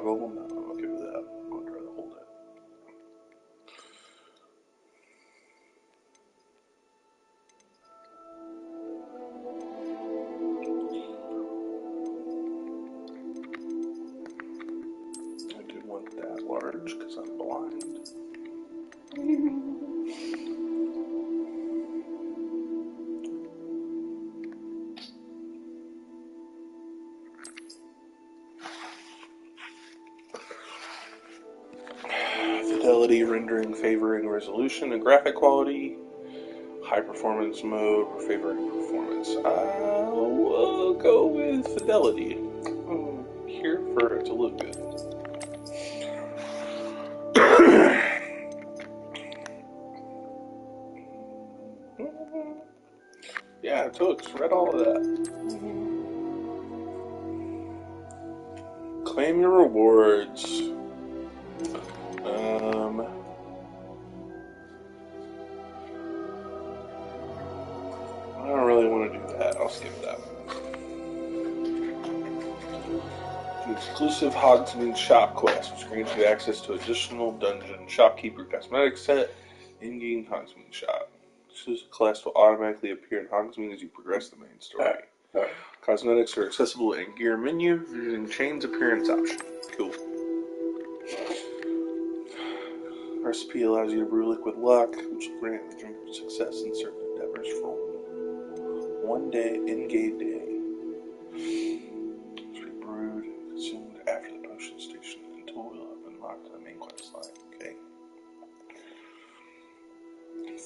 toggle. No, I'm okay with that. I would rather hold it. I did want that large because I'm blind. Fidelity, rendering, favoring resolution, and graphic quality. High performance mode, or favoring performance. I'll go with fidelity. I'm here for it to look good. Yeah, Totes, read all of that. Claim your rewards. I don't really want to do that. I'll skip that. An exclusive Hogsmeade shop quest, which grants you access to additional dungeon shopkeeper cosmetic set in-game Hogsmeade shop. Exclusive quest will automatically appear in Hogsmeade as you progress the main story. Cosmetics are accessible in gear menu using Chain's appearance option. Cool. Recipe allows you to brew liquid luck, which will grant the drinker success in certain endeavors for 1 day, in-game day. It's brewed and consumed after the potion station until we'll have unlocked the main quest line. Okay.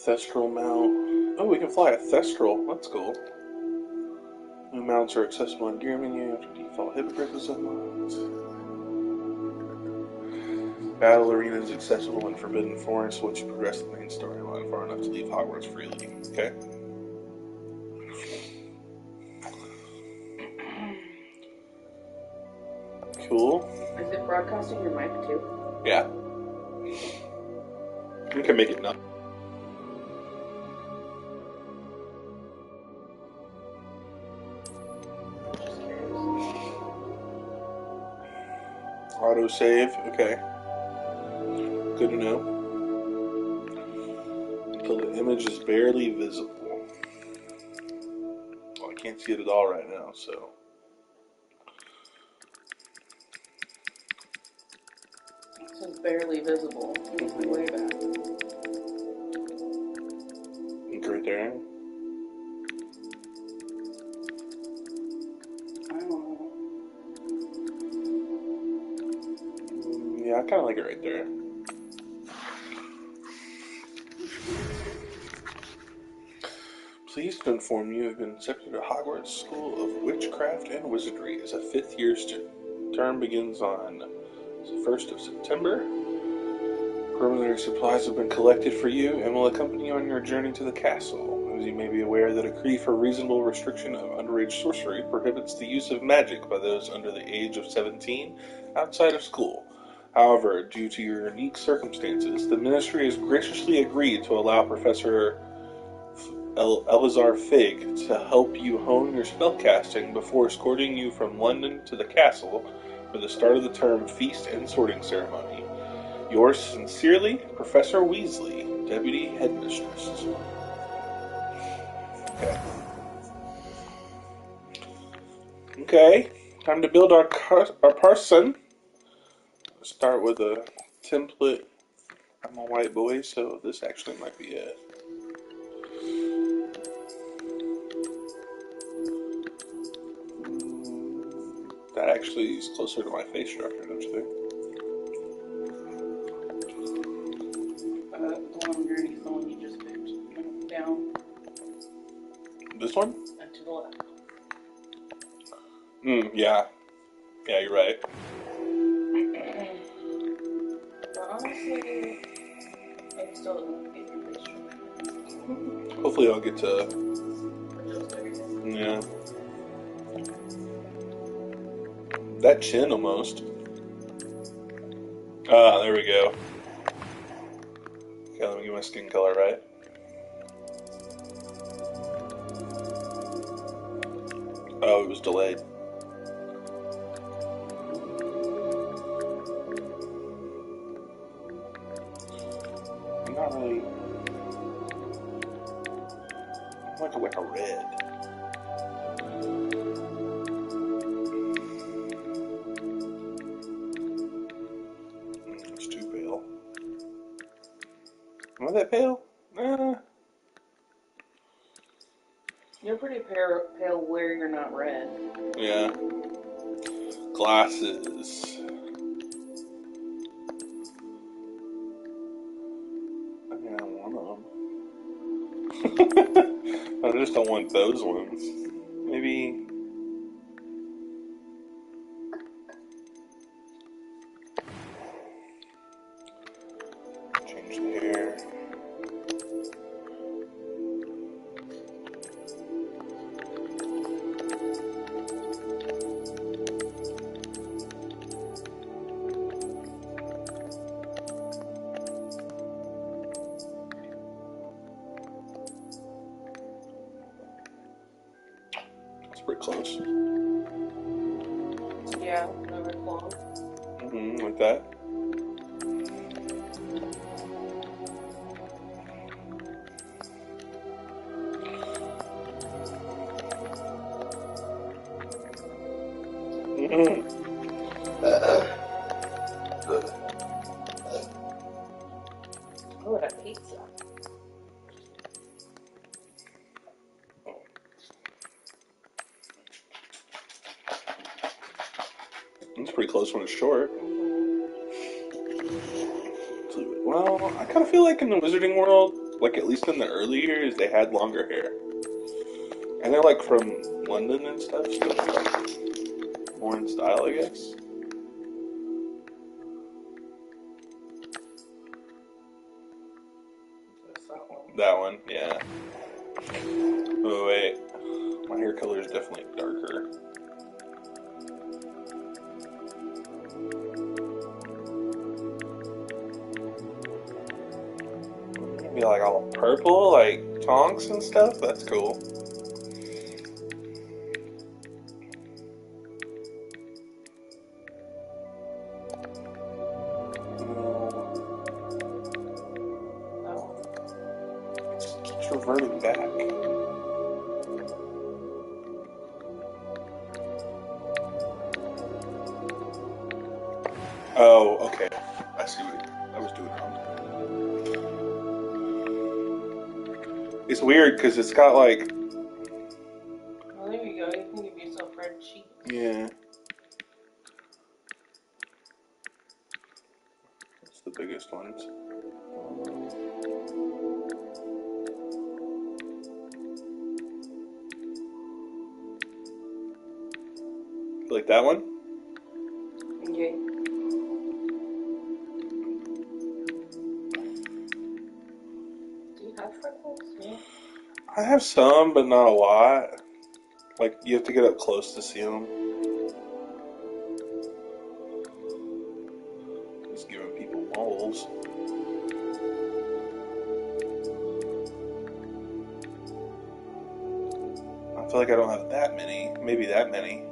Thestral mount. Oh, we can fly a Thestral. That's cool. New mounts are accessible in gear menu after default hippogriff is unlocked. Battle arena is accessible in Forbidden Forest once you progress the main storyline far enough to leave Hogwarts freely. Okay. Cool. Is it broadcasting your mic too? Yeah. We can make it not. Auto save. Okay. Good to know. Until the image is barely visible. Well, I can't see it at all right now, so. It's barely visible. Way back. Look right there. I don't know. Yeah, I kind of like it right there. Pleased to inform you have been accepted to Hogwarts School of Witchcraft and Wizardry as a 5th year student. Term begins on the 1st of September. Preliminary supplies have been collected for you and will accompany you on your journey to the castle. As you may be aware, the decree for reasonable restriction of underage sorcery prohibits the use of magic by those under the age of 17 outside of school. However, due to your unique circumstances, the Ministry has graciously agreed to allow Professor Elazar Fig to help you hone your spellcasting before escorting you from London to the castle for the start of the term feast and sorting ceremony. Yours sincerely, Professor Weasley, Deputy Headmistress. Okay, time to build our person. Let's start with a template. I'm a white boy, so this actually might be it. That actually is closer to my face structure, don't you think? The one underneath the one you just picked. Down. This one? And to the left. Yeah. Yeah, you're right. But honestly, it still doesn't get your face structure. Hopefully I'll get to... Yeah. That chin almost. Ah, there we go. Okay, let me get my skin color right. Oh, it was delayed. not really. Like a red. It's too pale. Am I that pale? You're pretty pale where you're not red. Yeah. Glasses. I mean, I want them. I just don't want those ones. Maybe. Change the hair. It's pretty close. Yeah, never close. Like that. Oh, that pizza. It's pretty close when it's short. Well, I kind of feel like in the Wizarding world, like at least in the early years, they had longer hair. And they're like from London and stuff, so it's like more in style, I guess. That one, yeah. Oh, wait. My hair color is definitely darker. Maybe like all purple, like tonks and stuff? That's cool. It's reverting back. Oh, okay. I see what I was doing wrong. It's weird because it's got like. Oh, there you go. You can give yourself red cheeks. Yeah. That's the biggest ones. You like that one? Okay. Do you have freckles? Yeah. I have some, but not a lot. Like, you have to get up close to see them. Just giving people moles. I feel like I don't have that many. Maybe that many.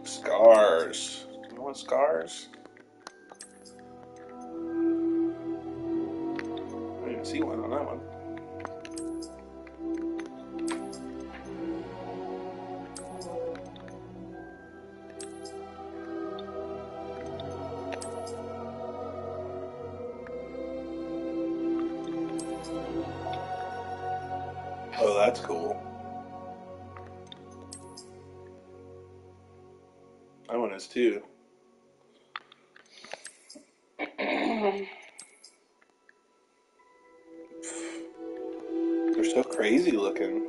Scars. Do you want scars? I didn't even see one on that one. Oh, that's cool. That one is too. They're so crazy looking.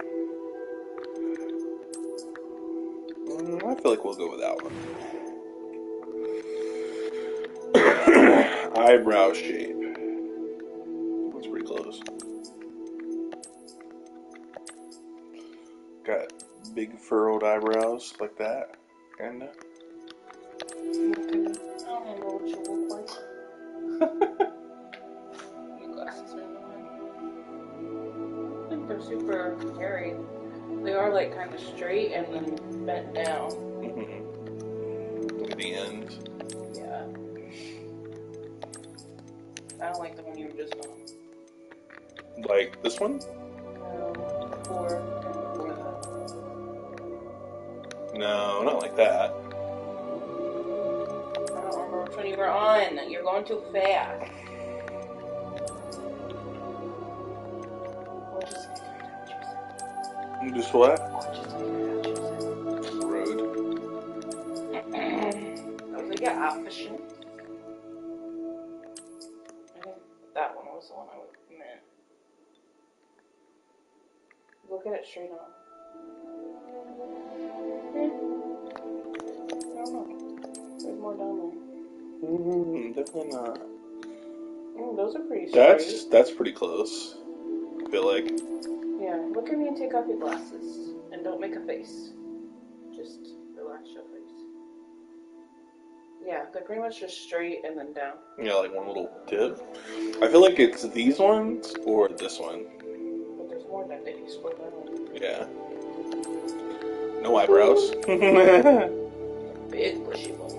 I feel like we'll go with that one. Eyebrow shape. That's pretty close. Got big furrowed eyebrows like that, kinda. I don't remember what you look like. Your glasses are annoying. I think they're super hairy. They are like kind of straight and then bent down. At the end. Yeah. I don't like the one you were just on. Like this one? Before No, not like that. I don't remember which one you were on. You're going too fast. Just what? Road. I was like, yeah, option. I think that one was the one I meant. Look at it straight on. I don't know. There's more down there. Definitely not. Those are pretty straight. That's pretty close. I feel like. Yeah, look at me and take off your glasses. And don't make a face. Just relax your face. Yeah, they're pretty much just straight and then down. Yeah, like one little dip. I feel like it's these ones or this one. But there's more that you split that one. Yeah. No eyebrows. Big bushy one.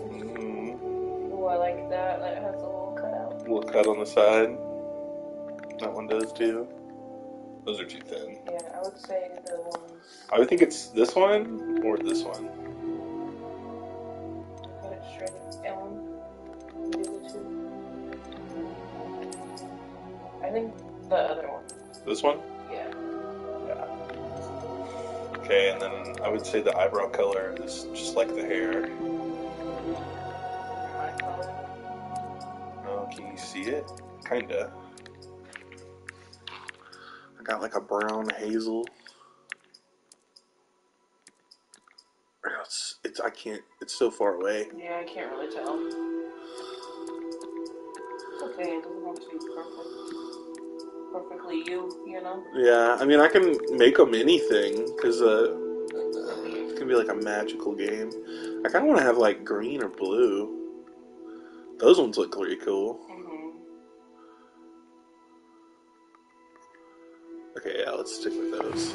Oh, I like that. That has a little cutout. Little cut on the side. That one does too. Those are too thin. Yeah, I would say the ones. I would think it's this one or this one. Cut it straight down. The other two. I think the other one. This one? Yeah. Yeah. Okay, and then I would say the eyebrow color is just like the hair. My color. Oh, can you see it? Kinda. I got like a brown hazel. I can't, it's so far away. Yeah, I can't really tell. It's okay, it doesn't have to be perfect. Perfectly you know? Yeah, I mean, I can make them anything, because it can be like a magical game. I kind of want to have like green or blue. Those ones look pretty cool. Okay, yeah, let's stick with those.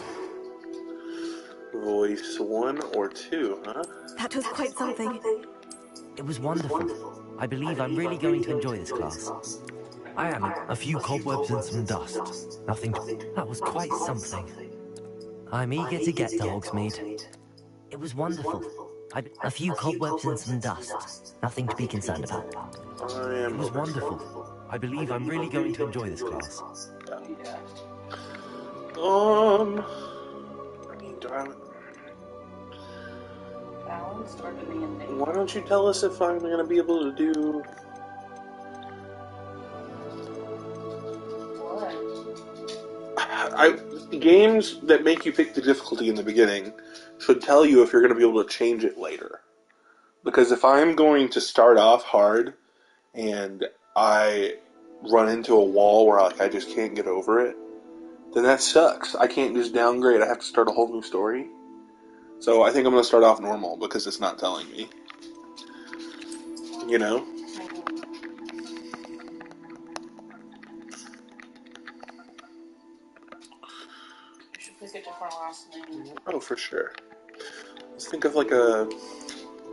Voice 1 or 2, huh? That was quite something. It was wonderful. I believe I'm really going to enjoy this class. I am. A few cobwebs and some dust. Nothing. That was quite something. I'm eager to get to Hogsmeade. It was wonderful. A few cobwebs and some dust. Nothing to be concerned about. It was wonderful. I believe I'm really going to enjoy this class. Yeah. I mean, Balanced or demanding? why don't you tell us if I'm going to be able to do... Games that make you pick the difficulty in the beginning should tell you if you're going to be able to change it later. Because if I'm going to start off hard and I run into a wall where I just can't get over it, then that sucks. I can't just downgrade. I have to start a whole new story. So I think I'm going to start off normal because it's not telling me. You know? You should pick a different last name. Oh, for sure. Let's think of like a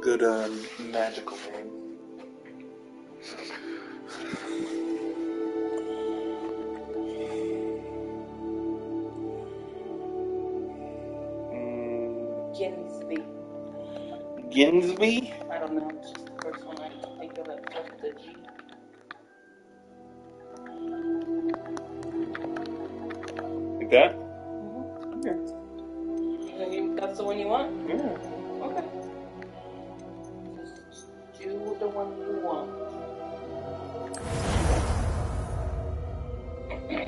good magical name. Ginsby? I don't know, it's just the first one I can think of that starts with a G. Like that? Yeah. That's the one you want? Yeah. Okay. Just do the one you want. Did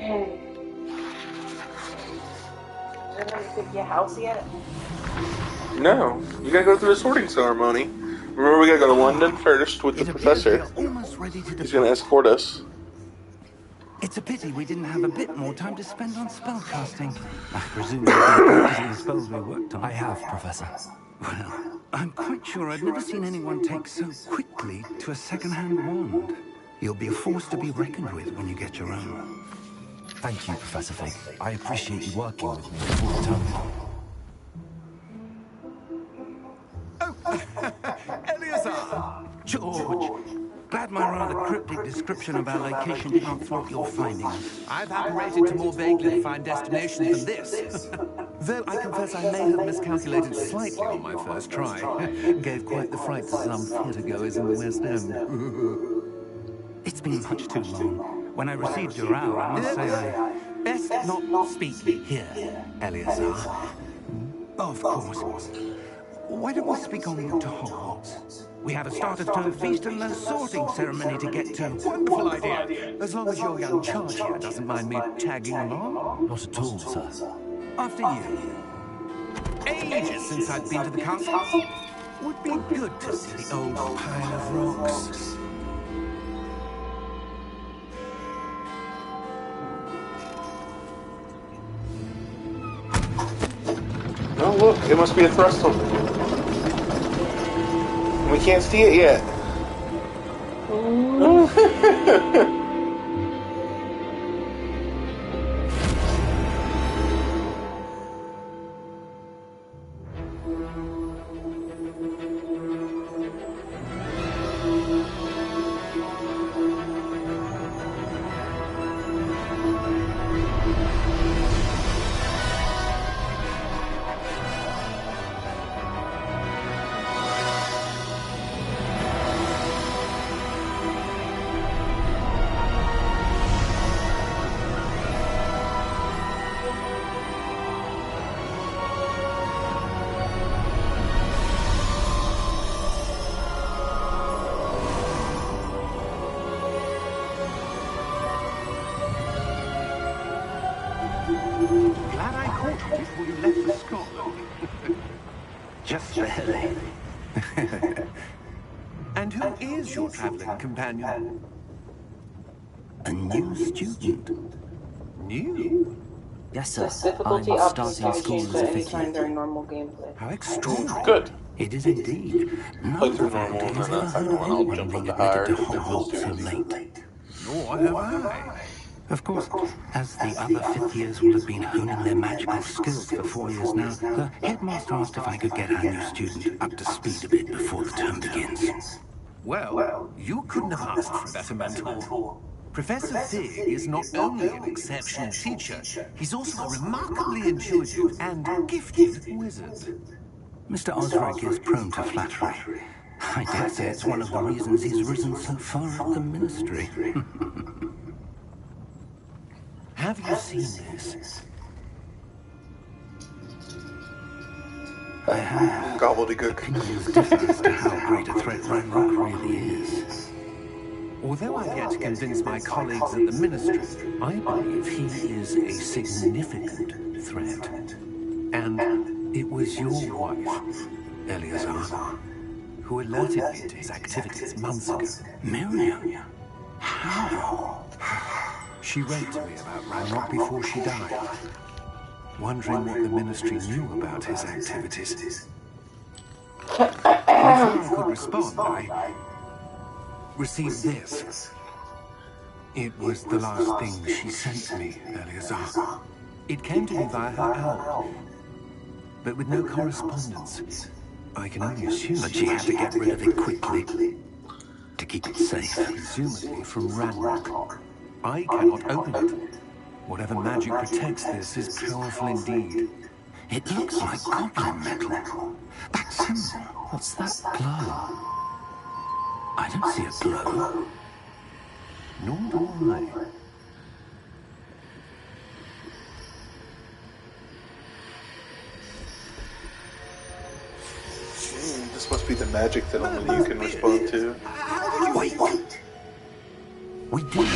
anybody pick your house yet? No, you gotta go through the sorting ceremony. Remember, we gotta go to London first with the professor. He's gonna escort us. It's a pity we didn't have a bit more time to spend on spellcasting. I presume you've been practicing the spells we worked on. I have, Professor. Well, I'm quite sure I've never seen anyone take so quickly to a second-hand wand. You'll be a force to be reckoned with when you get your own. Thank you, Professor Fig. I appreciate you working with me all the time. Eleazar! George! Glad my rather rather cryptic description of our location did not thwart your findings. I've apparated to more vaguely defined destinations than this. Though I confess I may have miscalculated slightly on my first try. Gave quite the fright to some theatre-goers in the West End. It's been much too long. When I received your hour, I must say I... Best not speak here, Eleazar. Of course. Why don't we speak en route to Hogwarts? We have a start-of-term feast and a sorting ceremony to get to. Wonderful idea. As long as your young charge here doesn't mind me tagging along. Not at all, sir. After you. Ages since I've been to the castle. Would be good to see the old pile of rocks. Oh, look, it must be a thrustle. We can't see it yet. Glad I caught you before you left for Scotland. Just barely. And who is your travelling companion? A new student. New? Yes, sir. Difficulty I'm obviously starting school changed as a at any fifth time year. during normal gameplay. How extraordinary. Good. It is indeed. Play None through of our normal, days and then ever the heard second of one I'll anyone jump being into admitted to higher Hogwarts so difficulty. late. Nor have I. Of course, as the other fifth years will have been honing their magical skills for 4 years now, the headmaster asked if I could get our new student up to speed a bit before the term begins. Well, you couldn't have asked for a better mentor. Professor Fig is not only an exceptional teacher, he's also a remarkably intuitive and gifted wizard. Mr. Osric is prone to flattery. I dare say it's one of the reasons he's risen so far up the ministry. Have you seen this? I have Gobbledygook. opinions differ as to how great a threat Ranrock really is. Although I've yet to convince my colleagues at the Ministry, I believe he is a significant threat. And it was your wife, Eleazar, who alerted me to his activities months ago. Miriam? How? She wrote to me about Ranrock before she died, wondering what the Ministry knew about his activities. Before I could respond, I received this. It was the last thing she sent me, Eleazar. It came to me via her owl, but with no correspondence. I can only assume But she had to get rid of it quickly to keep it safe. presumably from Ranrock. I cannot open it. Whatever magic protects this is powerful indeed. It looks like goblin metal. That symbol. What's that glow? I don't see a glow. Nor do I. This must be the magic that only you can respond to. Wait. We did.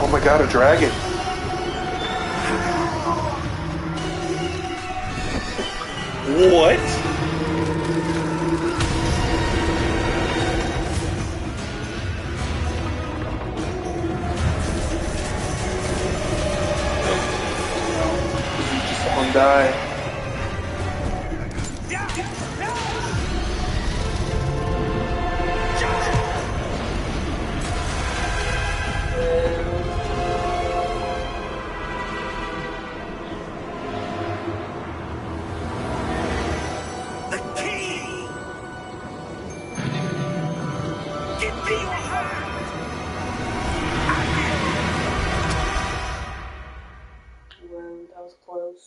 Oh my god, a dragon! What? Just someone die. The key! Give me your hand! Well, that was close.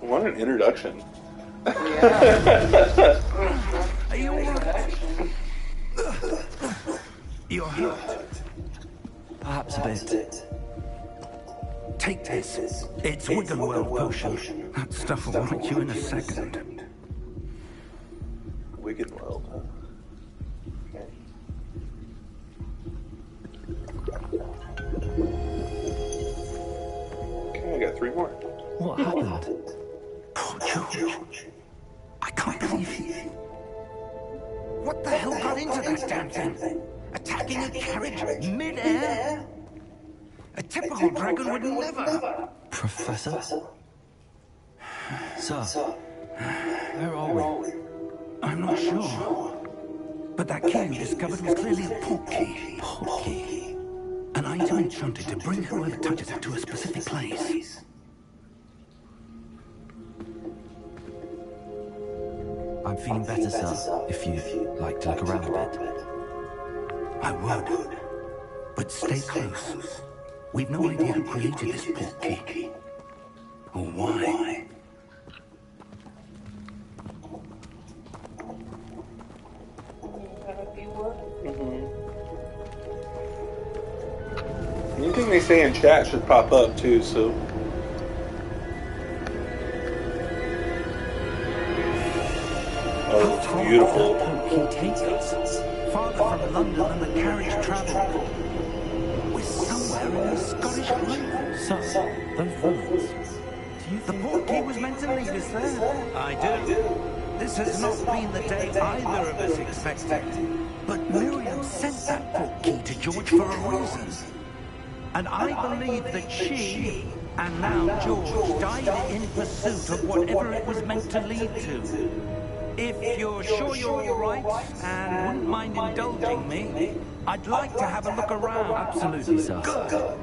What an introduction. Yeah. Are you alright? You're hurt. Perhaps a bit. Take this. It's Wiggenweld potion. That stuff will right you in a second. Wiggenweld, huh? Okay, I got 3 more. What happened? Poor George. I can't believe it. What the hell got into that damn thing? Attacking a carriage mid-air? A typical dragon would never. Professor? Sir, where are we? I'm not sure. But that key you discovered was clearly a portkey. Portkey? An item enchanted to bring whoever touches it to a specific place. I'm feeling better, sir, if you'd like to look around a bit. I would. But stay close. We've no idea who created this portkey. Or why. Anything they say in chat should pop up too, so. Oh, it's beautiful. Portkey take us? Farther from London than the carriage travelled. We're somewhere in a Scottish Highlands. Sir, those ruins. Do you The portkey was meant to lead us there. I do. This has not been the day either of us expected. But Miriam sent that portkey to George for a reason. And I believe that she, and now George, died in pursuit of whatever it was meant to lead to. If you're sure you're all right and wouldn't mind indulging me, I'd like to have a look around. Absolutely, sir. Good.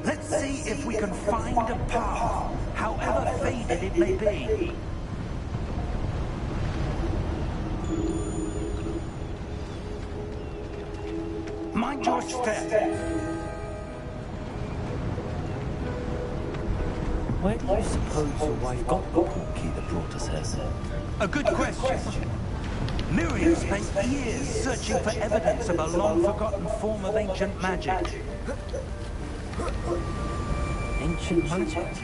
Let's see if we can find a path, however faded it may be. Mind your step. Where do you suppose your wife got the portkey that brought us here? A good question. Miriam spent years searching for evidence of a long-forgotten form of ancient magic. Ancient magic?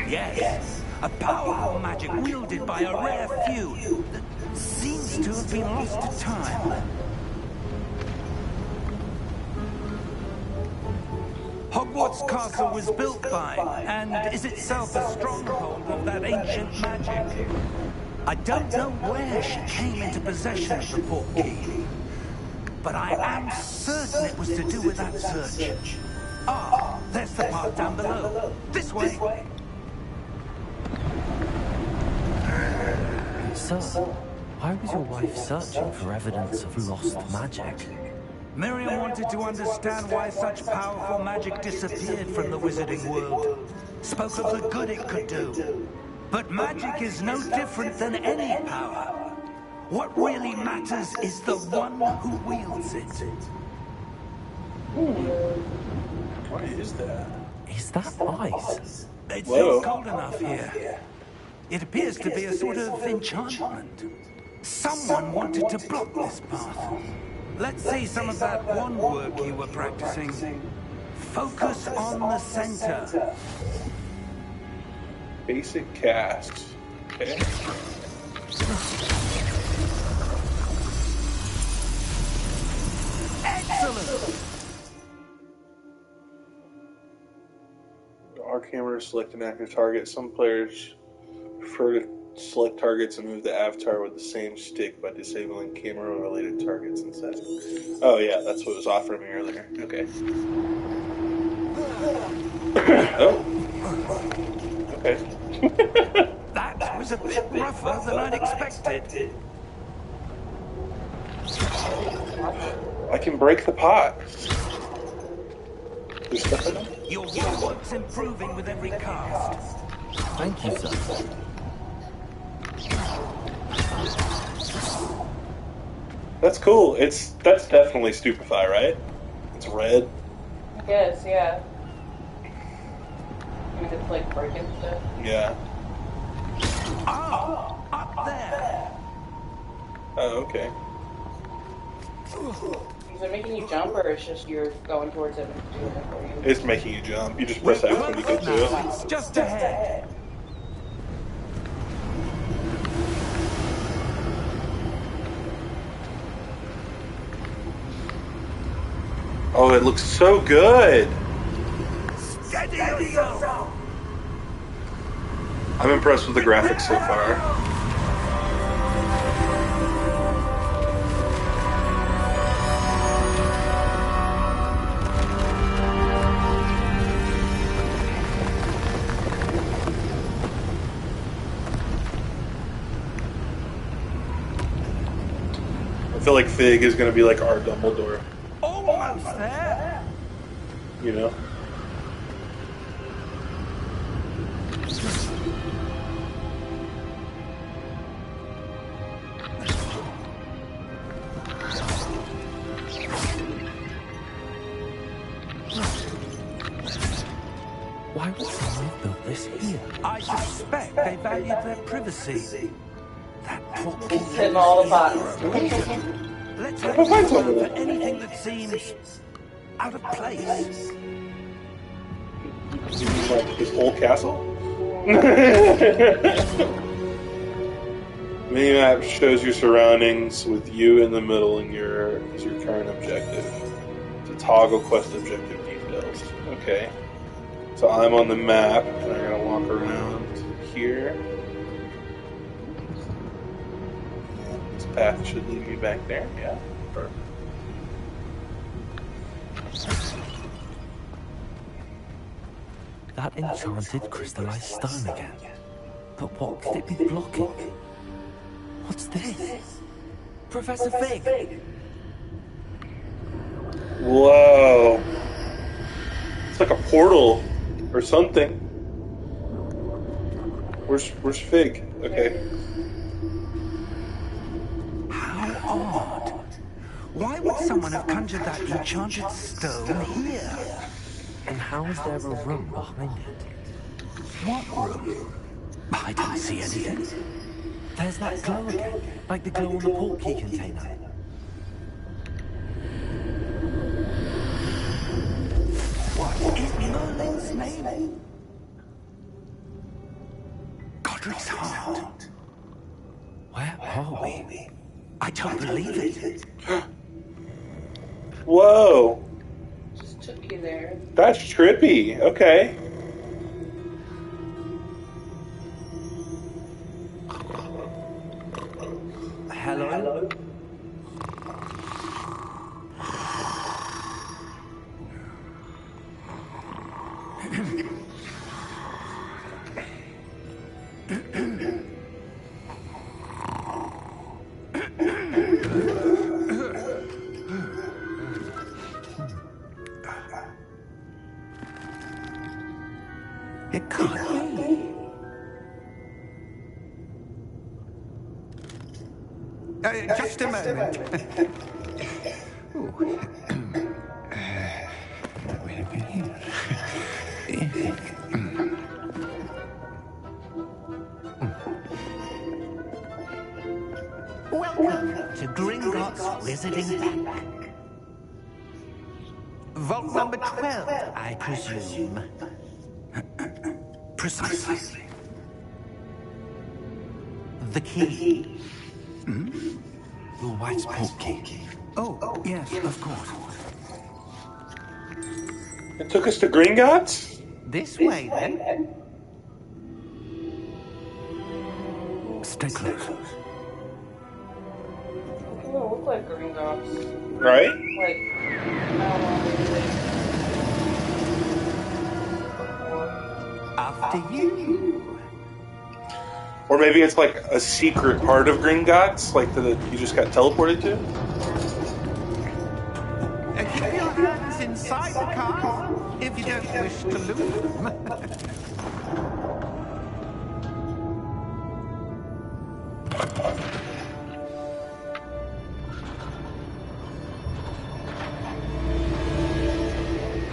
Yes, a powerful magic wielded by a rare few that seems to have been lost to time. Hogwarts Castle was built by, and is itself a stronghold of that ancient magic. I don't know where she came into possession of the portkey, but I am certain it was to do with that search. Ah, there's the path down below. This way. Sir, why was your wife searching for evidence of lost magic? Miriam wanted to understand why such powerful magic disappeared from the wizarding world. Spoke of the good it could do. But magic is no different than any power. What really matters is the one who wields it. What is that? Is that ice? It's Whoa. not cold enough here. It appears to be a sort of enchantment. Someone wanted to block this path. Let's see some of that wand work you were practicing. Focus on the center. Basic cast. Okay. Excellent! R camera, select an active target. Some players prefer to select targets and move the avatar with the same stick by disabling camera-related targets instead. Oh yeah, that's what was offering me earlier. Okay. Oh. Okay. That was a bit rougher than I'd expected. I can break the pot. There's stuff in it? Your work's improving with every cast. Thank you, sir. That's cool. That's definitely stupefy, right? It's red. I guess, yeah. And it's like breaking stuff. Yeah. Oh, up there. Oh, okay. Is it making you jump, or it's just you're going towards it and it's doing it for you? It's making you jump. You just press X when you get to it. It's just ahead. Oh, it looks so good. Steady yourself. I'm impressed with the graphics so far. I feel like Fig is going to be like our Dumbledore, Almost there. you know? Why would someone have built this here? I suspect they valued their privacy. That poor kid. Hitting all the buttons. Let's have a look for anything that seems out of place. You mean like this whole castle? Minimap shows your surroundings with you in the middle and your current objective. To toggle quest objective details. Okay. So I'm on the map and I'm gonna walk around here. This path should lead me back there. Yeah. Perfect. That enchanted crystallized stone again. But what could it be blocking? What's this? Professor Fig! Whoa. It's like a portal or something. Where's Fig? Okay. How odd. Why would someone have conjured that enchanted stone here? And how is there a room behind it? What room? I don't see anything. There's that glow again, like the glow on the portkey container. What is Merlin's name? Godric's heart. Where are we? I don't believe it. Whoa. Just took you there. That's trippy. Okay. Hello? It can't be. Just a moment. Ooh. Wait a minute. Welcome to Gringotts Wizarding Bank. Vault number 12, I presume. Precisely. The key. Your wife's portkey. Oh, yes, of course. It took us to Gringotts? This way, then. Stay close. It doesn't look like Gringotts. Right? Like, I don't know. After you. Or maybe it's like a secret part of Gringotts, like that you just got teleported to? Keep your hands inside the car if you don't wish to lose them.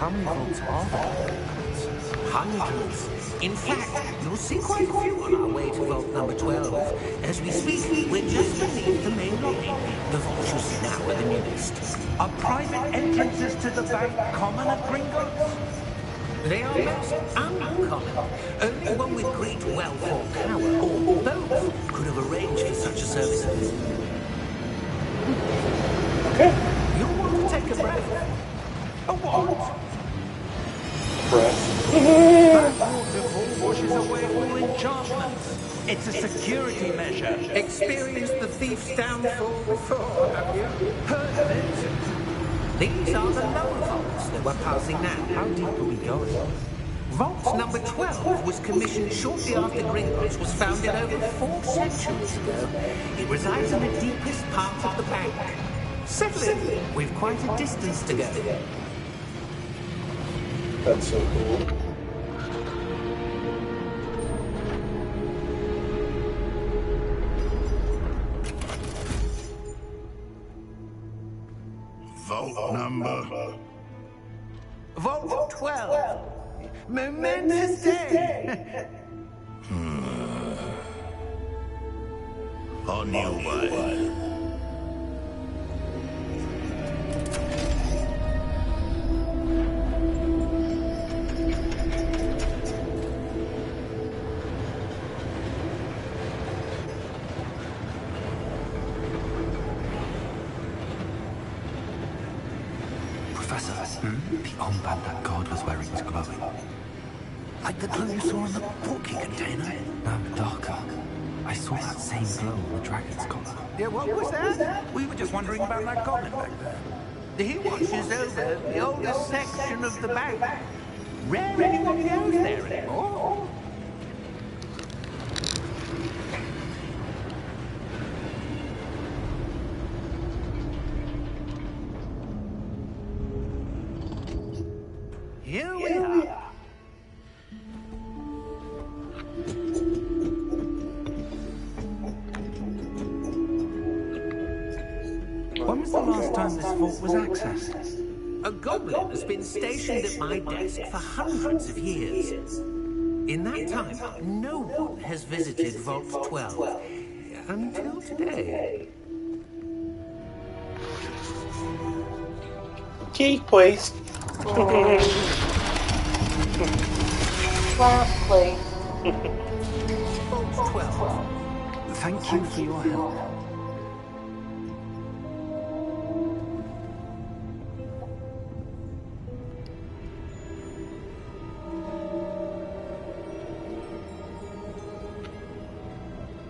How many vaults are there? Hundreds. In fact, you'll see quite a few on our way to vault number 12. As we speak, we're just beneath the main lobby. The vaults you see now are the newest. Are private entrances to the bank common at Gringotts? They are most uncommon. Only one with great wealth or power, or both, could have arranged for such a service. Okay. You'll want to take a breath. A what? Breath. That waterfall washes away all enchantments. It's a security measure. Experienced the thief's downfall before, have you? Heard of it? These are the lower vaults that we're passing now. How deep are we going? Vault number 12 was commissioned shortly after Gringotts was founded over 4 centuries ago. It resides in the deepest part of the bank. Settle in. We've quite a distance to go. That's so cool. Vault number. Vault 12. Momentous day. On your way. Professor, the armband that guard was wearing is glowing. Like the glow you saw in the porky container? No, darker. I saw that same glow on the dragon's collar. Yeah, what was that? We were just wondering about that goblin back there. He watches over the oldest section of the bank. Rare anyone goes there anymore. Here we are. When was the last time this vault was accessed? A goblin has been stationed at my desk for hundreds of years. In that time, no one has visited Vault 12. Until today. Key, please. Lastly, Vault 12. Thank you for your help.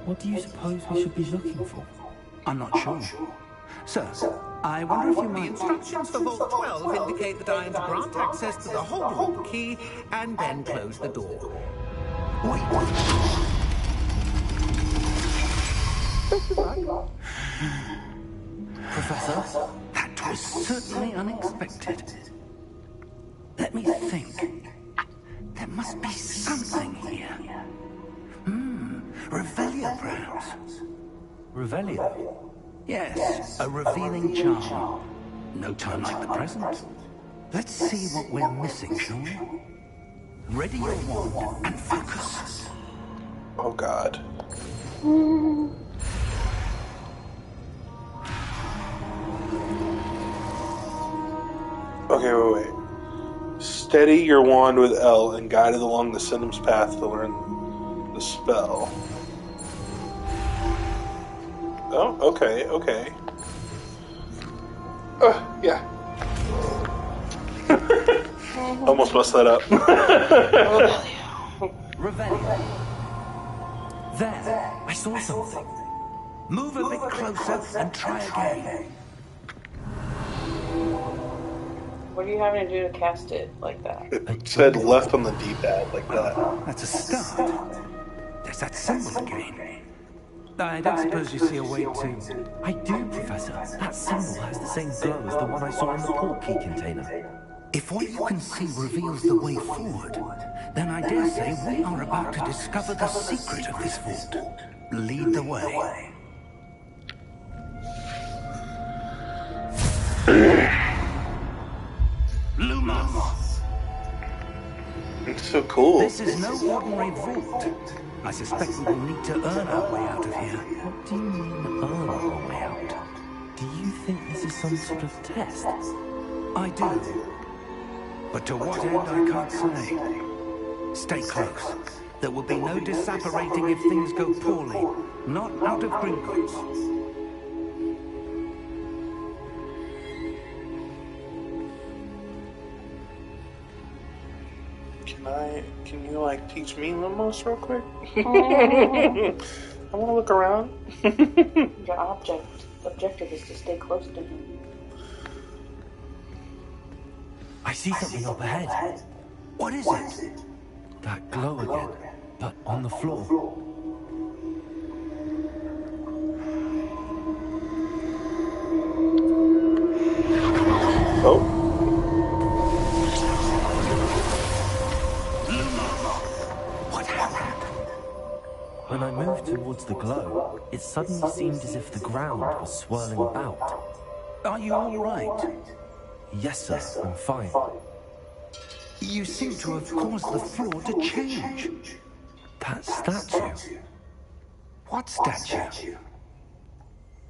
What do you suppose we should be looking for? I'm not sure. Sir, I wonder if you The might... instructions for Vault 12 indicate that I am to grant access to the holder of the key and then close the door. Professor, that was certainly unexpected. Let me think. There must be something here. Revelia, perhaps. Revelia? Yes, a revealing charm. No time like the present. Let's see what we're missing, shall we? Ready your wand and focus. Oh God. Okay, wait. Steady your wand with L and guide it along the Sinum's path to learn the spell. Oh, okay, okay. Yeah. Almost messed that up. Revelia. There, I saw something. Move a bit closer and try again. what are you having to do to cast it like that? It said left on the D-pad like that. That's a start. There's that symbol again. I don't suppose you see a way to... I do, Professor. That symbol has the same glow as the one I saw in the port key container. If what you can see reveals the way forward, then I dare say we are about to discover the secret of this vault. Lead the way. Lumos! so cool. This is no ordinary vault. I suspect we will need to earn our way out of here. What do you mean, earn our way out? Do you think this is some sort of test? I do. But to what end, I can't say. Stay close. There will be no disapparating if things go poorly. Not out of Gringotts. Can you like teach me Lumos real quick? I want to look around. Your objective is to stay close to him. I see something up ahead. What is it? That glow again, but on the floor. Oh. What happened? When I moved towards the glow, it suddenly seemed as if the ground was swirling about. Are you all right? Yes, sir, I'm fine. You seem to have caused the floor to change. That statue. What statue?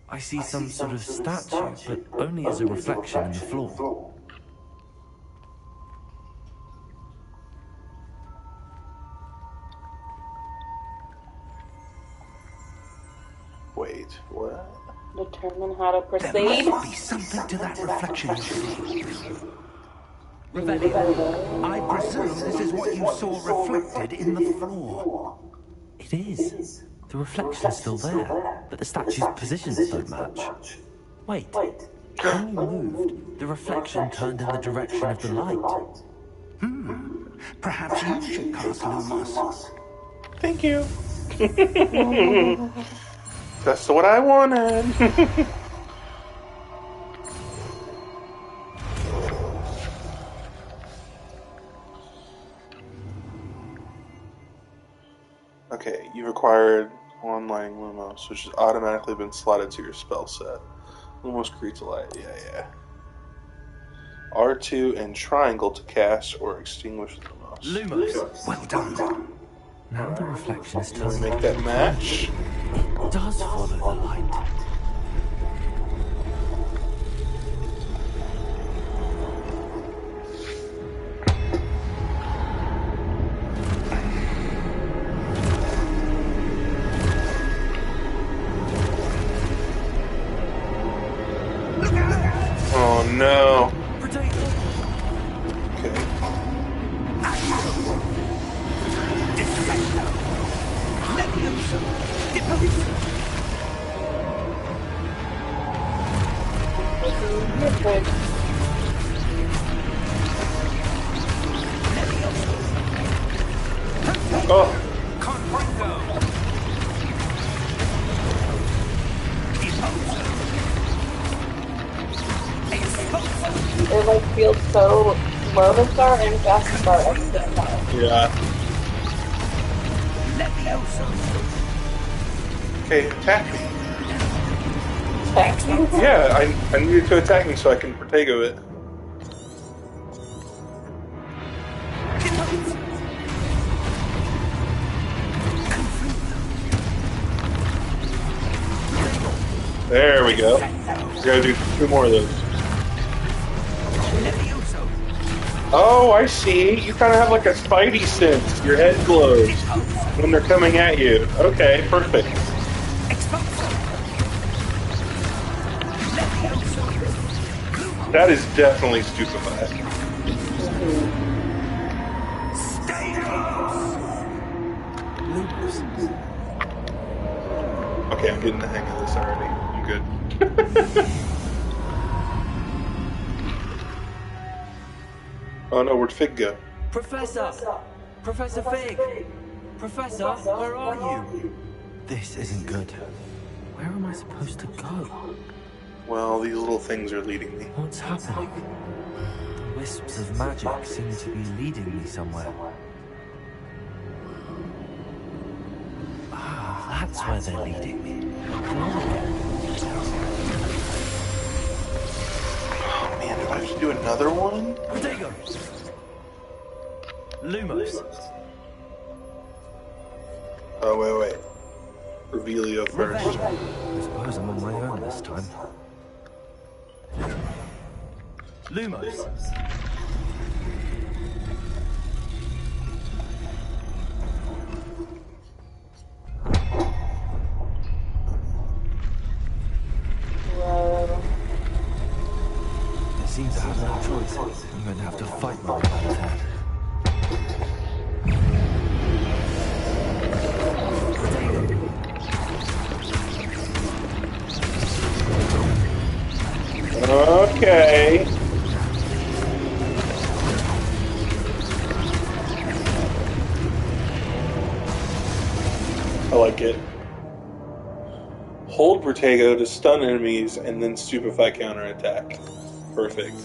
I see some sort of statue, but only as a reflection in the floor. Wait, what? Determine how to There proceed. must be something to that reflection you see. Revelio, I presume this is what you saw reflected in the floor. It is. The reflection's still there, but the statue's positions don't match. Wait. When you moved, the reflection turned in the direction of the light. Perhaps you should cast Lumos. Thank you. That's what I wanted. Okay, you acquired online Lumos, which has automatically been slotted to your spell set. Lumos creates a light. Yeah. R2 and triangle to cast or extinguish Lumos. Lumos. Well done. Now the reflection is You want to turning. make that match? It does follow the light. Oh no. Okay. Oh. It like feels so slow to start and fast to start at the same time. Yeah. Okay, attack me. Attack you? Yeah, I need you to attack me so I can Protego it. There we go. You gotta do 2 more of those. Oh, I see. You kind of have like a spidey sense. Your head glows when they're coming at you. Okay, perfect. That is definitely stupefied. Stay close. Okay, I'm getting the hang of this already. I'm good. Oh no, where'd Fig go? Professor! Professor Fig! Professor, where are you? This isn't good. Where am I supposed to go? Well, these little things are leading me. What's happening? The wisps of magic seem to be leading me somewhere. Ah, that's where they're leading me. Oh man, do I have to do another one? Protego! Lumos. Oh, wait. Revelio first. Revenge. I suppose I'm on my own this time. Lumos. I seem to have no choice. I'm going to have to fight my way out there. Okay. I like it. Hold Protego to stun enemies and then stupefy counterattack. Perfect.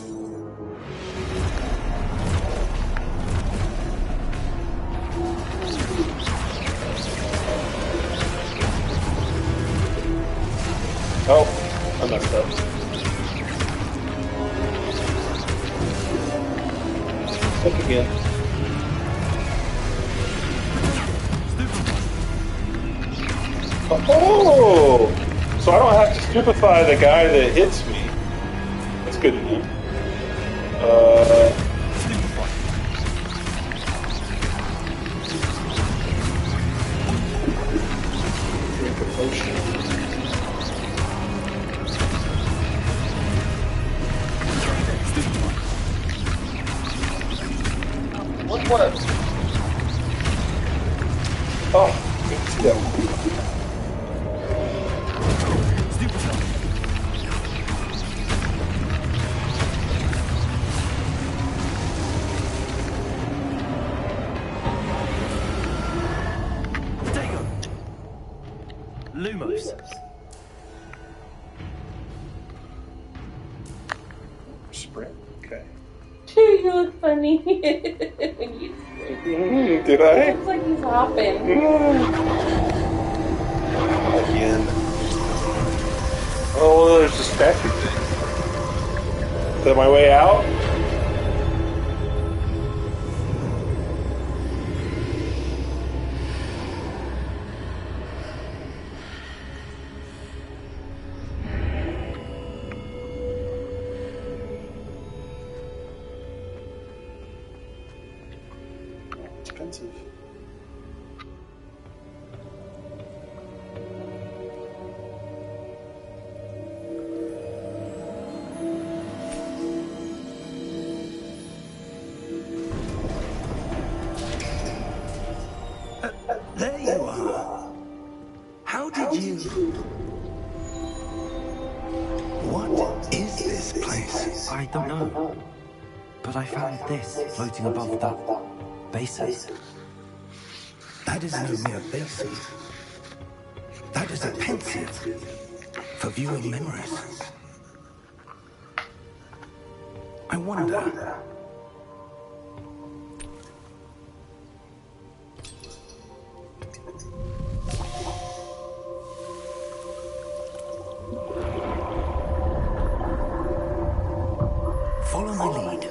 Oh, I messed up. Look again. Oh! So I don't have to stupefy the guy that hits me. That's good enough. Drink a potion. What works? Oh, good to see that one. Lumos. Sprint. Okay. You look funny. Did I? Looks like he's hopping. Again. Oh, well, there's a statue thing. Is that my way out? Expensive. There you are. How did you... What is this place? I don't know. But I found this floating above that basin. That is no mere basin. That is a pensive for viewing memories. I wonder... Follow my lead.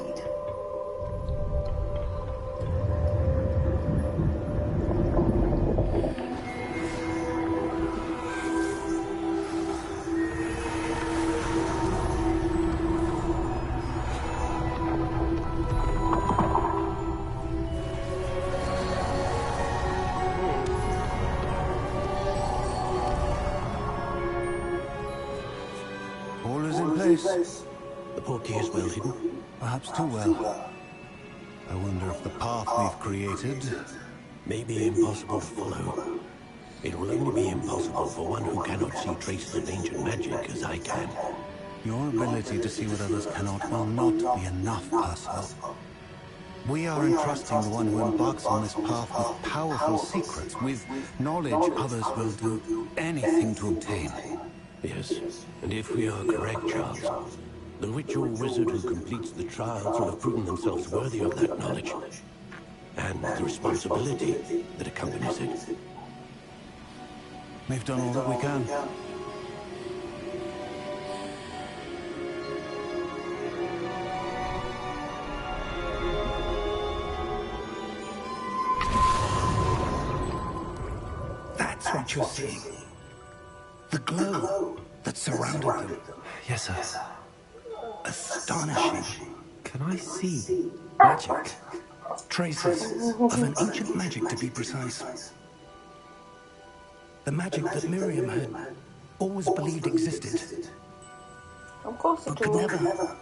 All is in place. The portkey is well hidden. Perhaps too well. I wonder if the path we've created... May be impossible to follow. It will only be impossible for one who cannot see traces of ancient magic as I can. Your ability to see what others cannot will not be enough, Percival. We are entrusting the one who embarks on this path with powerful secrets, with knowledge others will do anything to obtain. Yes, and if we are correct, Charles, the witch or wizard who completes the trials will have proven themselves worthy of that knowledge, and the responsibility that accompanies it. We've done all that we can. what you're seeing? The glow that surrounded them. Yes, sir. Astonishing. Can I see magic? Traces of an ancient magic, to be precise. The magic that Miriam had always believed existed, I'm closer but to could him. never.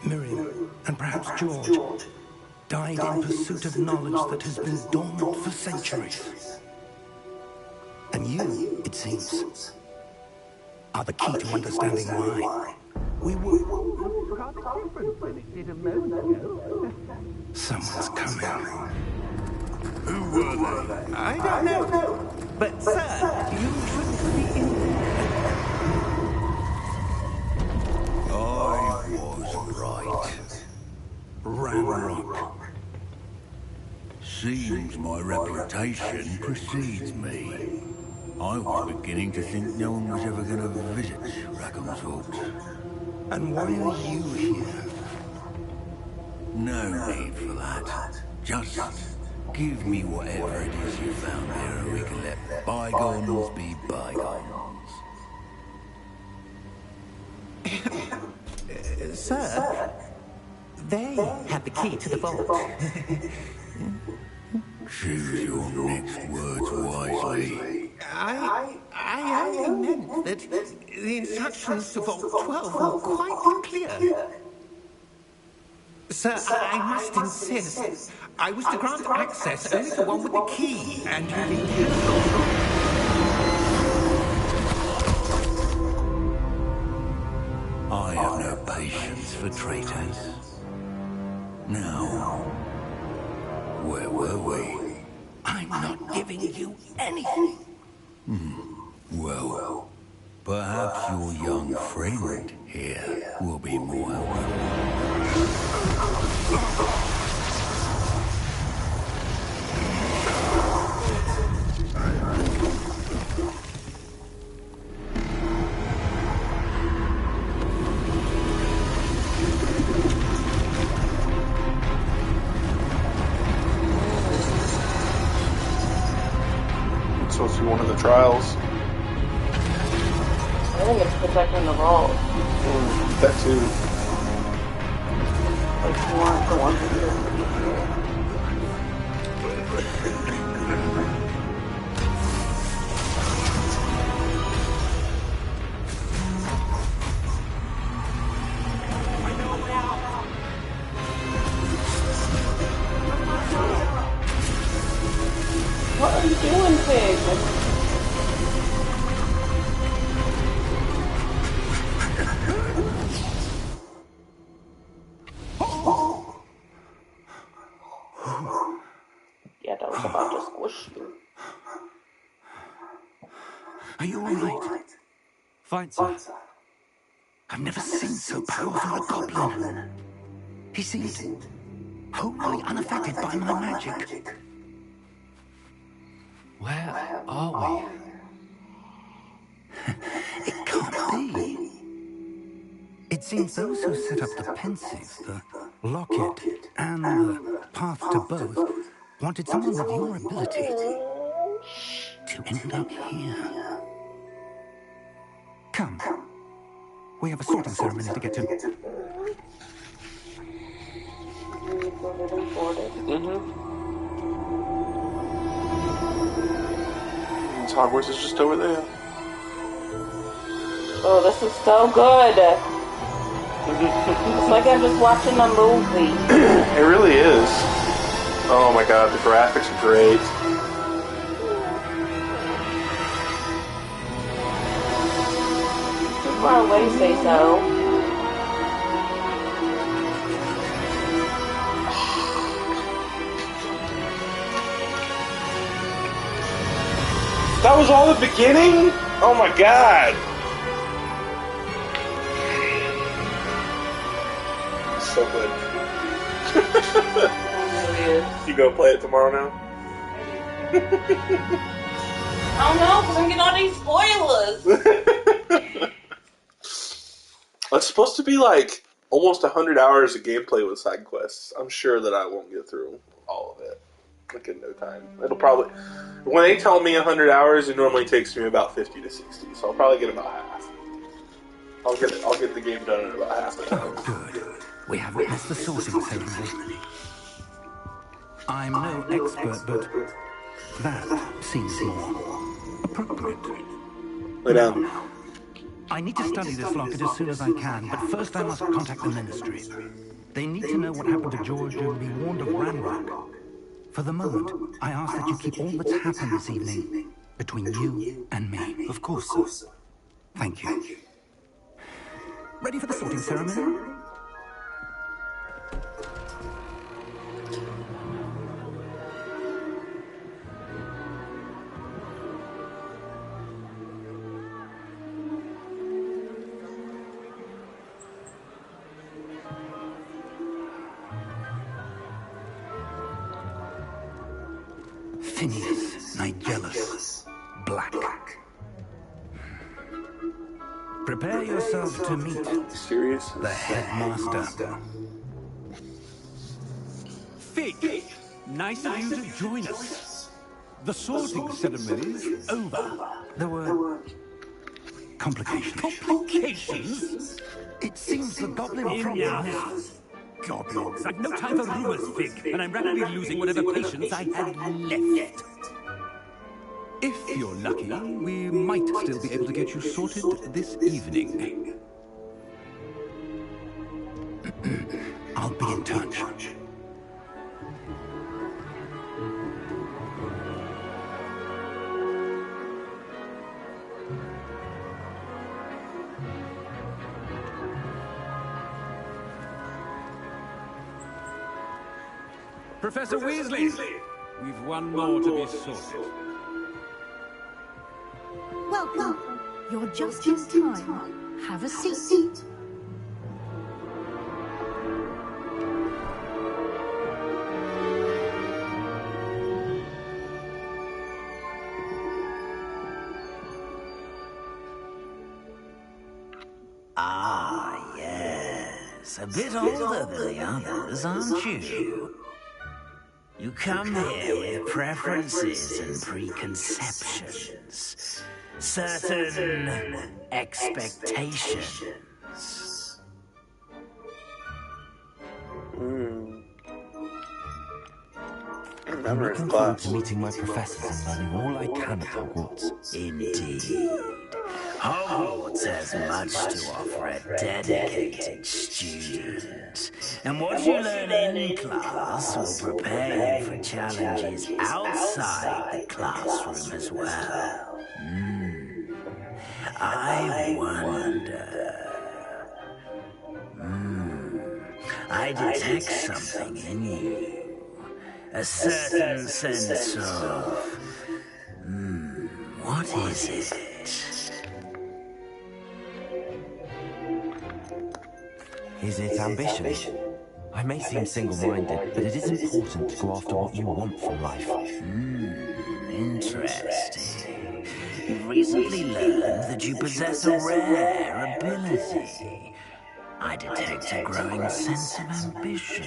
Miriam, and perhaps George, died in pursuit of knowledge that has been dormant for centuries. And you, it seems, are the key to understanding why. We were... Someone's coming. Who were they? I don't know. But, sir, you shouldn't be in there. I was right. Ranrock. Seems my reputation precedes me. I was beginning to think no one was ever going to visit Rackham's Vault. And why are you here? No need for that. Just give me whatever it is you found there and we can let bygones be bygones. Sir, they have the key to the vault. Choose your next words wisely. I only meant that the instructions to Vault 12 were quite unclear. Sir, I must insist. I was to grant access only to one with the key, and you need to... I have no patience for traitors. Now, where were we? I'm not giving you anything. Well, perhaps your young friend here will be more helpful. It's supposed to be one of the trials. I think it's protecting the vault. That too. Like, you want the one to What are you doing, Pig? Yeah, that was about to squish you. Are you alright? Fine, sir. I've never seen so powerful a goblin. He seemed wholly unaffected by my magic. Where are It can't be. It seems those who set up the Pensive, the Locket, and the Path to Both wanted someone with your ability to end up here. Come. We have a sorting ceremony to get to. Hogwarts is just over there. Oh, this is so good. It's like I'm just watching a movie. It really is. Oh my god, the graphics are great. Too far away to say so. That was all the beginning? Oh my god. So good. You go play it tomorrow now? I don't know, because I'm getting all these spoilers. It's supposed to be like almost 100 hours of gameplay with side quests. I'm sure that I won't get through all of it. like in no time. It'll probably, when they tell me 100 hours, it normally takes me about 50 to 60. So I'll probably get about half. I'll get the game done in about half the time. Oh, good. We haven't missed the sorting ceremony. I'm no expert, but that seems more appropriate. Lay down. I need to study this locket as soon as I can, but first I must contact the Ministry. They need to know what happened to George and be warned of Ranrock. For the moment, I ask that you keep all that's happened this evening between you and me. Of course, sir. Thank you. Ready for the sorting ceremony? Phineas, Nigellus, Black. Prepare yourself to meet Serious? the headmaster. Fig, nice of you to join us. The sorting ceremony's over. There were complications. Complications? It seems the goblin problem Enough. Goblins. I've no time for rumors, Fig, and I'm rapidly losing whatever patience I had left. If you're lucky, we might still be able to get you sorted this evening. I'll be in touch. Professor Weasley, we've one more to be sorted. Welcome. You're just in time. Have a seat. Ah, yes. A bit older than the others, aren't you? You come here with preferences and preconceptions. Certain expectations. I'm looking forward to meeting my professors and learning all I can at Hogwarts. Indeed. Hogwarts has much to offer a dedicated student. And what you learn in class will prepare you for challenges outside the classroom as well. I wonder... I detect something in you. A certain sense of... what is it? Is it ambition? I may seem single-minded, but it is important to go after what you want from life. Interesting. You've recently learned that you possess a rare ability. I detect a growing sense of ambition,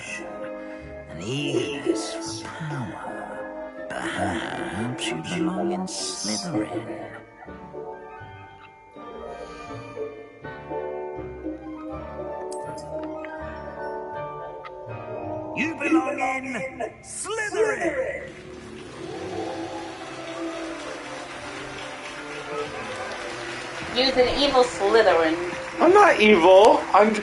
an eagerness for power. Perhaps you belong in Slytherin. You belong in Slytherin! Use an evil Slytherin. I'm not evil. I'm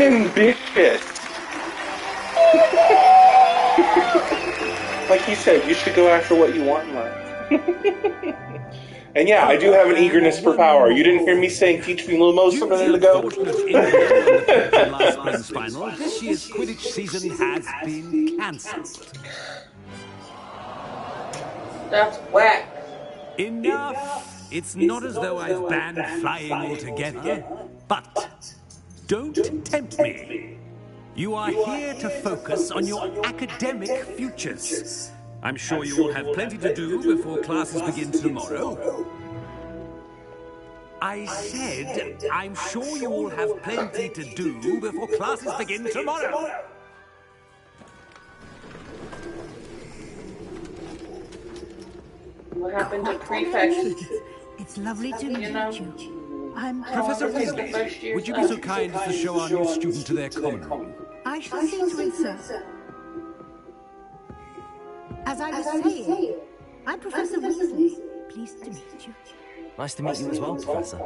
ambitious. Like you said, you should go after what you want in life. And yeah, I do have an eagerness for power. You didn't hear me saying teach me Lumos a minute ago? Last spring's final, this year's Quidditch season has been cancelled. That's whack. Enough! It's not as though I've banned flying altogether, but don't tempt me. You are here to focus on your academic futures. I'm sure you will have plenty to do before classes begin tomorrow. I said, I'm sure you will have plenty to do before classes begin tomorrow. What happened to prefect? It's lovely to meet you. I'm Professor This is the Weasley, first year would you be so kind as to show our new student to their common room? I shall see to it, sir. As I was saying, I'm Professor Weasley. Pleased to meet you. Nice to meet you as well, Professor.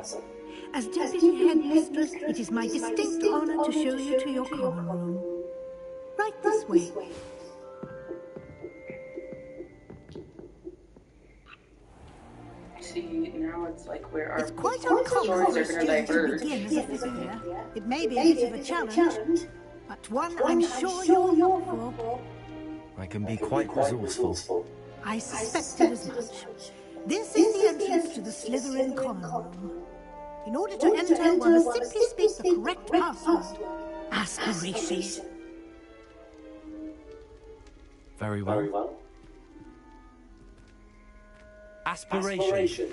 As Deputy Headmistress, it is my distinct honor to show you to your common room. Right this way. See, now it's like where our It's quite uncommon for a stories are going to student to diverge. begin as a figure. It may be a bit of a challenge, but one I'm sure you're up for. I can be quite resourceful. I suspected as much. This is the entrance to the Slytherin common room. In order to enter, one must simply speak the correct password. Aspiration. Very well. Aspiration.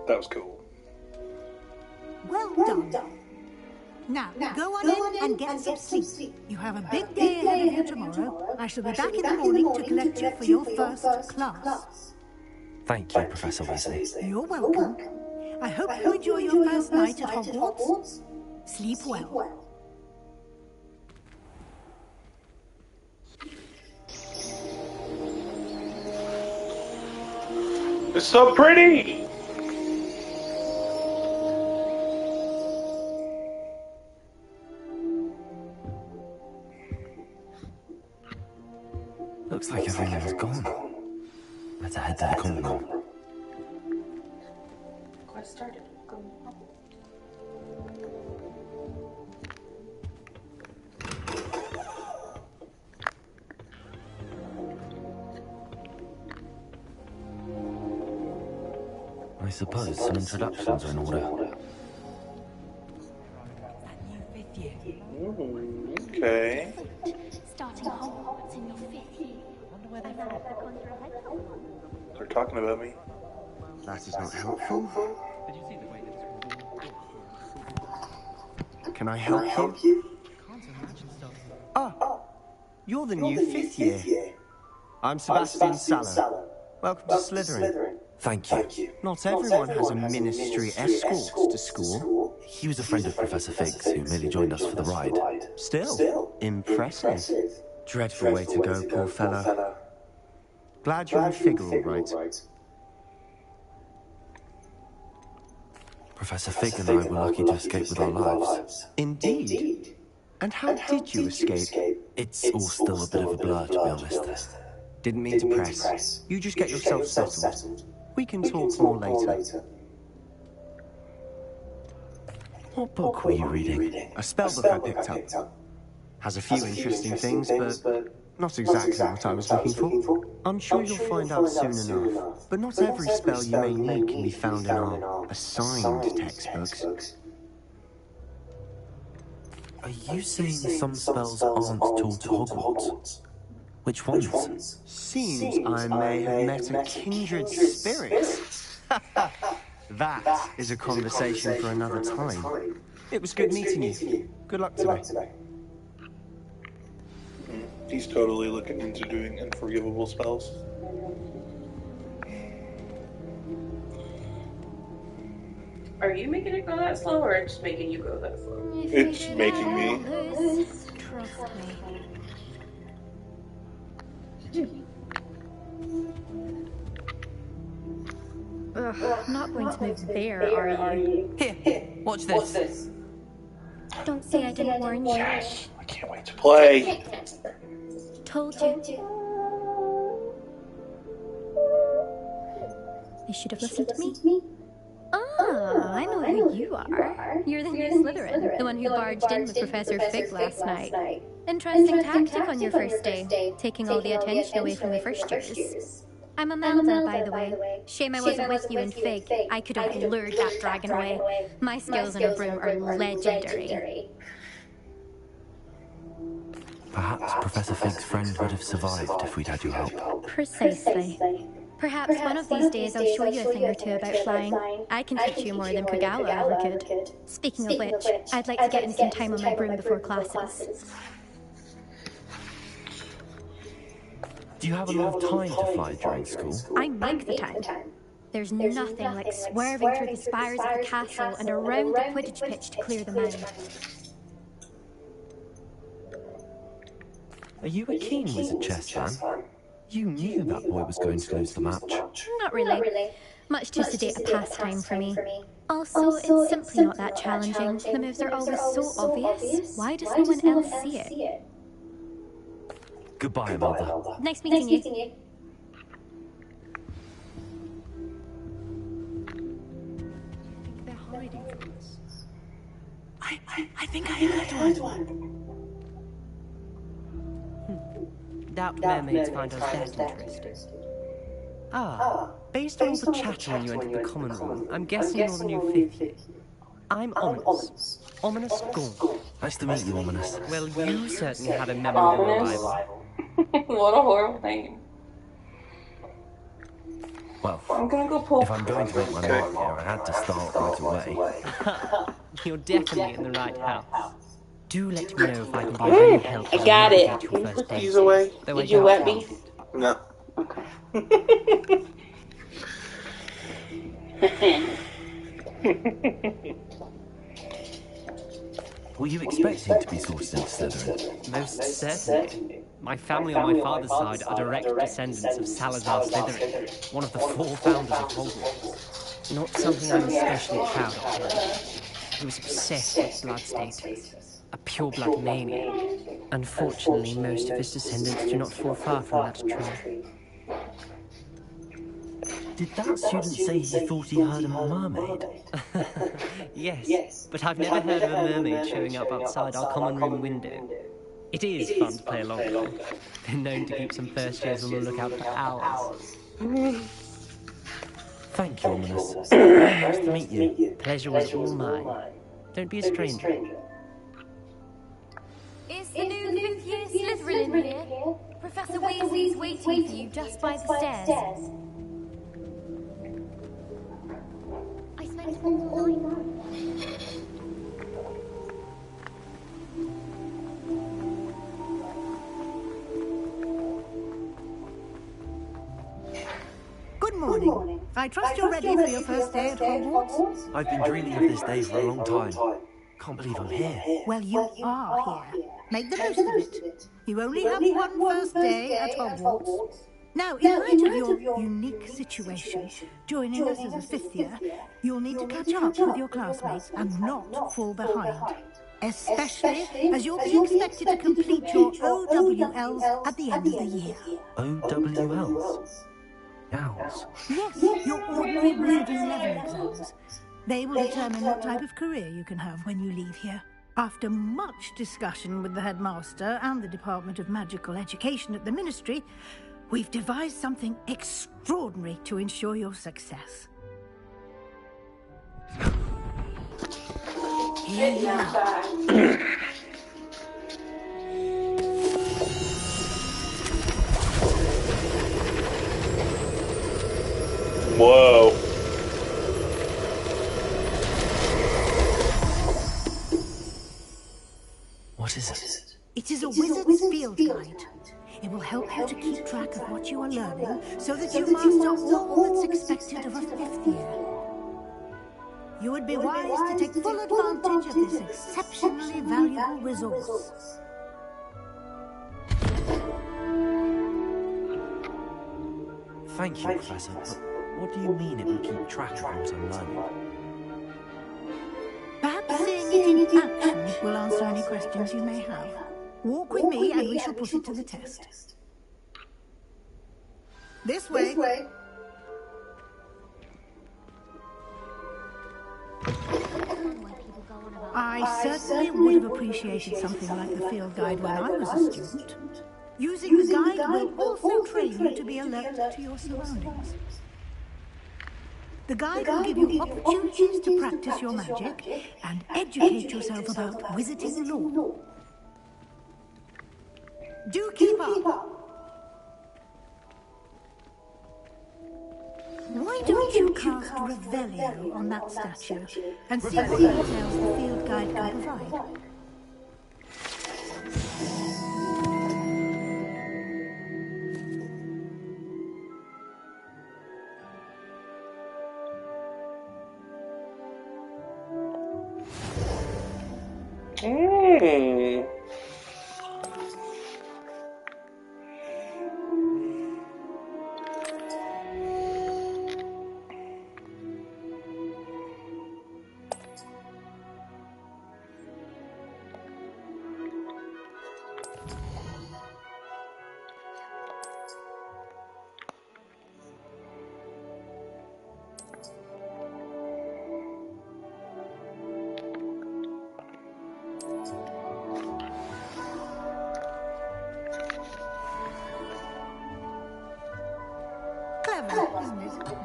That was cool. Well done. Now, go on in and get some sleep. You have a big day ahead of you tomorrow. I shall be back in the morning to collect you for your first class. Thank you, Professor Weasley. You're welcome. I hope you enjoy your first night at Hogwarts. Sleep well. It's so pretty! Looks like everyone's gone. Better head to the common room. Quest started. Go. I suppose some introductions are in order. Okay. Starting Hogwarts in your 5th year. Wonder where they're from. They're talking about me. That is not helpful. Can I help you? Ah, you're the new 5th year. I'm Sebastian Sallow. Welcome to Slytherin. Thank you. Not everyone has a ministry escort to school. He was a friend of Professor Fig's who merely joined us for the ride. Still, impressive. Dreadful way to go, poor fellow. Glad you're in Fig all right. Professor Fig and I were lucky to escape with our lives. Indeed. And how did you escape? It's all still a bit of a blur, to be honest. Didn't mean to press. You just get yourself settled. We can talk more later. What book were you reading? A spell book I picked up. Has a few interesting things, but not exactly what I was looking for. I'm sure you'll find out soon enough. But not every spell you may need can be found in our assigned textbooks. Are you saying some spells aren't taught at Hogwarts? Which ones? Seems I may have met a kindred spirit. That is a conversation for another time. It was good meeting you. Good luck today. He's totally looking into doing unforgivable spells. Are you making it go that slow, or it's making you go that slow? It's making me. Trust me. Ugh, not going to move there, are you? Here, watch this. Don't say I didn't warn you. Yes, I can't wait to play. Told you. You should have listened to me. Ah, I know who you are. You're the new Slytherin, the one who barged in with Professor Fig last night. Interesting tactic on your first day, taking all the attention away from the first years. I'm Amanda, by the way. Shame I wasn't with you in Fig. I could have lured that dragon away. My skills on a broom are legendary. Perhaps Professor Fig's friend would have survived if we'd had your help. Precisely. Perhaps one of these days I'll show you a thing or two about flying. I can teach you more than Kogawa ever could. Speaking of which, I'd like to get in some time on my broom before classes. Do you have a lot of time to fly during school? I make the time. There's nothing like swerving through the spires of the castle and around the Quidditch pitch to clear the mind. Are you a keen wizard chess fan? You knew that boy was going to lose the match. Not really. Much too sedate a pastime for me. Also, it's simply not that challenging. The moves are always so obvious. Why does no one else see it? Goodbye, Imelda. Nice meeting you. They're hiding from us. I think I heard one. Doubt mermaids find us that interesting. Based on all the chatter when you entered the common room, I'm guessing you're the new fifth year. I'm Ominous. Ominous Gaunt. Nice to meet you, Ominous. Well, you certainly had a memorable arrival. What a horrible name. Well, I'm gonna go pull. if I'm going to make my mark here, I had to start right away. You're definitely in the right house. Do let me know if I can be of any help. I got it. Can you put these away? Did you wet me? No. Okay. Were you expecting to be sorted into Slytherin? Most certainly. My family on my father's side are direct descendants of Salazar Slytherin, one of the 4 founders of Hogwarts. Not something I'm especially proud of. He was obsessed with blood status, a pure-blood maniac. Unfortunately, most of his descendants do not fall far from that tree. Did that student say he thought he heard a mermaid? Yes, but I've never heard of a mermaid showing up outside our common room window. It is fun to play along though. They're known to keep some first years on the lookout for owls. Thank you, Ominous. Very nice to meet you. Pleasure was all mine. Don't be a stranger. Is the new 5th year Slytherin here? Professor Weasley's waiting for you just by the stairs. I spent all night. Good morning. I trust you're ready for your first day at Hogwarts. I've been dreaming of this day for a long time. Can't believe I'm here. Well, you are here. Make the most of it. You only have one first day at Hogwarts. Now, in light of your unique situation, joining us as a 5th year, you'll need to catch up with your classmates and not fall behind. Especially as you'll be expected to complete your OWLs at the end of the year. OWLs? Owls? Yes, your ordinary wizarding level exams. They will determine what type of career you can have when you leave here. After much discussion with the headmaster and the Department of Magical Education at the Ministry, we've devised something extraordinary to ensure your success. Here you are. Whoa. What is it? It is a wizard's field guide. It will help you to keep track of what you are learning so that you master all that's expected of a 5th year. You would be wise to take full advantage of this exceptionally valuable resource. Thank you, Professor, but what do you mean it will keep track of what I'm learning? Perhaps seeing it in action will answer any questions you may have. Walk with me and we shall put it to the test. This way. I certainly would have appreciated something like the field guide when I was a student. Using the guide will also train you to be alert to your surroundings. The guide will give you opportunities to practice your magic and educate yourself about wizarding lore. Do keep up! Why don't you cast Revelio on that statue and see what details the field guide can provide? Clever, isn't it?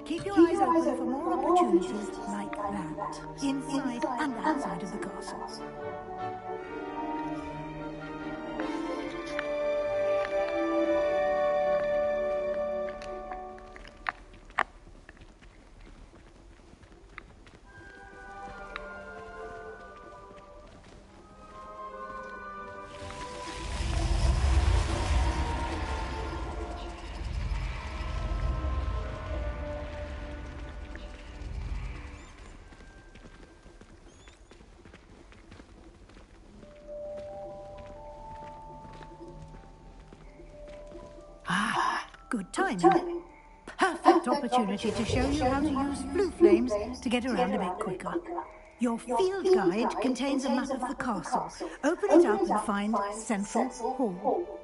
Keep your eyes open for more opportunities like that, inside and outside of the castle. Good timing. Perfect opportunity to show you how to use blue flames to get around a bit quicker. Your field guide contains a map of the castle. Open it up and find Central Hall.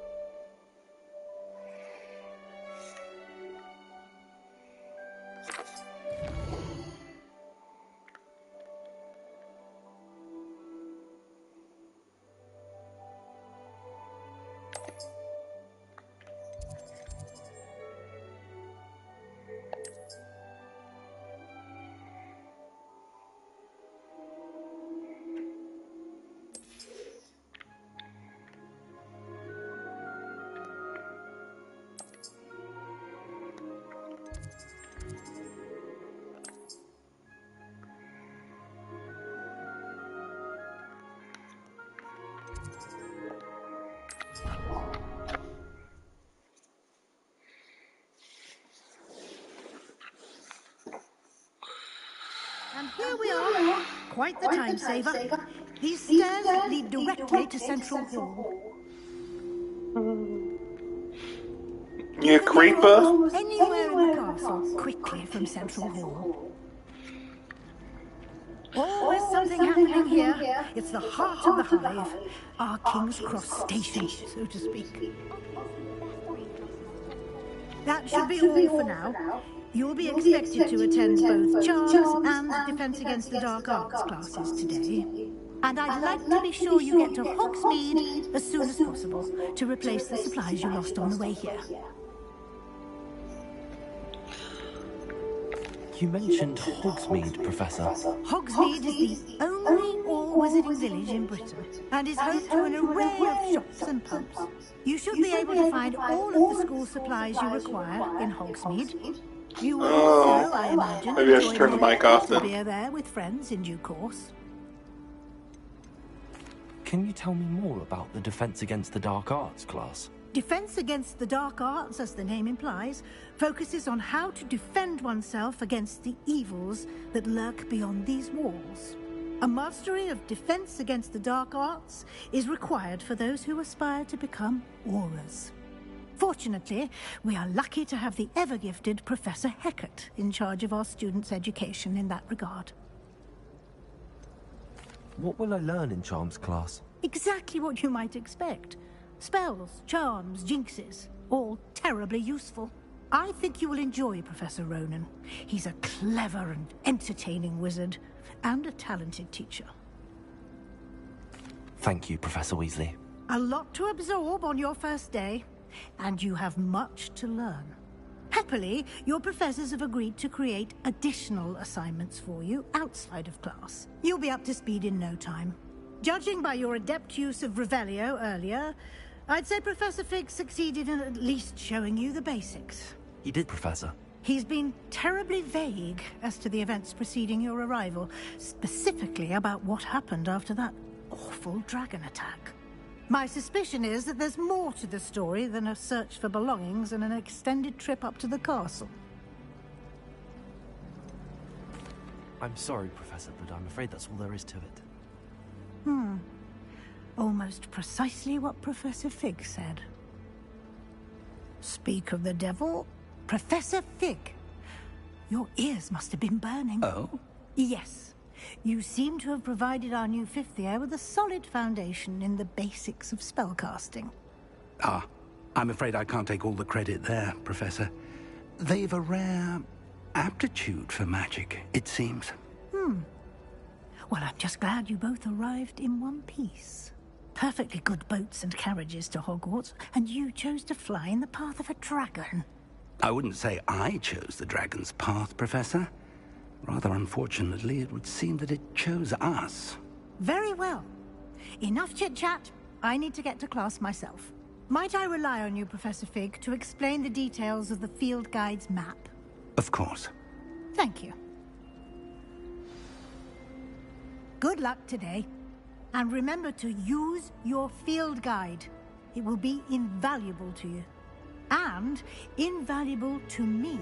And here we are. Quite the time saver. These stairs lead directly to Central Hall. You creeper! Anywhere in the castle, quickly from Central Hall. Always something happening here. It's the heart of the hive. Our King's Cross station, so to speak. That should be all for now. You will be expected to attend both Charms and Defense Against the Dark Arts classes today. And I'd like to be sure you get to Hogsmeade as soon as possible to replace the supplies you lost on the way here. You mentioned Hogsmeade, Professor. Hogsmeade is the only all-wizarding village in Britain and is home to an array of shops and pubs. You should be able to find all of the school supplies you require in Hogsmeade. You will also, I imagine, maybe I should turn the mic off then. Beer there with friends in due course. Can you tell me more about the Defense Against the Dark Arts class? Defense Against the Dark Arts, as the name implies, focuses on how to defend oneself against the evils that lurk beyond these walls. A mastery of Defense Against the Dark Arts is required for those who aspire to become Aurors. Fortunately, we are lucky to have the ever-gifted Professor Hecat in charge of our students' education in that regard. What will I learn in Charms class? Exactly what you might expect. Spells, charms, jinxes, all terribly useful. I think you will enjoy Professor Ronan. He's a clever and entertaining wizard, and a talented teacher. Thank you, Professor Weasley. A lot to absorb on your first day, and you have much to learn. Happily, your professors have agreed to create additional assignments for you outside of class. You'll be up to speed in no time. Judging by your adept use of Revelio earlier, I'd say Professor Fig succeeded in at least showing you the basics. He did, Professor. He's been terribly vague as to the events preceding your arrival, specifically about what happened after that awful dragon attack. My suspicion is that there's more to the story than a search for belongings and an extended trip up to the castle. I'm sorry, Professor, but I'm afraid that's all there is to it. Almost precisely what Professor Fig said. Speak of the devil, Professor Fig. Your ears must have been burning. Oh? Yes. You seem to have provided our new fifth year with a solid foundation in the basics of spellcasting. Ah, I'm afraid I can't take all the credit there, Professor. They've a rare aptitude for magic, it seems. Well, I'm just glad you both arrived in one piece. Perfectly good boats and carriages to Hogwarts, and you chose to fly in the path of a dragon. I wouldn't say I chose the dragon's path, Professor. Rather unfortunately, it would seem that it chose us. Very well. Enough chit-chat. I need to get to class myself. Might I rely on you, Professor Fig, to explain the details of the field guide's map? Of course. Thank you. Good luck today. And remember to use your field guide. It will be invaluable to you. And invaluable to me,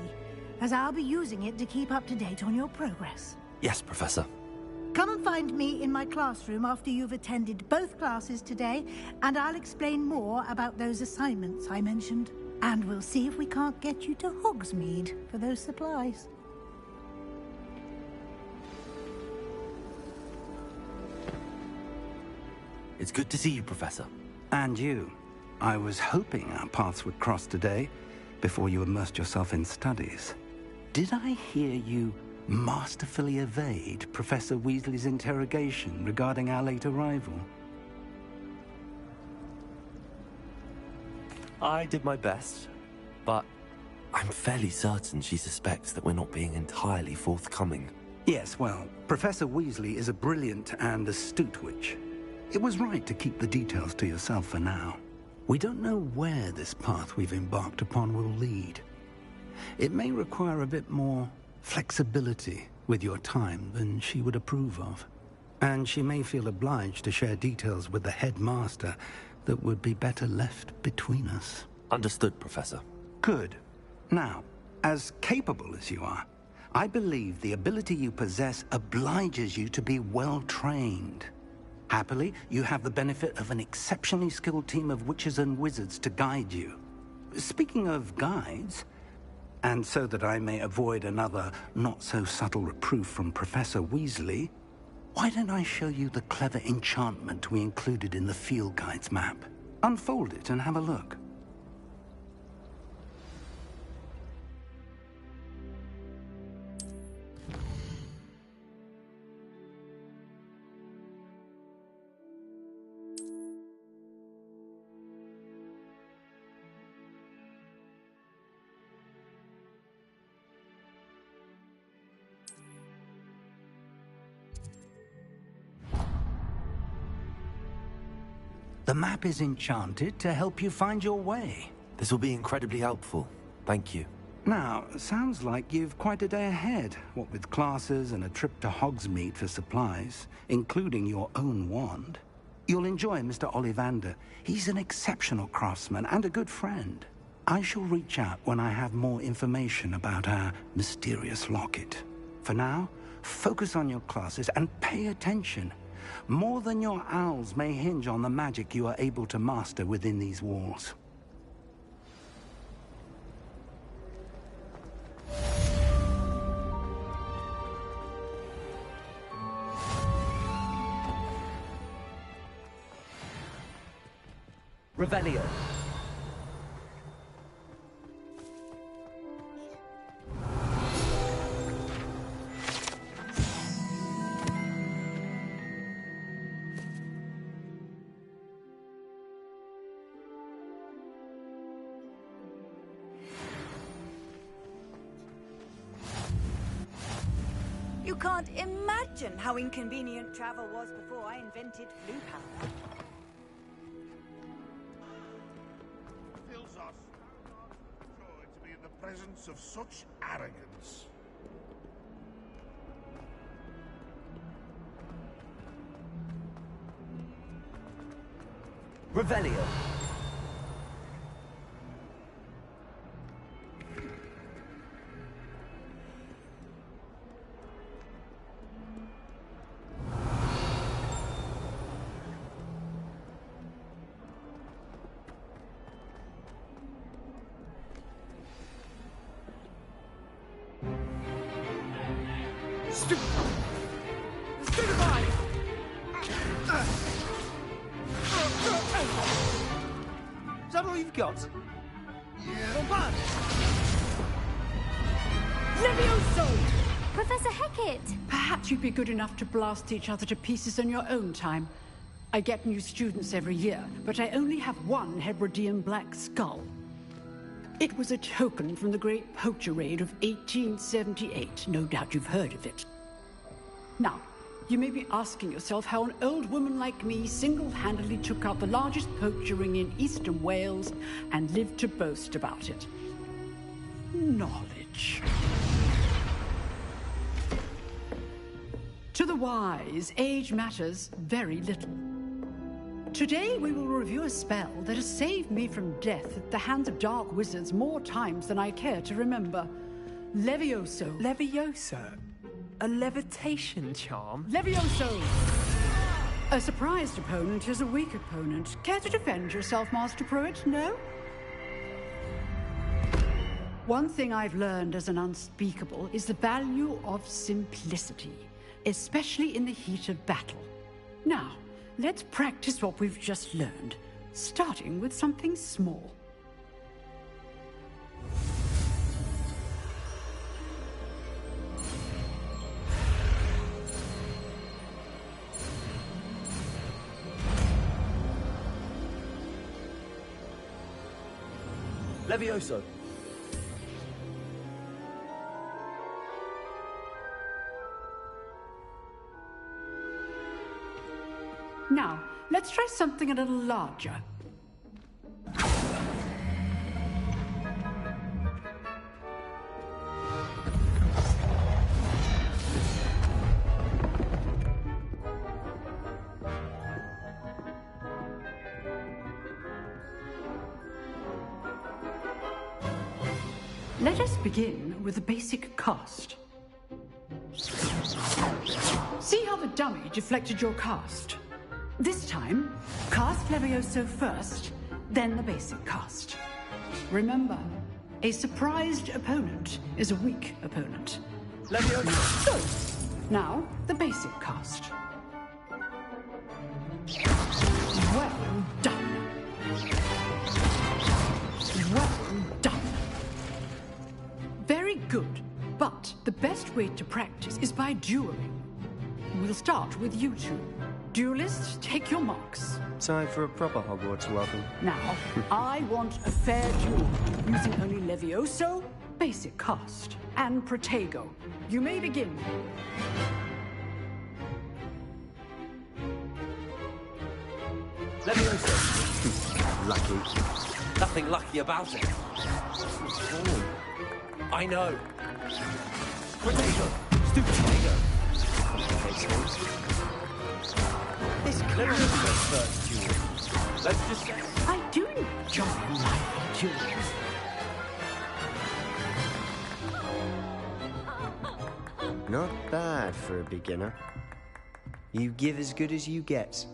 as I'll be using it to keep up to date on your progress. Yes, Professor. Come and find me in my classroom after you've attended both classes today, and I'll explain more about those assignments I mentioned. And we'll see if we can't get you to Hogsmeade for those supplies. It's good to see you, Professor. And you. I was hoping our paths would cross today, before you immersed yourself in studies. Did I hear you masterfully evade Professor Weasley's interrogation regarding our late arrival? I did my best, but I'm fairly certain she suspects that we're not being entirely forthcoming. Yes, well, Professor Weasley is a brilliant and astute witch. It was right to keep the details to yourself for now. We don't know where this path we've embarked upon will lead. It may require a bit more flexibility with your time than she would approve of. And she may feel obliged to share details with the headmaster that would be better left between us. Understood, Professor. Good. Now, as capable as you are, I believe the ability you possess obliges you to be well-trained. Happily, you have the benefit of an exceptionally skilled team of witches and wizards to guide you. Speaking of guides, and so that I may avoid another not-so-subtle reproof from Professor Weasley, why don't I show you the clever enchantment we included in the field guide's map? Unfold it and have a look. The map is enchanted to help you find your way. This will be incredibly helpful. Thank you. Now, sounds like you've quite a day ahead, what with classes and a trip to Hogsmeade for supplies, including your own wand. You'll enjoy Mr. Ollivander. He's an exceptional craftsman and a good friend. I shall reach out when I have more information about our mysterious locket. For now, focus on your classes and pay attention. More than your owls may hinge on the magic you are able to master within these walls. Revelio. You can't imagine how inconvenient travel was before I invented flu powder. Fills us joy to be in the presence of such arrogance. Revelio. Stupefy! Is that all you've got? Yeah. Levioso! Professor Hecat! Perhaps you'd be good enough to blast each other to pieces in your own time. I get new students every year, but I only have one Hebridean black skull. It was a token from the Great Poacher Raid of 1878. No doubt you've heard of it. Now, you may be asking yourself how an old woman like me single-handedly took out the largest poacher ring in eastern Wales and lived to boast about it. Knowledge. To the wise, age matters very little. Today we will review a spell that has saved me from death at the hands of dark wizards more times than I care to remember. Levioso. Levioso? A levitation charm? Levioso! A surprised opponent is a weak opponent. Care to defend yourself, Master Pruitt? No? One thing I've learned as an unspeakable is the value of simplicity, especially in the heat of battle. Now, let's practice what we've just learned, starting with something small. Levioso. Now, let's try something a little larger. Let us begin with the basic cast. See how the dummy deflected your cast? This time, cast Levioso first, then the basic cast. Remember, a surprised opponent is a weak opponent. Levioso! Good. Now, the basic cast. Well done. Well done. Very good, but the best way to practice is by dueling. We'll start with you two. Duelists, take your marks. Time for a proper Hogwarts welcome. Now, I want a fair duel, using only Levioso, basic cast, and Protego. You may begin. Levioso. Lucky. Nothing lucky about it. I know. Protego. Stupid Protego. This clearly is the first duel. Let's just say... I do enjoy lively duels. Not bad for a beginner. You give as good as you get.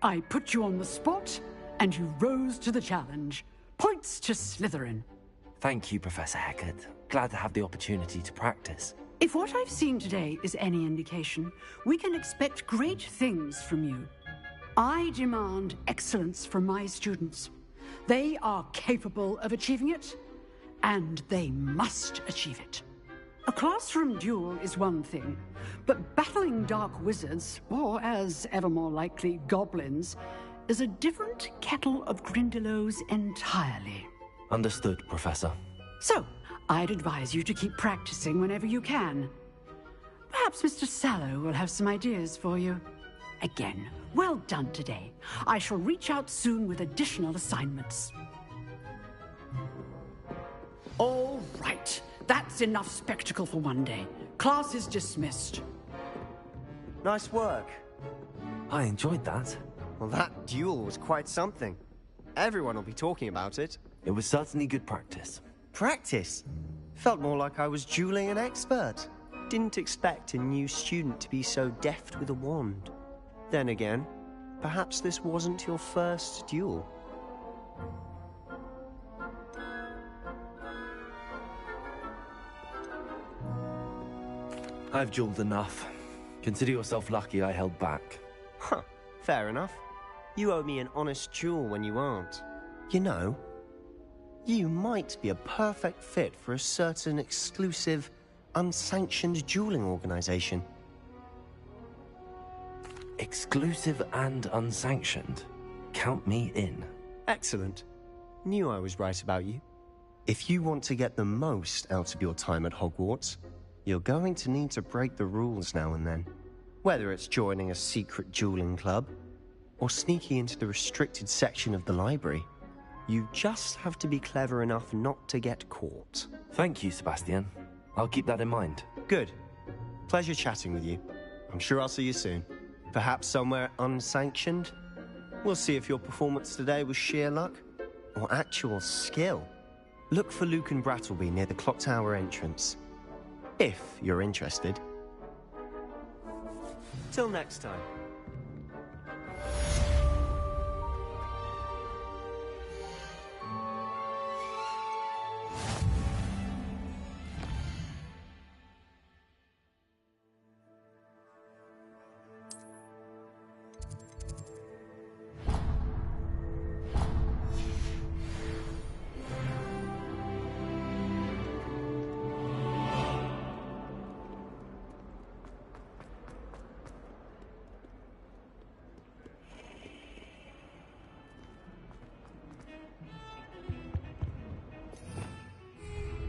I put you on the spot, and you rose to the challenge. Points to Slytherin. Thank you, Professor Hecat. Glad to have the opportunity to practice. If what I've seen today is any indication, we can expect great things from you. I demand excellence from my students. They are capable of achieving it, and they must achieve it. A classroom duel is one thing, but battling dark wizards, or as ever more likely, goblins, is a different kettle of Grindylows entirely. Understood, Professor. So, I'd advise you to keep practicing whenever you can. Perhaps Mr. Sallow will have some ideas for you. Again, well done today. I shall reach out soon with additional assignments. All right. That's enough spectacle for one day. Class is dismissed. Nice work. I enjoyed that. Well, that duel was quite something. Everyone will be talking about it. It was certainly good practice. Practice? Felt more like I was dueling an expert. Didn't expect a new student to be so deft with a wand. Then again, perhaps this wasn't your first duel. I've jeweled enough. Consider yourself lucky I held back. Huh, fair enough. You owe me an honest jewel when you aren't. You know, you might be a perfect fit for a certain exclusive, unsanctioned dueling organization. Exclusive and unsanctioned. Count me in. Excellent. Knew I was right about you. If you want to get the most out of your time at Hogwarts, you're going to need to break the rules now and then. Whether it's joining a secret dueling club, or sneaking into the restricted section of the library, you just have to be clever enough not to get caught. Thank you, Sebastian. I'll keep that in mind. Good. Pleasure chatting with you. I'm sure I'll see you soon. Perhaps somewhere unsanctioned? We'll see if your performance today was sheer luck or actual skill. Look for Luke and Brattleby near the clock tower entrance. If you're interested. Till next time.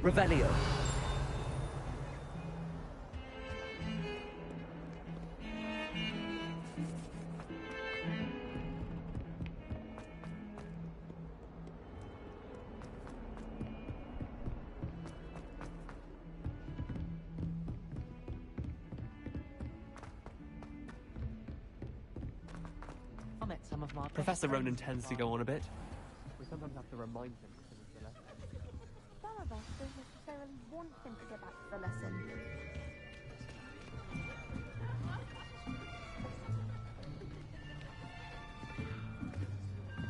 Revelio. I met some of my Professor Ronan tends to go on a bit. We sometimes have to remind him. Some of us don't necessarily want him to get back to the lesson.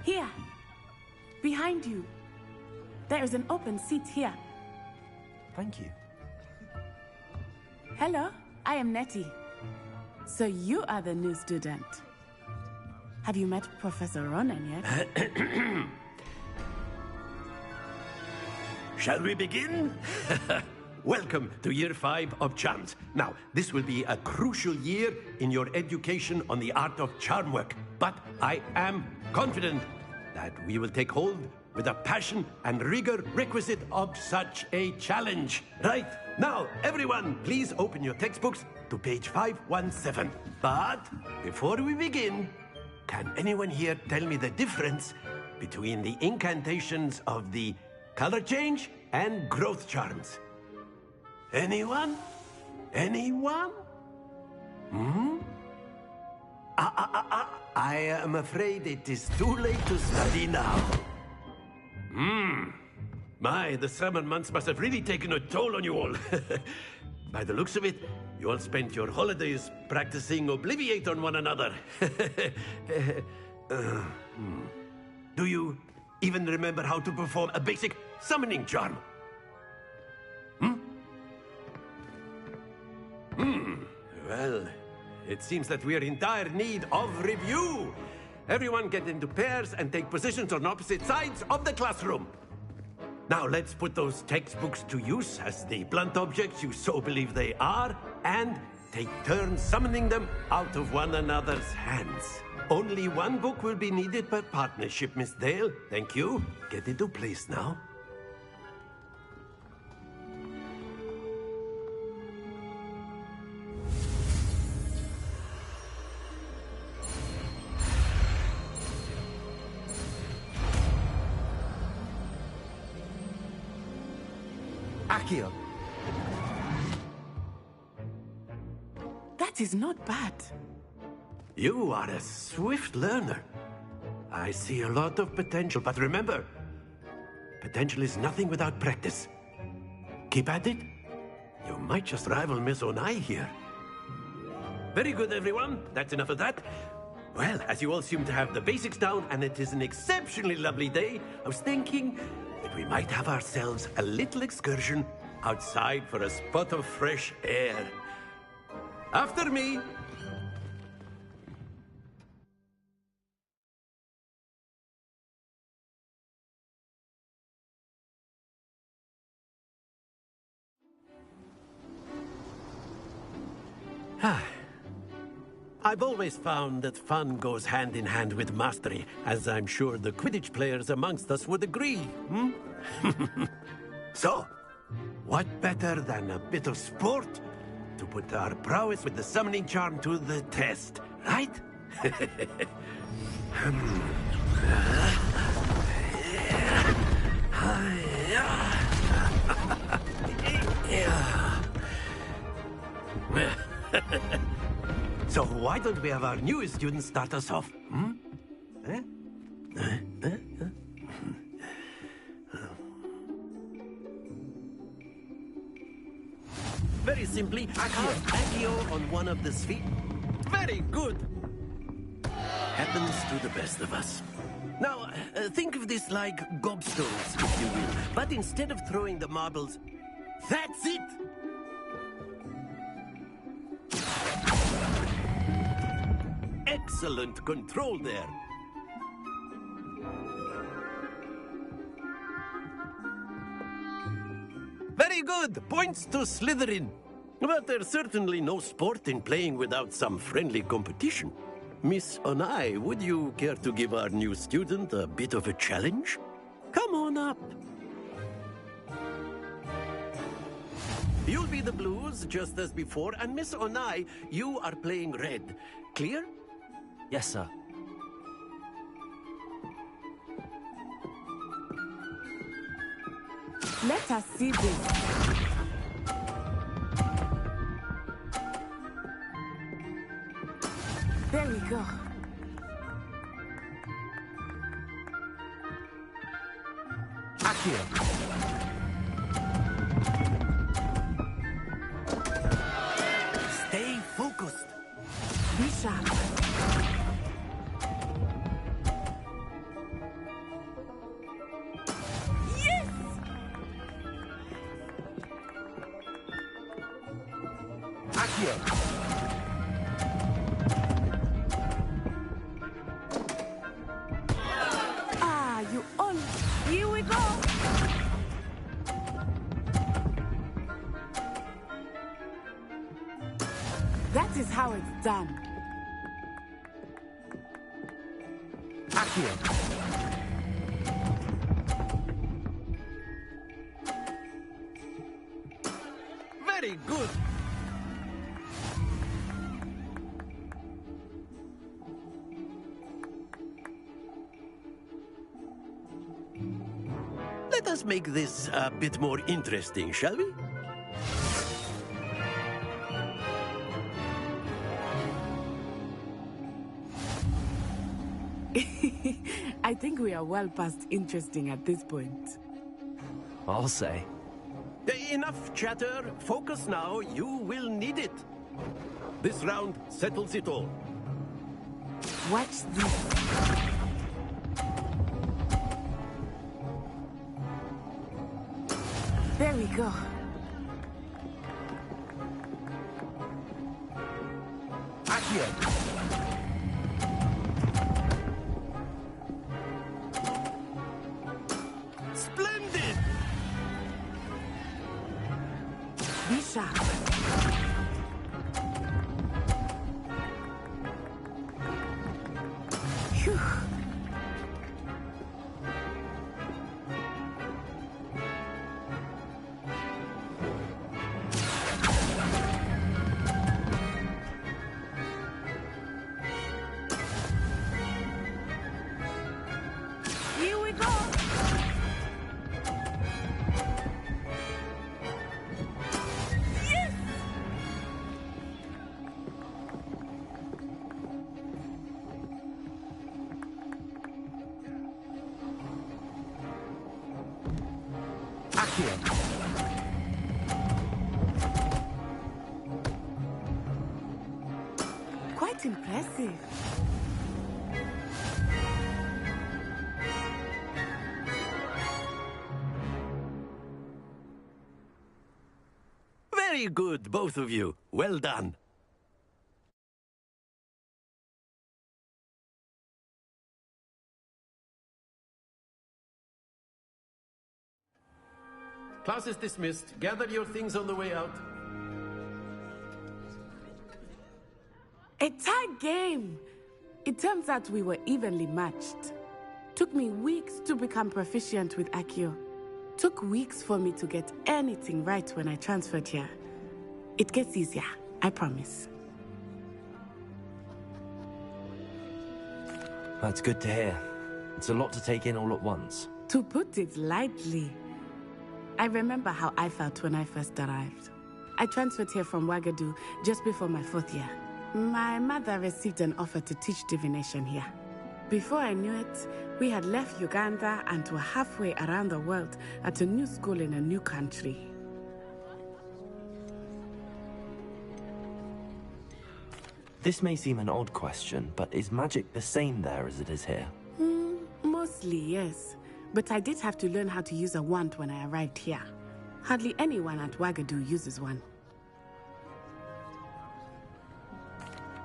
Here, behind you. There is an open seat here. Thank you. Hello, I am Nettie. So you are the new student. Have you met Professor Ronan yet? Shall we begin? Welcome to Year 5 of Charms. Now, this will be a crucial year in your education on the art of charm work. But I am confident that we will take hold with the passion and rigor requisite of such a challenge. Right, now, everyone, please open your textbooks to page 517. But before we begin, can anyone here tell me the difference between the incantations of the color change and growth charms? Anyone? Anyone? I am afraid it is too late to study now. My, the summer months must have really taken a toll on you all. By the looks of it, you all spent your holidays practicing Obliviate on one another. Do you even remember how to perform a basic summoning charm? Well, it seems that we are in dire need of review. Everyone get into pairs and take positions on opposite sides of the classroom. Now let's put those textbooks to use as the blunt objects you so believe they are, and take turns summoning them out of one another's hands. Only one book will be needed per partnership, Miss Dale. Thank you. Get into place now. Accio. That is not bad. You are a swift learner. I see a lot of potential, but remember, potential is nothing without practice. Keep at it. You might just rival Miss Onai here. Very good, everyone. That's enough of that. Well, as you all seem to have the basics down, and it is an exceptionally lovely day, I was thinking that we might have ourselves a little excursion outside for a spot of fresh air. After me. I've always found that fun goes hand in hand with mastery, as I'm sure the Quidditch players amongst us would agree, hmm? So, what better than a bit of sport to put our prowess with the summoning charm to the test, right? So why don't we have our newest student start us off? Hmm? Very simply, cast Accio on one of the spheres. Very good. Happens to the best of us. Now, think of this like gobstones, if you will. But instead of throwing the marbles, that's it! Excellent control there. Very good. Points to Slytherin. But there's certainly no sport in playing without some friendly competition. Miss Onai, would you care to give our new student a bit of a challenge? Come on up. You'll be the blues, just as before, and Miss Onai, you are playing red. Clear? Yes, sir. Let us see this. There we go. Accio. Stay focused. Be sharp. Yes! Accio. Ah, you all. Here we go. That is how it's done. Accio. Very good. Let us make this a bit more interesting, shall we? I think we are well past interesting at this point. I'll say. Enough chatter. Focus now. You will need it. This round settles it all. Watch this. There we go. Accio. Splendid! Be sharp. Phew. Here we go. Yes! Accio. Quite impressive. Very good, both of you. Well done. Class is dismissed. Gather your things on the way out. A tight game! It turns out we were evenly matched. Took me weeks to become proficient with Accio. Took weeks for me to get anything right when I transferred here. It gets easier, I promise. That's good to hear. It's a lot to take in all at once. To put it lightly, I remember how I felt when I first arrived. I transferred here from Wagadu just before my 4th year. My mother received an offer to teach divination here. Before I knew it, we had left Uganda and were halfway around the world at a new school in a new country. This may seem an odd question, but is magic the same there as it is here? Mostly, yes. But I did have to learn how to use a wand when I arrived here. Hardly anyone at Wagadu uses one.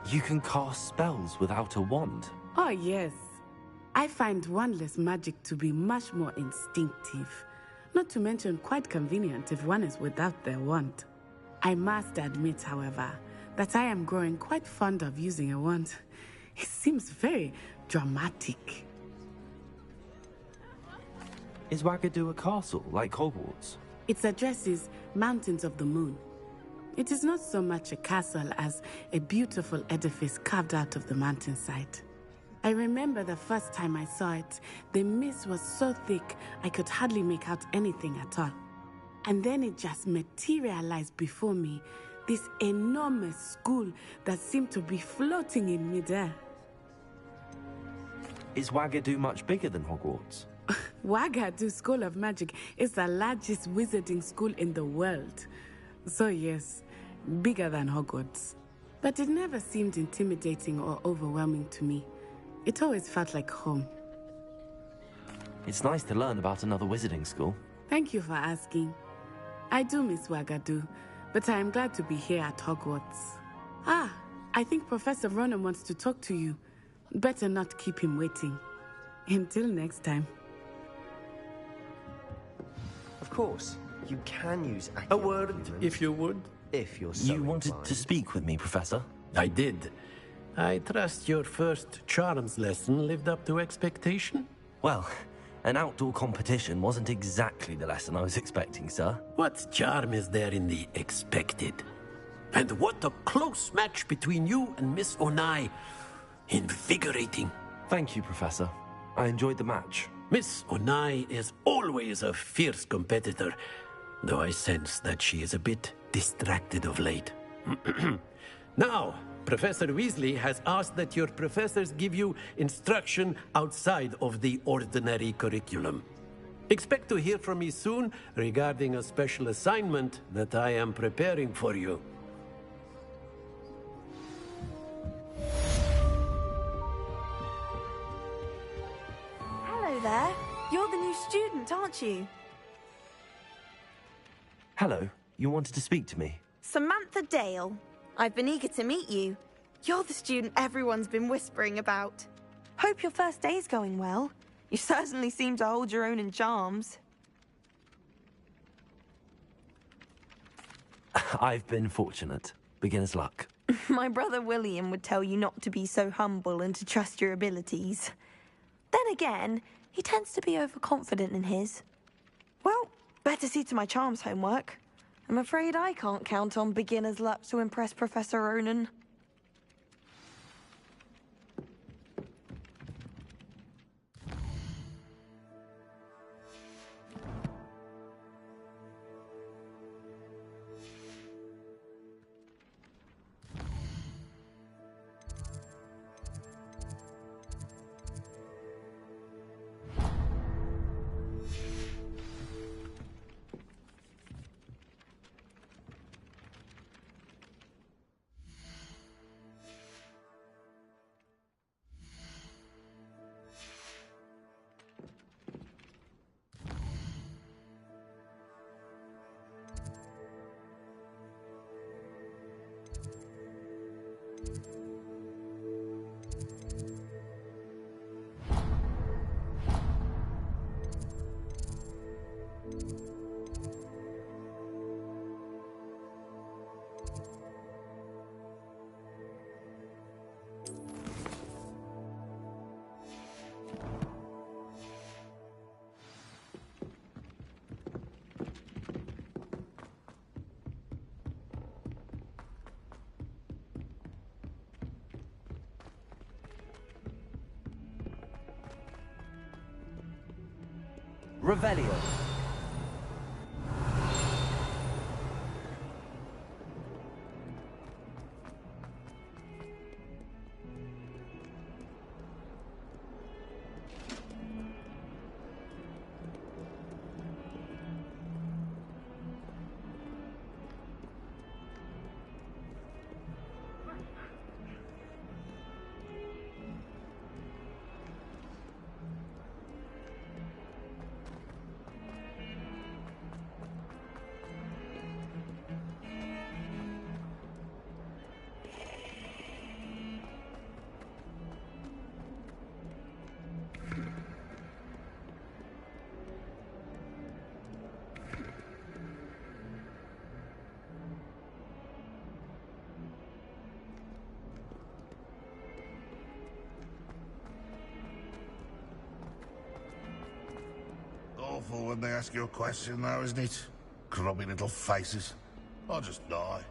You can cast spells without a wand? Oh, yes. I find wandless magic to be much more instinctive. Not to mention quite convenient if one is without their wand. I must admit, however, that I am growing quite fond of using a wand. It seems very dramatic. Is Wagadu a castle, like Hogwarts? Its address is Mountains of the Moon. It is not so much a castle as a beautiful edifice carved out of the mountainside. I remember the first time I saw it, the mist was so thick I could hardly make out anything at all. And then it just materialized before me, this enormous school that seemed to be floating in midair. Is Wagadu much bigger than Hogwarts? Wagadu School of Magic is the largest wizarding school in the world. So yes, bigger than Hogwarts. But it never seemed intimidating or overwhelming to me. It always felt like home. It's nice to learn about another wizarding school. Thank you for asking. I do miss Wagadu, but I am glad to be here at Hogwarts. Ah, I think Professor Ronan wants to talk to you. Better not keep him waiting. Until next time. Of course, you can use Accio. A word, if you would. If you're so You wanted inclined. to speak with me, Professor? I did. I trust your first charms lesson lived up to expectation? Well, an outdoor competition wasn't exactly the lesson I was expecting, sir. What charm is there in the expected? And what a close match between you and Miss Onai. Invigorating. Thank you, Professor. I enjoyed the match. Miss Onai is always a fierce competitor, though I sense that she is a bit distracted of late. Now, Professor Weasley has asked that your professors give you instruction outside of the ordinary curriculum. Expect to hear from me soon regarding a special assignment that I am preparing for you. Hello there. You're the new student, aren't you? Hello, you wanted to speak to me? Samantha Dale. I've been eager to meet you. You're the student everyone's been whispering about. Hope your first day's going well. You certainly seem to hold your own in charms. I've been fortunate. Beginner's luck. My brother William would tell you not to be so humble and to trust your abilities. Then again, he tends to be overconfident in his. Well, better see to my charms homework. I'm afraid I can't count on beginner's luck to impress Professor Ronan. Revelio. Awful when they ask you a question now, isn't it? Grubby little faces. I'll just die.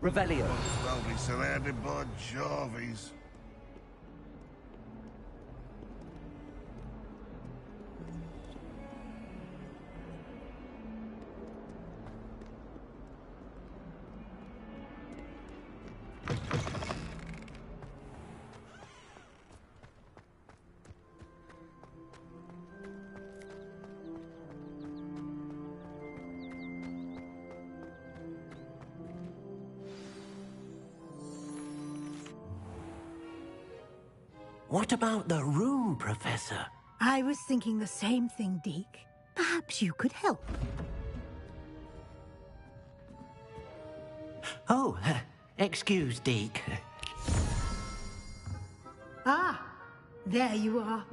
Revelio. They'll be surrounded by Jarvies. What about the room, Professor? I was thinking the same thing, Deke. Perhaps you could help. Oh, excuse, Deke. Ah, there you are.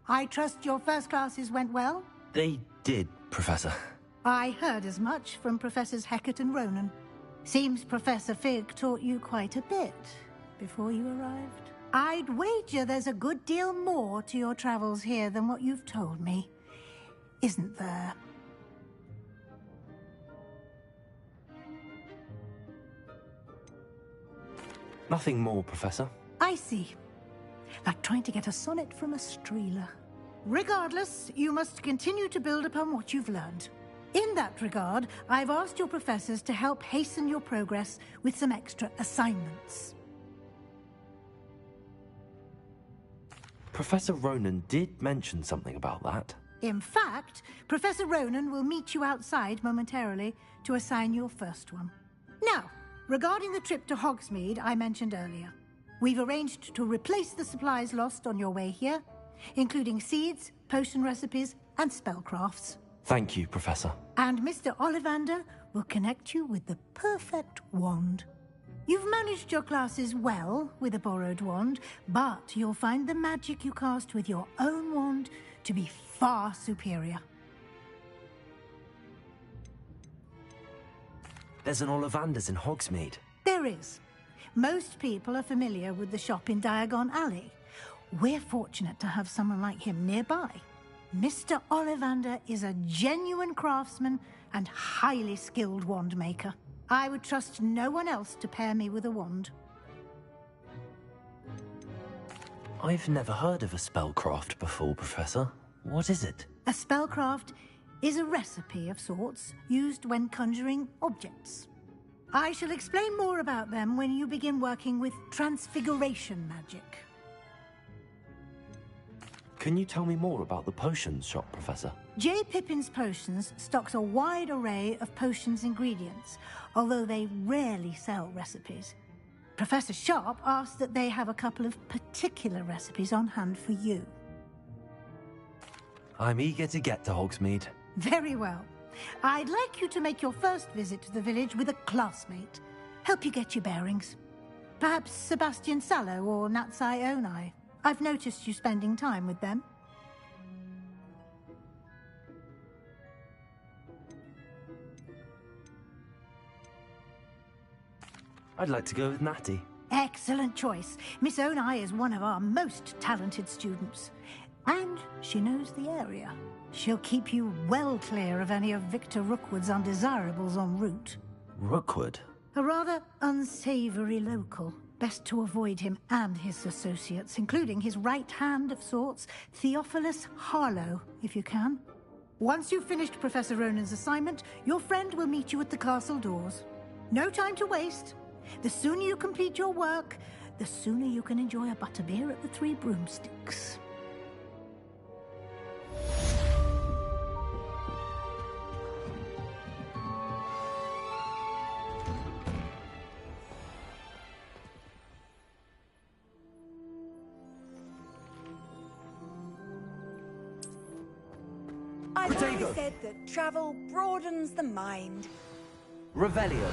I trust your first classes went well? They did, Professor. I heard as much from Professors Hecat and Ronan. Seems Professor Fig taught you quite a bit before you arrived. I'd wager there's a good deal more to your travels here than what you've told me. Isn't there? Nothing more, Professor. I see. Like trying to get a sonnet from a streeler. Regardless, you must continue to build upon what you've learned. In that regard, I've asked your professors to help hasten your progress with some extra assignments. Professor Ronan did mention something about that. In fact, Professor Ronan will meet you outside momentarily to assign your first one. Now, regarding the trip to Hogsmeade I mentioned earlier, we've arranged to replace the supplies lost on your way here, including seeds, potion recipes, and spellcrafts. Thank you, Professor. And Mr. Ollivander will connect you with the perfect wand. You've managed your classes well with a borrowed wand, but you'll find the magic you cast with your own wand to be far superior. There's an Ollivander's in Hogsmeade. There is. Most people are familiar with the shop in Diagon Alley. We're fortunate to have someone like him nearby. Mr. Ollivander is a genuine craftsman and highly skilled wand maker. I would trust no one else to pair me with a wand. I've never heard of a spellcraft before, Professor. What is it? A spellcraft is a recipe of sorts used when conjuring objects. I shall explain more about them when you begin working with transfiguration magic. Can you tell me more about the potions shop, Professor? J. Pippin's Potions stocks a wide array of potions ingredients, although they rarely sell recipes. Professor Sharp asked that they have a couple of particular recipes on hand for you. I'm eager to get to Hogsmeade. Very well. I'd like you to make your first visit to the village with a classmate. Help you get your bearings. Perhaps Sebastian Sallow or Natsai Onai. I've noticed you spending time with them. I'd like to go with Natty. Excellent choice. Miss Onai is one of our most talented students. And she knows the area. She'll keep you well clear of any of Victor Rookwood's undesirables en route. Rookwood? A rather unsavory local. Best to avoid him and his associates, including his right hand of sorts, Theophilus Harlow, if you can. Once you've finished Professor Ronan's assignment, your friend will meet you at the castle doors. No time to waste. The sooner you complete your work, the sooner you can enjoy a butterbeer at the Three Broomsticks. I've always said that travel broadens the mind. Revelio.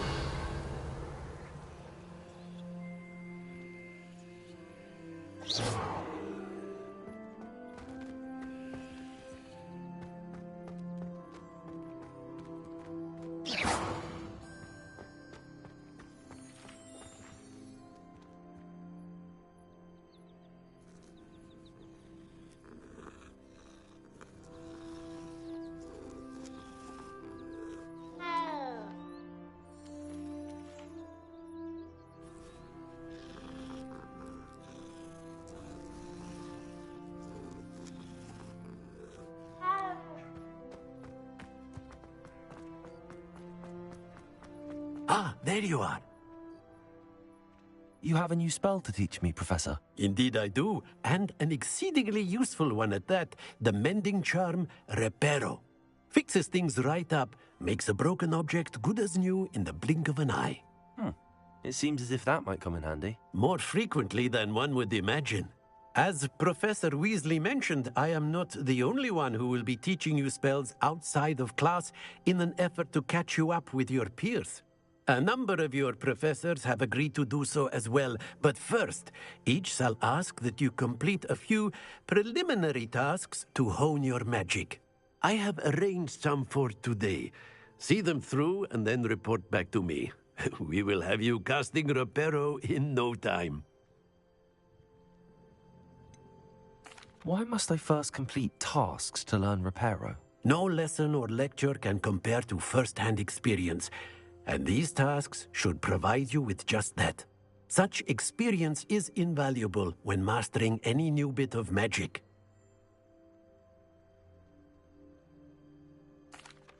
Ah, there you are. You have a new spell to teach me, Professor. Indeed I do, and an exceedingly useful one at that. The mending charm, Reparo. Fixes things right up, makes a broken object good as new in the blink of an eye. It seems as if that might come in handy. More frequently than one would imagine. As Professor Weasley mentioned, I am not the only one who will be teaching you spells outside of class in an effort to catch you up with your peers. A number of your professors have agreed to do so as well, but first, each shall ask that you complete a few preliminary tasks to hone your magic. I have arranged some for today. See them through and then report back to me. We will have you casting Reparo in no time. Why must I first complete tasks to learn Reparo? No lesson or lecture can compare to first-hand experience. And these tasks should provide you with just that. Such experience is invaluable when mastering any new bit of magic.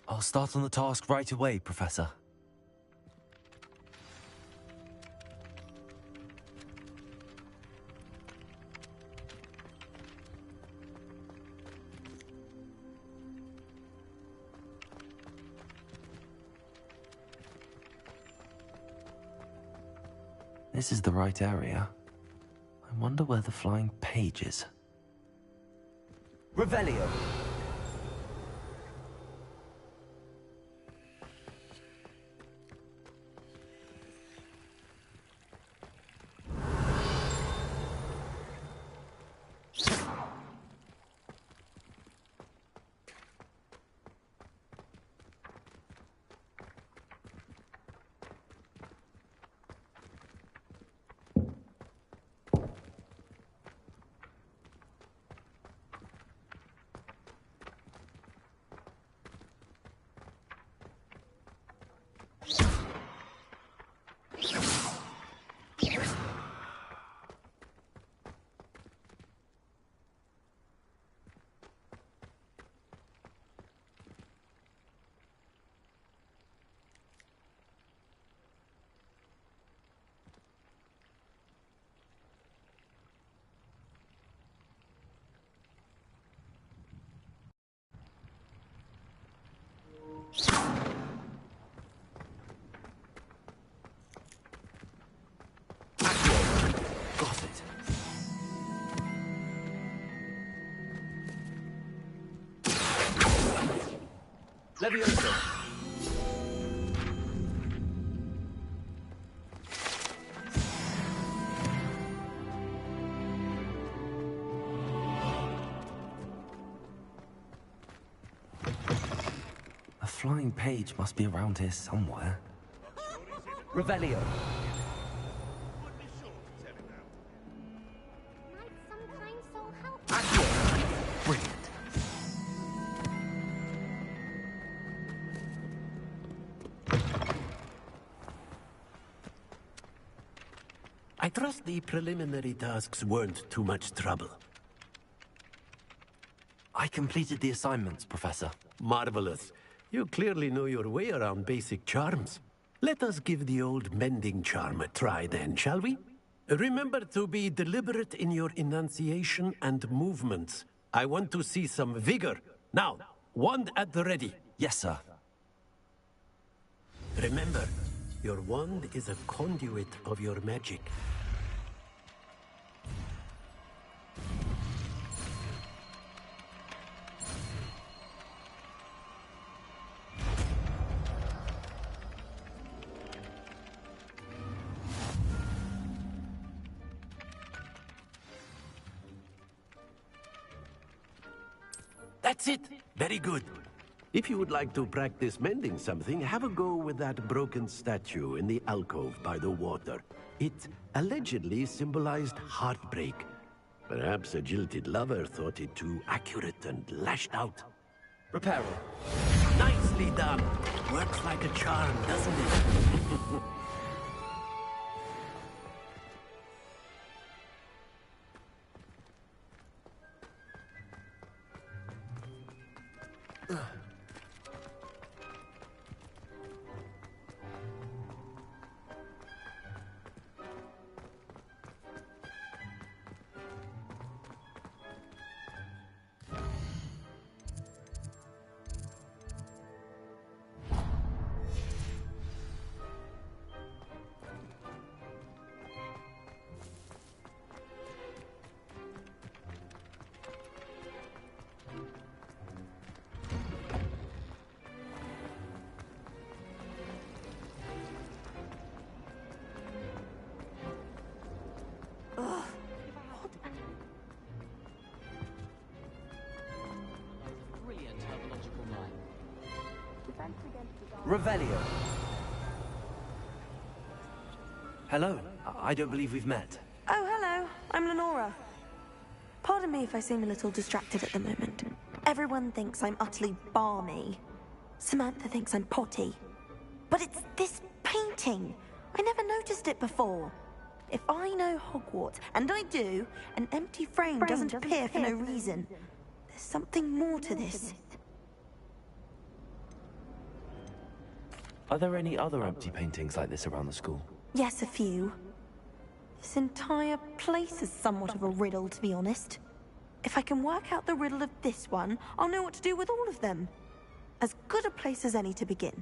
I'll start on the task right away, Professor. This is the right area. I wonder where the flying page is. Revelio. Got it. Leviosa. A flying page must be around here somewhere. Revelio. Brilliant. I trust the preliminary tasks weren't too much trouble. I completed the assignments, Professor. Marvelous. You clearly know your way around basic charms. Let us give the old mending charm a try then, shall we? Remember to be deliberate in your enunciation and movements. I want to see some vigor. Now, wand at the ready. Yes, sir. Remember, your wand is a conduit of your magic. That's it! Very good. If you would like to practice mending something, have a go with that broken statue in the alcove by the water. It allegedly symbolized heartbreak. Perhaps a jilted lover thought it too accurate and lashed out. Repair it. Nicely done. Works like a charm, doesn't it? Revelio. Hello. I don't believe we've met. Oh, hello. I'm Lenora. Pardon me if I seem a little distracted at the moment. Everyone thinks I'm utterly balmy. Samantha thinks I'm potty. But it's this painting. I never noticed it before. If I know Hogwarts, and I do, an empty frame doesn't appear for no reason. There's something more to this. Are there any other empty paintings like this around the school? Yes, a few. This entire place is somewhat of a riddle, to be honest. If I can work out the riddle of this one, I'll know what to do with all of them. As good a place as any to begin.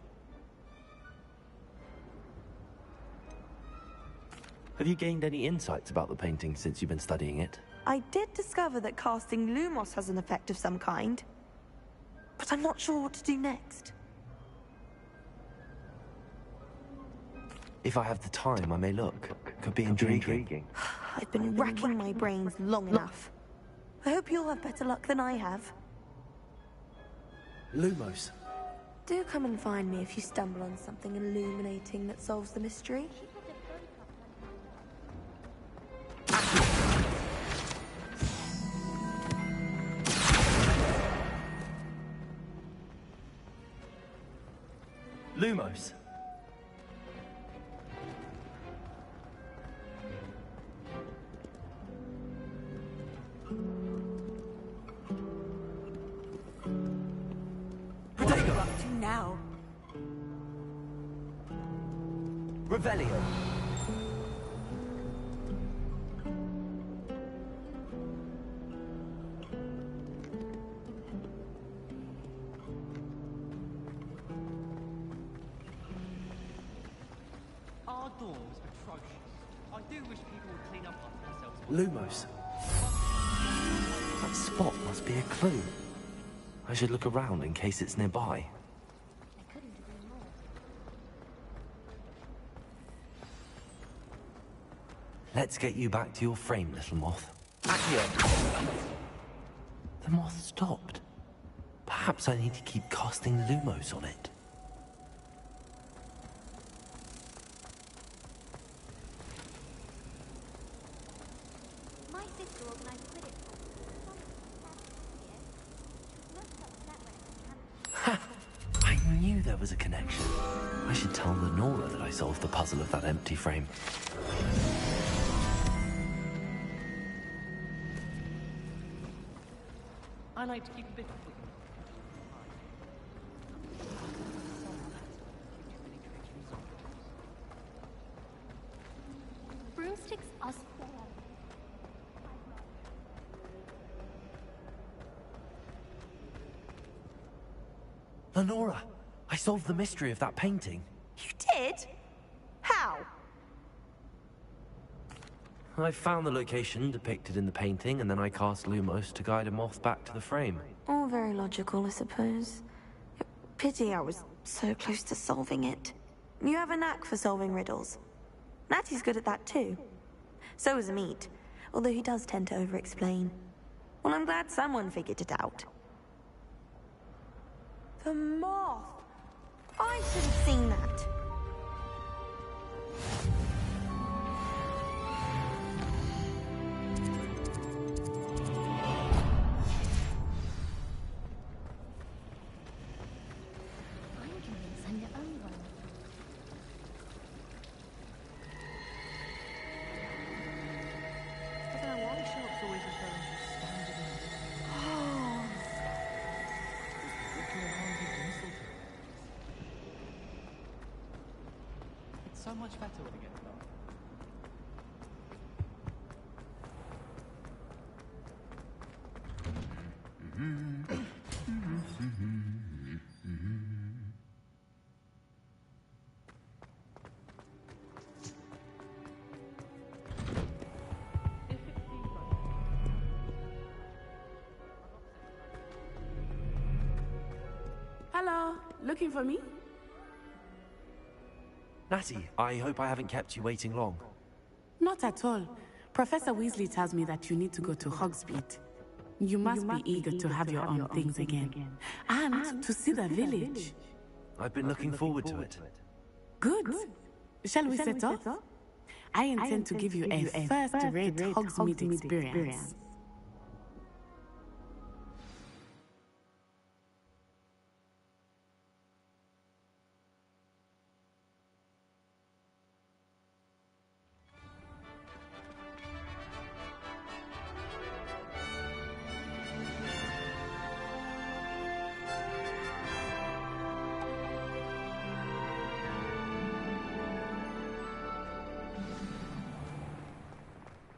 Have you gained any insights about the painting since you've been studying it? I did discover that casting Lumos has an effect of some kind. But I'm not sure what to do next. If I have the time, I may look. Could be intriguing. I've been racking my brains long enough. I hope you'll have better luck than I have. Lumos. Do come and find me if you stumble on something illuminating that solves the mystery. Lumos. Now. Revelio. Our dorm was atrocious. I do wish people would clean up after themselves. Lumos. That spot must be a clue. I should look around in case it's nearby. Let's get you back to your frame, little moth. Accio! The moth stopped. Perhaps I need to keep casting Lumos on it. My sister organised Quidditch. Ha! I knew there was a connection. I should tell Lenora that I solved the puzzle of that empty frame. I like to keep a bit of book. Broomsticks are spoiled. Lenora, I solved the mystery of that painting. You did? How? I found the location depicted in the painting, and then I cast Lumos to guide a moth back to the frame. All very logical, I suppose. Pity I was so close to solving it. You have a knack for solving riddles. Natty's good at that too. So is Amit, although he does tend to over-explain. Well, I'm glad someone figured it out. The moth! I should have seen that. It's so much better when it gets dark. Hello, looking for me? Natty, I hope I haven't kept you waiting long. Not at all. Professor Weasley tells me that you need to go to Hogsmeade. You must be eager to have your own things again. And to see the village. I've been looking forward to it. Good. Shall we set off? I intend to give you a first-rate Hogsmeade experience.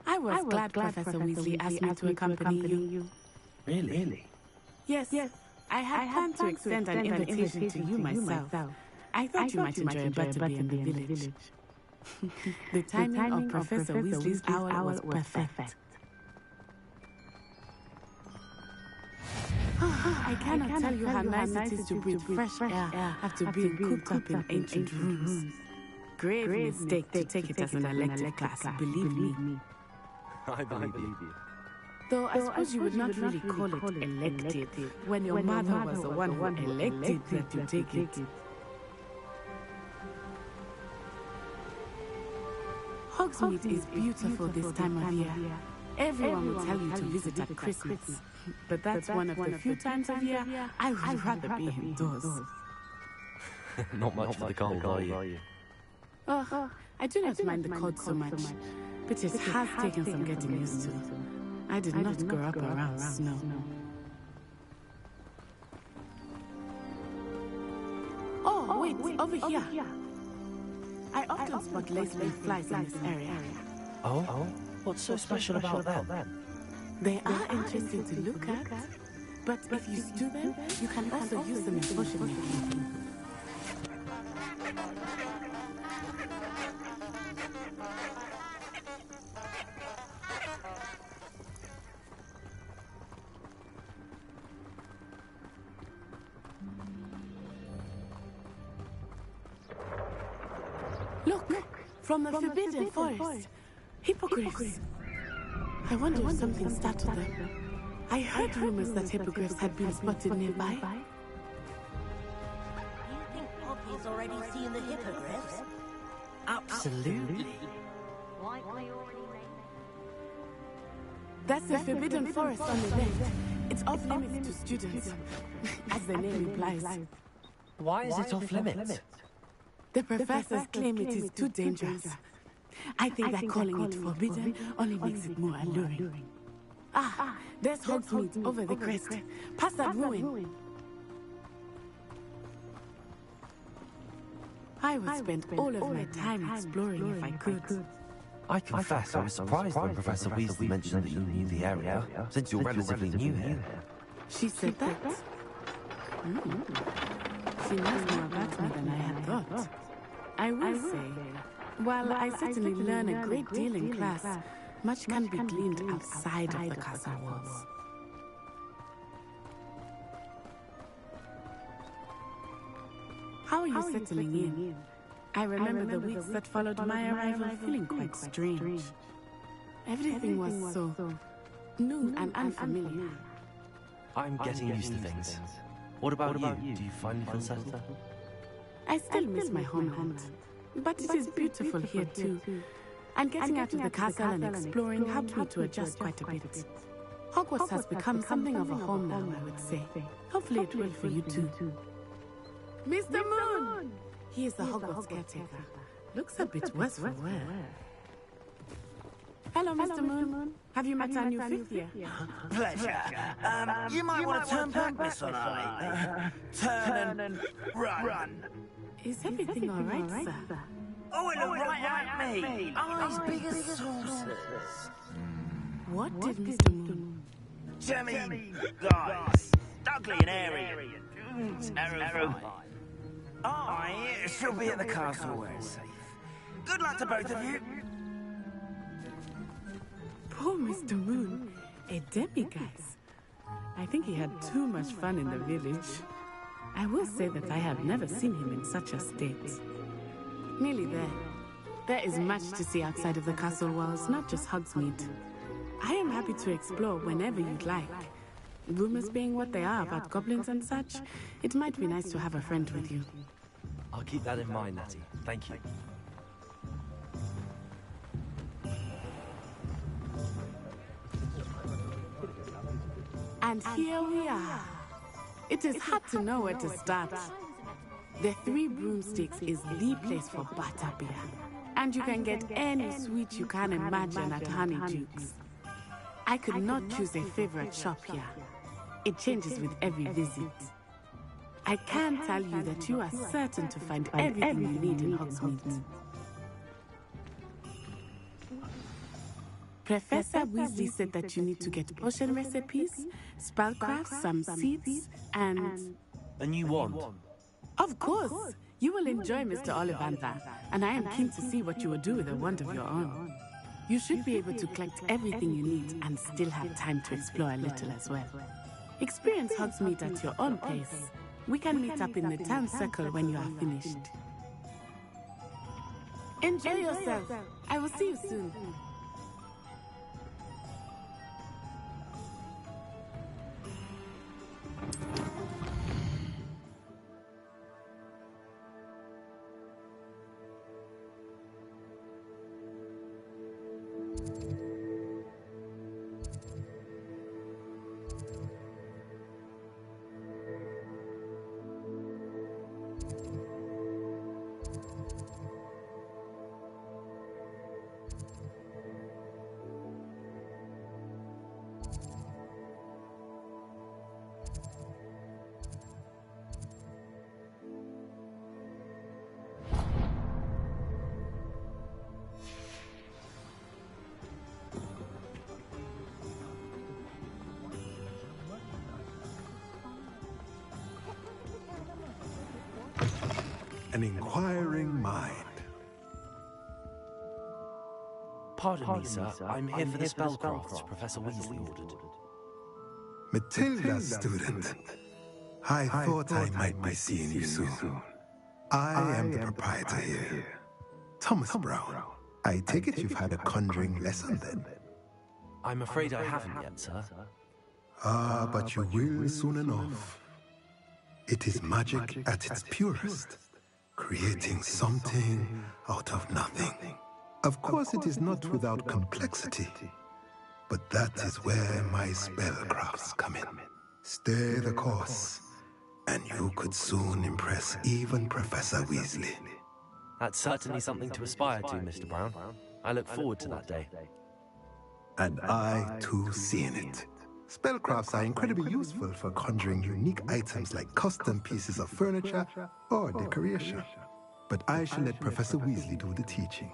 I was glad Professor Weasley asked me to accompany you. Really? Yes. I had planned to extend an invitation to you myself. I thought you might enjoy a butterbeer in the village. The timing of Professor Weasley's owl was perfect. I cannot tell you how nice it is to breathe fresh air after being cooped up in ancient rooms. Grave mistake to take it as an elective class, believe me. I believe you. Though I suppose you would not really call it elective when your mother was the one who elected you to take it. Hogsmeade is beautiful this time of year. Everyone will tell you to visit at Christmas. But that's one of the few times of year I would rather be indoors. Not much for the cold, are you? Oh, I do not mind the cold so much, but it has taken some getting used to. I did not grow up around snow. Oh, wait, over here. I often spot lace-wing flies in this area. Oh? What's so special about them? They are interesting to look at, but if you stew them, you can also use them in potion making. Look, from the Forbidden Forest. Hippogriffs. I wonder if something startled them. I heard rumors that hippogriffs had been spotted nearby. You think Poppy's already seen the hippogriffs? Absolutely. That's the Forbidden Forest on the left. It's off limits to students, as the name implies. Why is it off limits? The professors claim it is too dangerous. I think that calling it forbidden only makes it more alluring. Ah, there's Hogsmeade over the crest. Past that ruin. I would spend all of my time exploring if I could. I confess I was surprised when Professor Weasley mentioned that you knew the area, since you're relatively new here. She said that? She knows more about me than I had thought. I will say, while I certainly learn a great deal in class, much can be gleaned outside of the castle walls. How are you settling in? I remember the weeks that followed my arrival feeling quite strange. Everything was so new and unfamiliar. I'm getting used to things. What about you? Do you finally feel settled? I still miss my homeland, but it is beautiful here too. And getting out of the castle and exploring helped me to adjust quite a bit. Hogwarts has become something of a home now, I would say. Hopefully it will for you too. Mr. Moon! He is the Hogwarts caretaker. Looks a bit worse for wear. Hello, Mr. Moon. Have you met our new fifth year? Pleasure. You might want to turn back, Miss O'Reilly. Turn and run. Is everything all right, sir? Oh, it looked right at me. Eyes big as saucers. What did Mr. Moon? Jemmy, guys. Ugly and airy. Terrifying. I shall be at the castle where it's safe. Good luck to both of you. Poor Mr. Moon. A demiguise. I think he had too much fun in the village. I will say that I have never seen him in such a state. Nearly there. There is much to see outside of the castle walls, not just Hogsmeade. I am happy to explore whenever you'd like. Rumors being what they are about goblins and such, it might be nice to have a friend with you. I'll keep that in mind, Natty. Thank you. And here we are. It is hard to know where to start. The Three Broomsticks is the place for butterbeer. And you can get any sweet you can imagine at Honeydukes. I could not choose a favorite shop here. It changes with every visit. I can tell you that you are certain to find everything you need in Hogsmeade. Professor Weasley said that you need to get potion recipes, spellcraft, some seeds, and... A new wand? Of course! You will enjoy Mr. Ollivander, and I am keen to see what you will do with a wand of your own. You should be able to collect everything you need and still have time to explore a little as well. Experience Hogsmeade at your own pace. We can meet up in the town circle when you are finished. Enjoy yourself. I will see you soon. An inquiring mind. Pardon me, sir. I'm here for the spellcrafts Professor Weasley ordered. Matilda, student. I thought I might be seeing you soon. I am the proprietor here. Thomas Brown. I take it you've had a conjuring lesson then? I'm afraid I haven't yet, sir. Ah, but you will soon enough. It is magic at its purest, creating something out of nothing. Of course, it is not without complexity, but that is where my spellcrafts come in. Stay the course, and you could soon impress even Professor Weasley. That's certainly something to aspire to, Mr. Brown. I look forward to that day. And I, too, seen it. Spellcrafts are incredibly useful for conjuring unique items like custom pieces of furniture or decoration. But I shall let Professor Weasley do the teaching.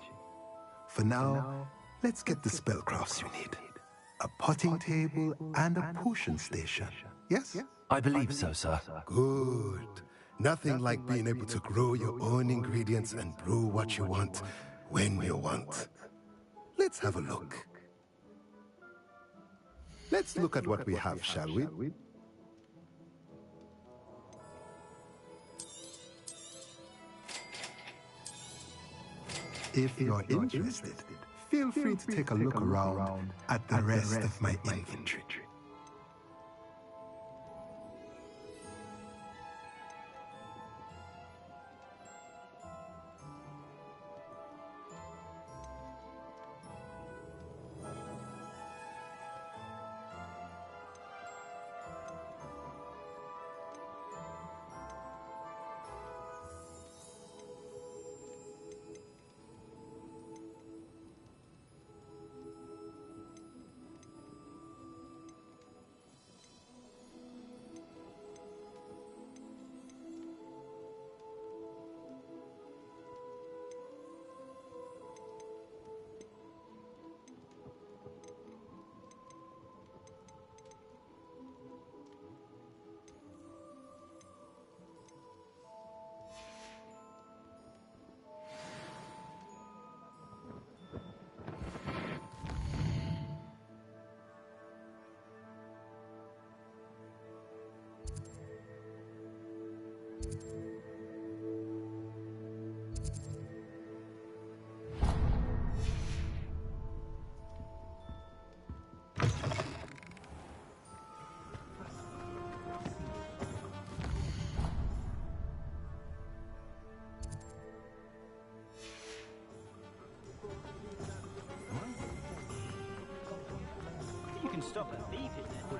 For now, let's get the spellcrafts you need. A potting table and a potion station. Yes? I believe so, sir. Good. Nothing like being able to grow your own ingredients and brew what you want when you want. Let's have a look. Let's look at what we have, shall we? If you're interested, feel free to take a look around at the rest of my inventory. You can stop at beeping then.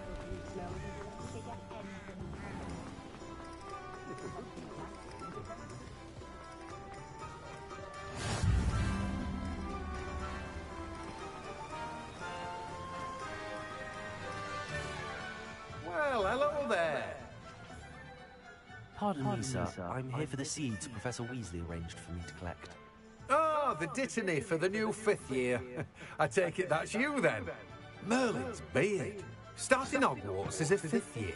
Well, hello there. Pardon me, sir. I'm here for the seeds Professor Weasley arranged for me to collect. Oh, the dittany for the new 5th year. I take it that's you then. Merlin's beard. Starting Hogwarts as a 5th year.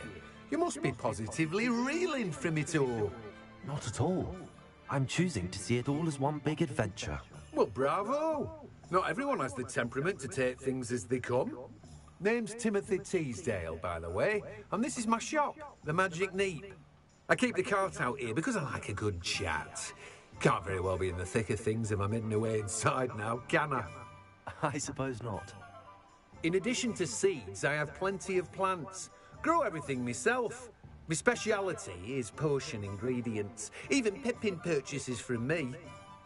You must be positively reeling from it all. Not at all. I'm choosing to see it all as one big adventure. Well, bravo. Not everyone has the temperament to take things as they come. Name's Timothy Teasdale, by the way, and this is my shop, the Magic Neep. I keep the cart out here because I like a good chat. Can't very well be in the thick of things if I'm hidden away inside now, can I? I suppose not. In addition to seeds, I have plenty of plants. Grow everything myself. My speciality is potion ingredients. Even Pippin purchases from me.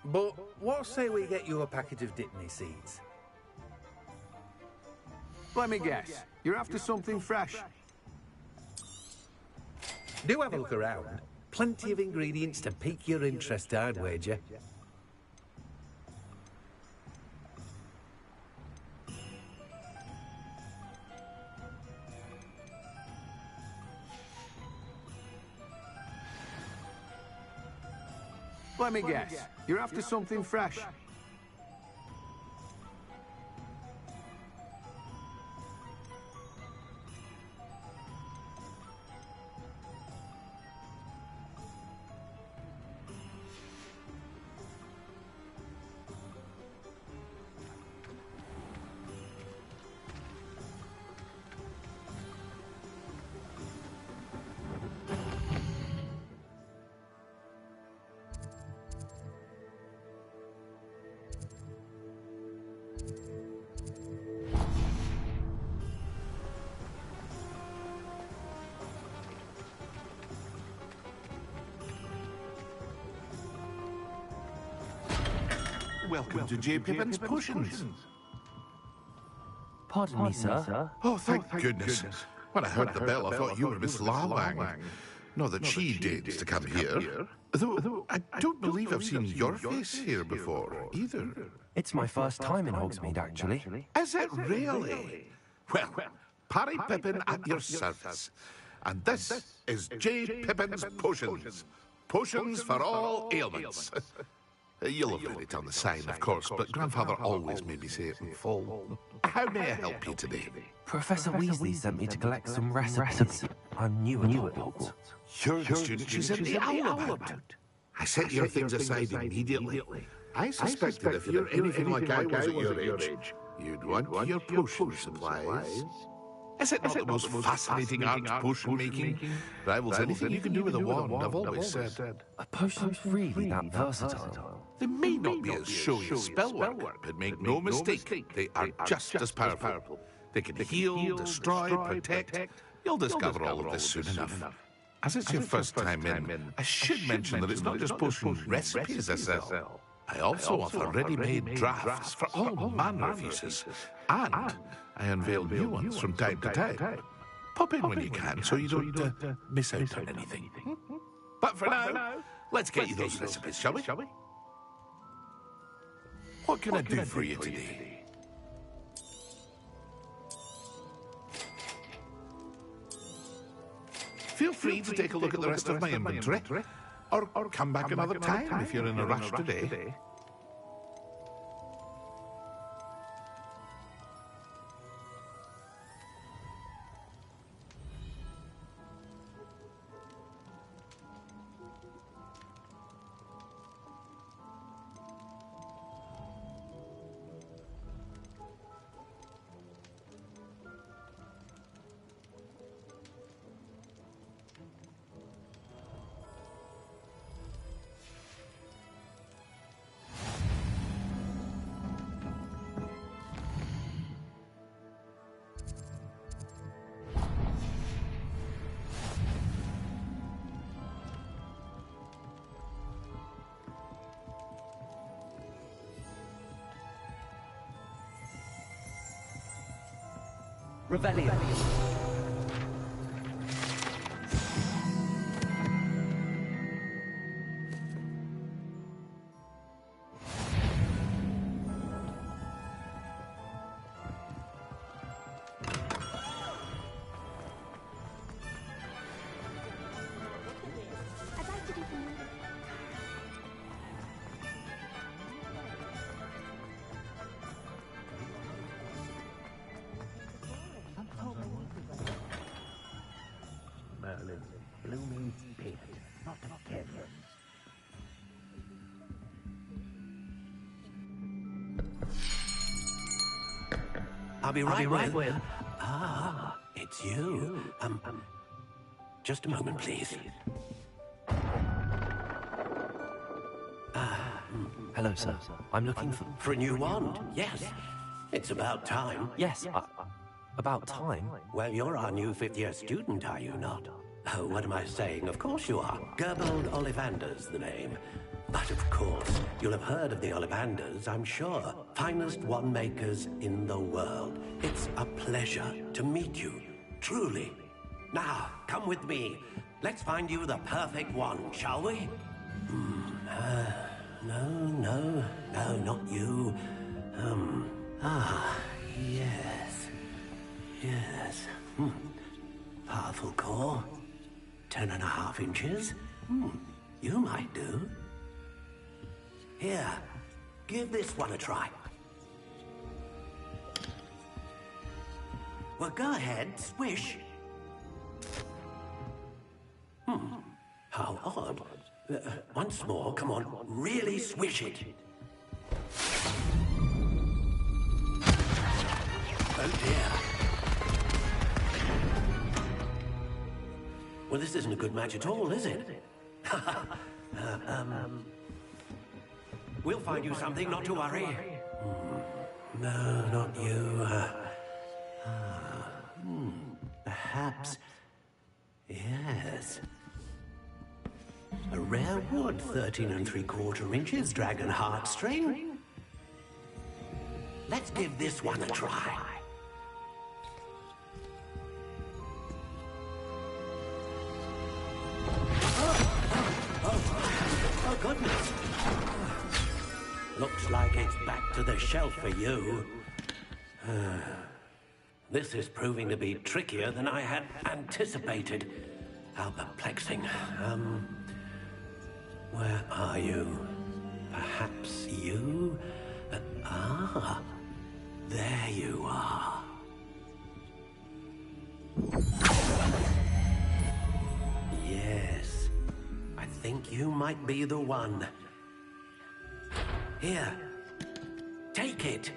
But what say we get you a packet of Dittany seeds? Let me guess. You're after something fresh. Do have a look around. Plenty of ingredients to pique your interest, I'd wager. Let me guess. You're after something fresh. Welcome to J. Pippin's Potions. Pardon me, sir. Oh, thank goodness. When I heard the bell, I thought you were Miss Larwang. Not that she deigns to come here. Though I don't believe I've seen your face here before, either. It's my first time in Hogsmeade, actually. Is it really? Well, Parry Pippin at your service. And this is J. Pippin's Potions. Potions for all ailments. You'll have read it on the sign, of course, but Grandfather always made me say it in full. How may I help you today? Professor Weasley sent me to collect some recipes. I'm new at Hogwarts. You're the student she's in the owl about. I set your things aside immediately. I suspected if you're anything like I was at your age, you'd want your potion supplies. Is it not the most fascinating art potion making? Rivals anything you can do with a wand, I've always said. A potion's really that versatile? They may not be as showy as spellwork, but make no mistake, they are just as powerful. They can heal, destroy, protect. You'll discover all of this soon enough. As it's your first time in, I should mention that it's not just potion recipes I sell. I also offer ready-made drafts for all manner of uses. And I unveil new ones from time to time. Pop in when you can so you don't miss out on anything. But for now, let's get you those recipes, shall we? What can I do for you today? Feel free to take a look at the rest of my inventory, or come back another time if you're in a rush today. Revelio. Blooming spirit, not a gift. I'll be right with. Ah, it's you. Just a moment, please. Hello, sir. I'm looking for a new wand. Yes, it's about time. Yes, about time? Well, you're our new fifth-year student, are you not? Oh, what am I saying? Of course you are. Gerbold Ollivander's the name. But of course, you'll have heard of the Ollivanders, I'm sure. Finest wand makers in the world. It's a pleasure to meet you, truly. Now, come with me. Let's find you the perfect wand, shall we? No, not you. Yes. Powerful core. 10.5 inches. You might do. Here, give this one a try. Well, go ahead, swish. How odd. Once more, come on, really swish it. Oh dear. Well, this isn't a good match at all, is it? We'll find you something, not to worry. No, not you. Perhaps. Yes. A rare wood, 13 3/4 inches, dragon heartstring. Let's give this one a try. Looks like it's back to the shelf for you. This is proving to be trickier than I had anticipated. How perplexing. Where are you? Perhaps you? There you are. Yes, I think you might be the one. Here, take it.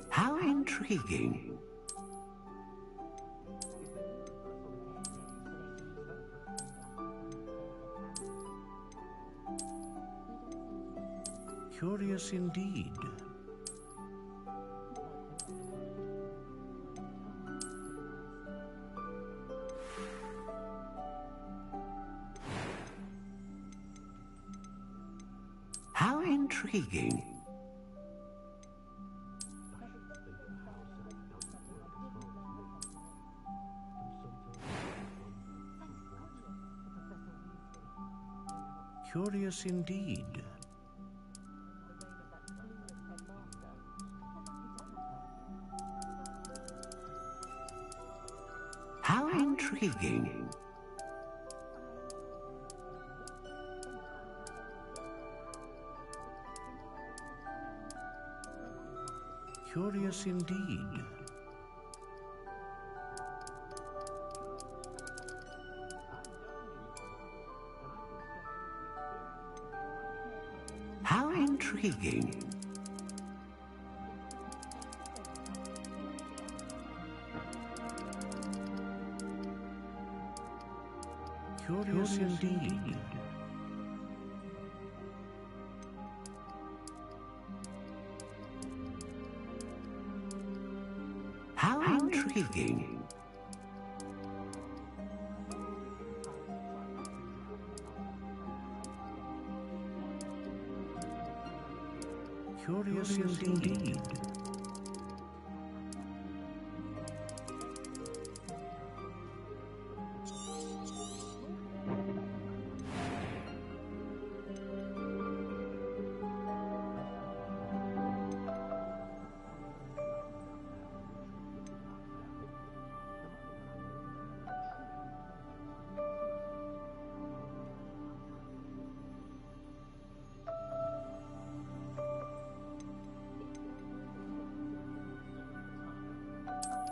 How intriguing. Curious indeed. How intriguing. Curious indeed. How intriguing. Curious indeed. How intriguing. Curious indeed. How intriguing. Curious indeed.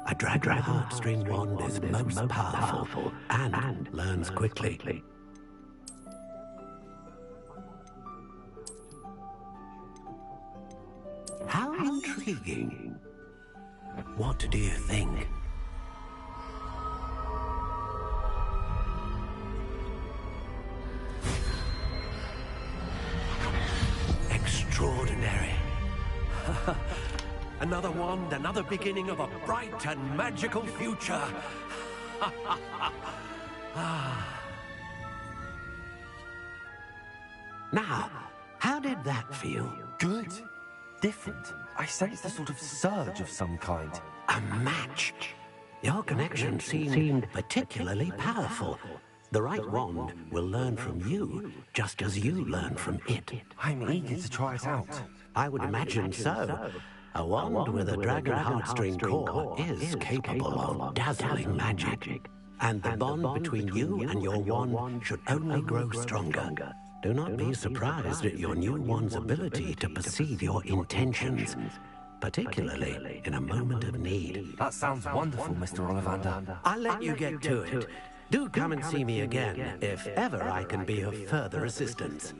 A dragon heartstring wand is most powerful and learns quickly. How intriguing. What do you think? Extraordinary. Another wand, another beginning of a bright and magical future. Now, how did that feel? Good. Different. I sensed a sort of surge of some kind. A match. Your connection seemed particularly powerful. The right wand will learn from you, just as you learn from it. I'm eager to try it out. I would imagine so. A wand with a dragon heartstring core is capable of dazzling magic. And the bond between you and your wand should only grow stronger. Do not be surprised at your new wand's ability to perceive your intentions, particularly in a moment of need. That sounds wonderful, Mr. Ollivander. I'll let you get to it. Do come and see me again if ever I can be of further assistance.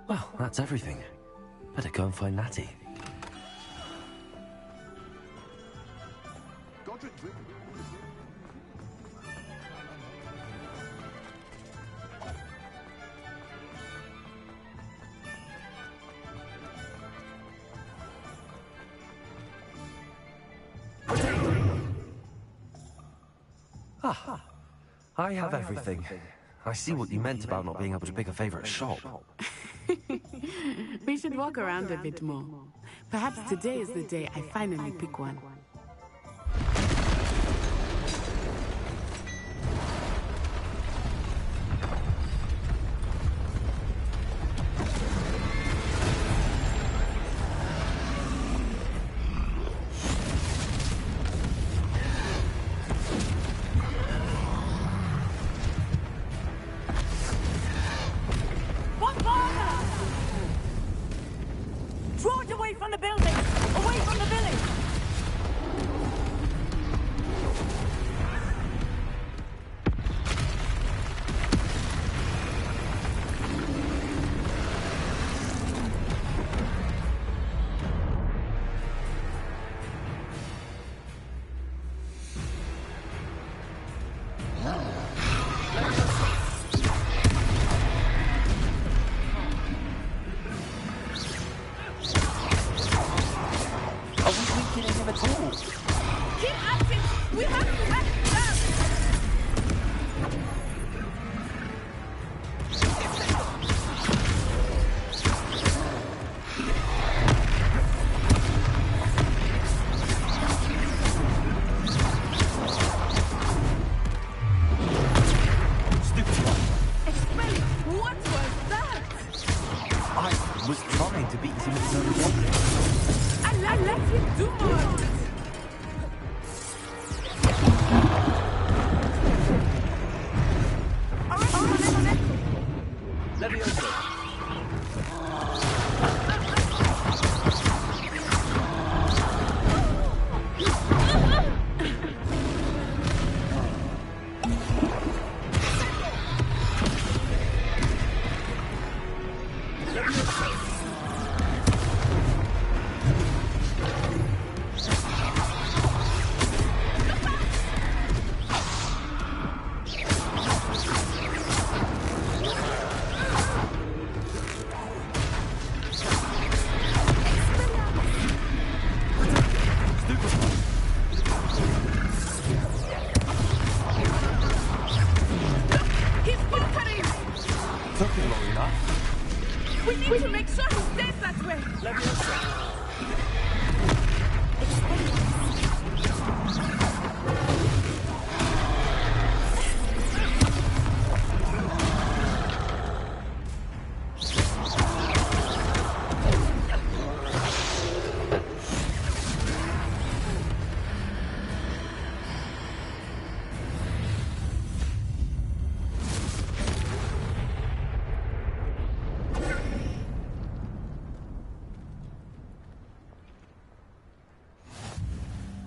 Well, that's everything. Better go and find Natty. Ah, I have everything. I see what you meant about not being able to pick a favorite shop. We should walk around a bit more. Perhaps today is the day I finally pick one.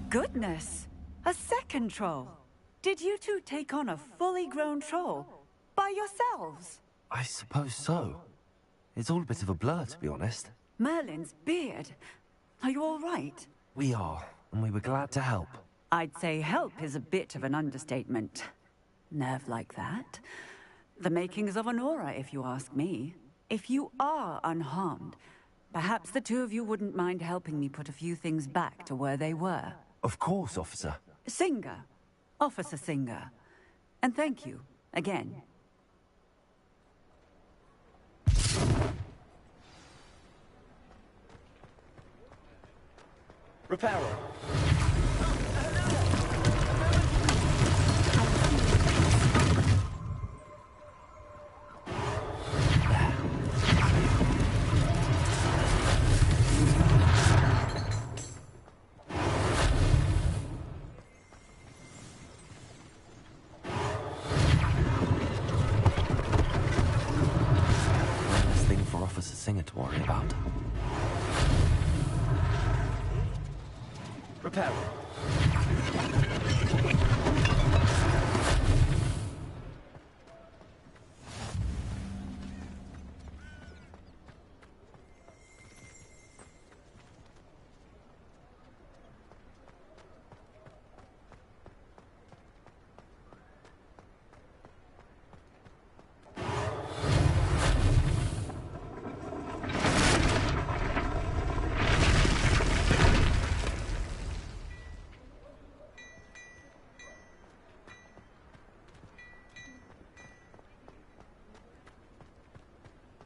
Goodness! A second troll! Did you two take on a fully grown troll by yourselves? I suppose so. It's all a bit of a blur, to be honest. Merlin's beard. Are you all right? We are, and we were glad to help. I'd say help is a bit of an understatement. Nerve like that. The makings of an aura, if you ask me. If you are unharmed, perhaps the two of you wouldn't mind helping me put a few things back to where they were. Of course, officer. Singer. Officer Singer. And thank you, again. Reparo. Singer to worry about. Reparo.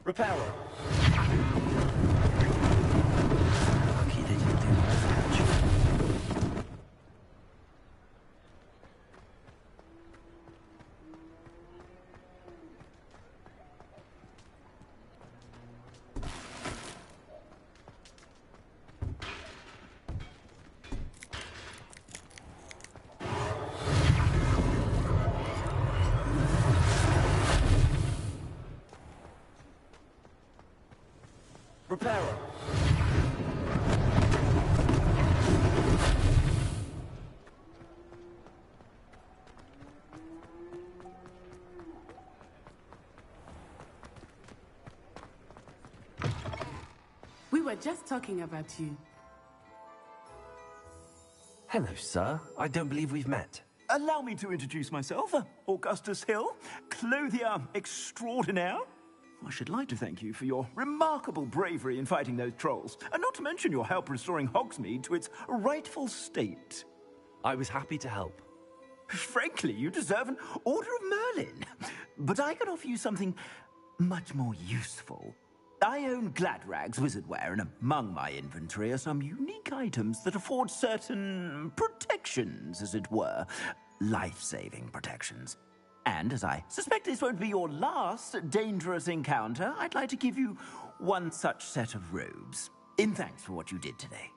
Repairer. Lucky they didn't do my patch. Repairer. We were just talking about you. Hello, sir. I don't believe we've met. Allow me to introduce myself, Augustus Hill, clothier extraordinaire. I should like to thank you for your remarkable bravery in fighting those trolls, and not to mention your help restoring Hogsmeade to its rightful state. I was happy to help. Frankly, you deserve an Order of Merlin. But I can offer you something much more useful. I own Gladrag's wizardware, and among my inventory are some unique items that afford certain protections, as it were. Life-saving protections. And as I suspect this won't be your last dangerous encounter, I'd like to give you one such set of robes, in thanks for what you did today.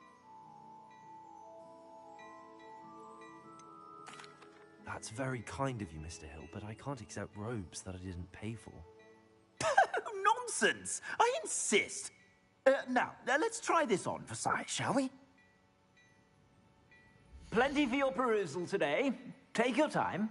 That's very kind of you, Mr. Hill, but I can't accept robes that I didn't pay for. Nonsense! I insist! Now, let's try this on for size, shall we? Plenty for your perusal today. Take your time.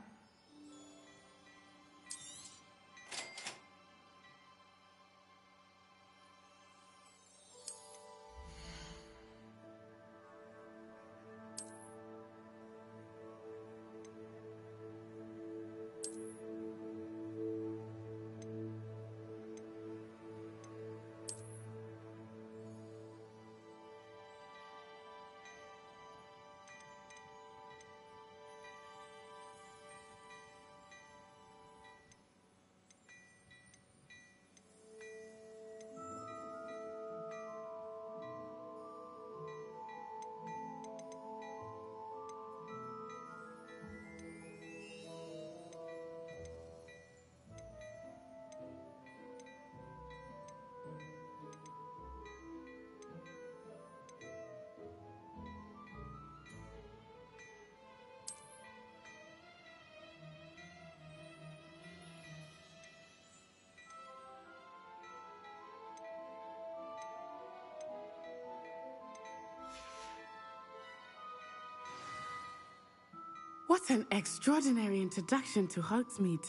What an extraordinary introduction to Hogsmeade.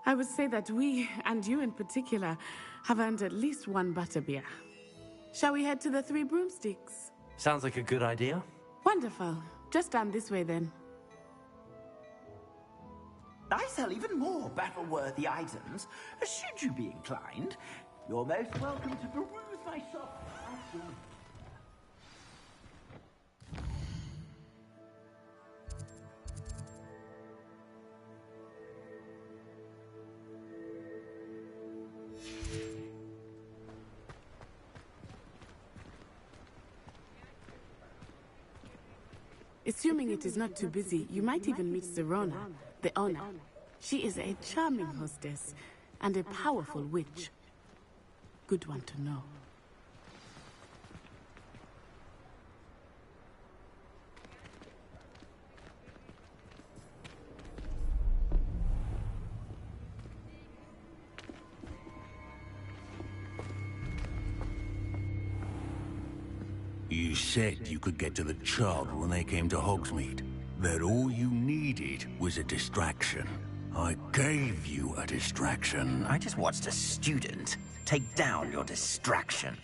I would say that we, and you in particular, have earned at least one butterbeer. Shall we head to the Three Broomsticks? Sounds like a good idea. Wonderful. Just down this way then. I sell even more battle-worthy items. Should you be inclined, you're most welcome to peruse my shop. Assuming it is not too busy, you might even meet Serona, the owner. She is a charming hostess and a powerful witch. Good one to know. You said you could get to the child when they came to Hogsmeade. That all you needed was a distraction. I gave you a distraction. I just watched a student take down your distraction.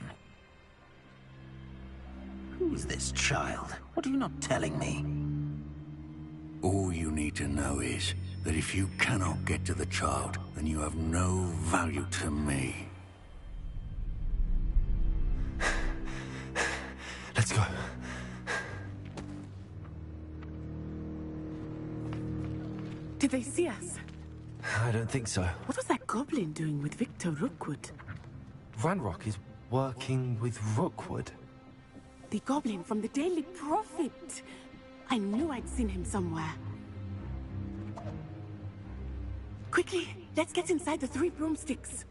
Who's this child? What are you not telling me? All you need to know is that if you cannot get to the child, then you have no value to me. Let's go. Did they see us? I don't think so. What was that goblin doing with Victor Rookwood? Ranrock is working with Rookwood. The goblin from the Daily Prophet. I knew I'd seen him somewhere. Quickly, let's get inside the 3 broomsticks.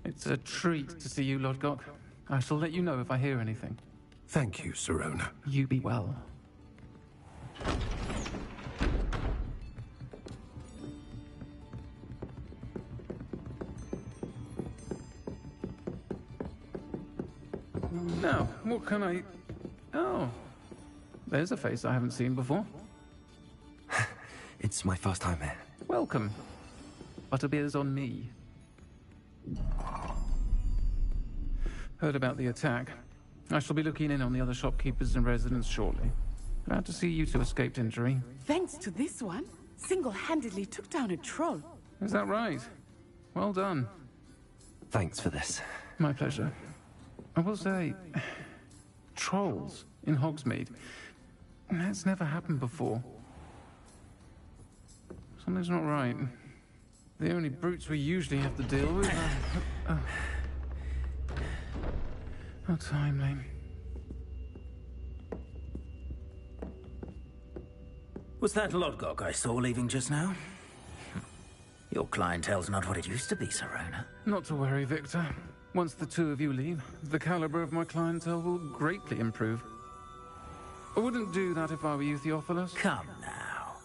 It's a treat to see you, Lodgok. I shall let you know if I hear anything. Thank you, Sirona. You be well. Now, what can I... Oh. There's a face I haven't seen before. It's my first time here. Welcome. Butterbeer's on me. Heard about the attack. I shall be looking in on the other shopkeepers and residents shortly. Glad to see you two escaped injury. Thanks to this one, single-handedly took down a troll. Is that right? Well done. Thanks for this. My pleasure. I will say, trolls in Hogsmeade. That's never happened before. Something's not right. The only brutes we usually have to deal with are... How timely. Was that Lodgok I saw leaving just now? Your clientele's not what it used to be, Sirona. Not to worry, Victor. Once the two of you leave, the caliber of my clientele will greatly improve. I wouldn't do that if I were you, Theophilus. Come now.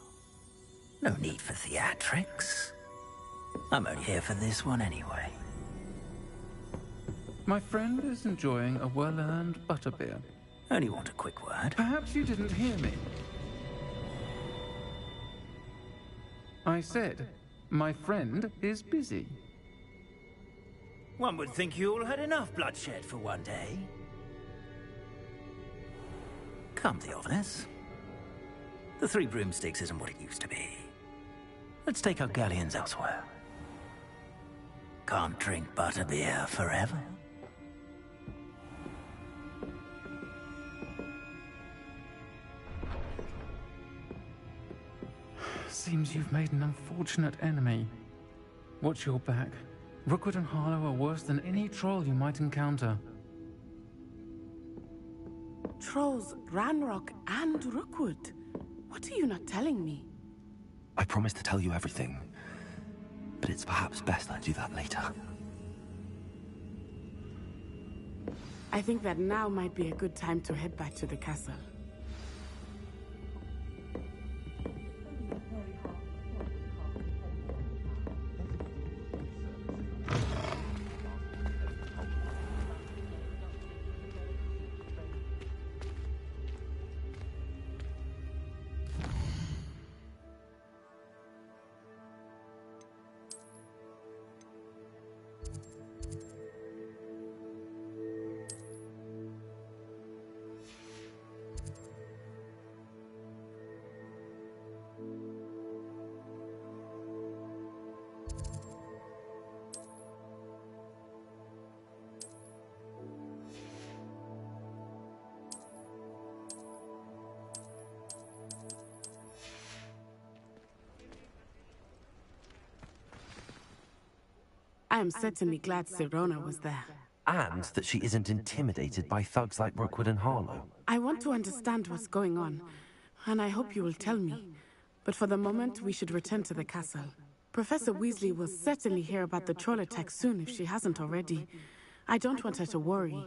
No need for theatrics. I'm only here for this one anyway. My friend is enjoying a well-earned butterbeer. Only want a quick word. Perhaps you didn't hear me. I said, my friend is busy. One would think you all had enough bloodshed for one day. Come, Theophilus. The 3 broomsticks isn't what it used to be. Let's take our galleons elsewhere. Can't drink butterbeer forever. Seems you've made an unfortunate enemy. Watch your back. Rookwood and Harlow are worse than any troll you might encounter. Trolls, Ranrock, and Rookwood. What are you not telling me? I promise to tell you everything, but it's perhaps best I do that later. I think that now might be a good time to head back to the castle. I am certainly glad Sirona was there. And that she isn't intimidated by thugs like Rookwood and Harlow. I want to understand what's going on, and I hope you will tell me. But for the moment, we should return to the castle. Professor Weasley will certainly hear about the troll attack soon if she hasn't already. I don't want her to worry.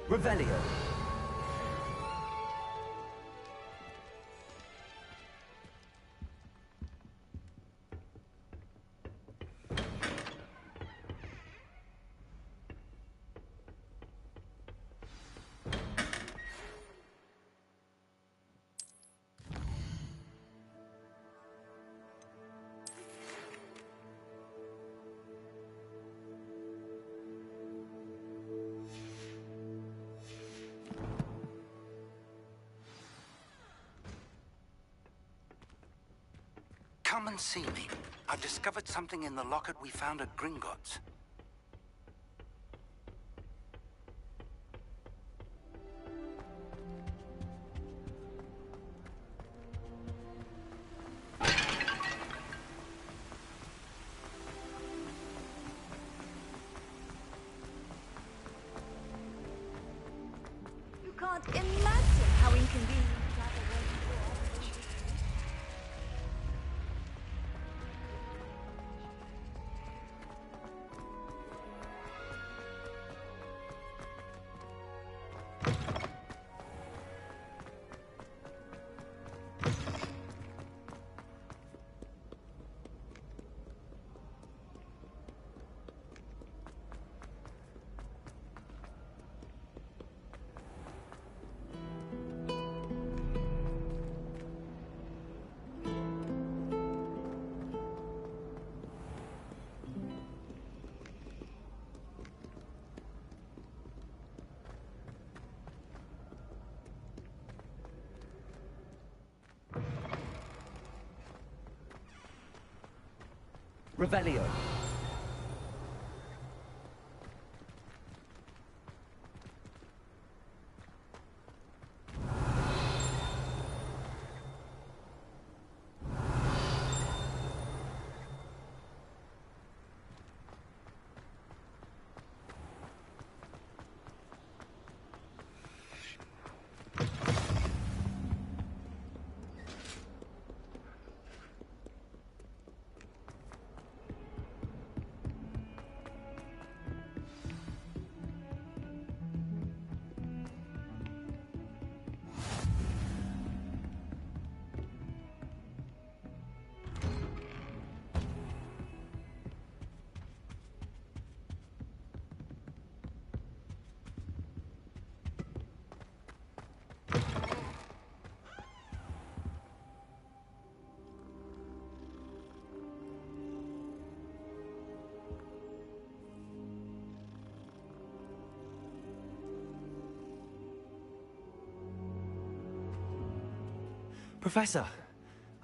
Revelio. Come and see me. I've discovered something in the locket we found at Gringotts. You can't imagine how inconvenient to have a waiting door. Revelio. Professor,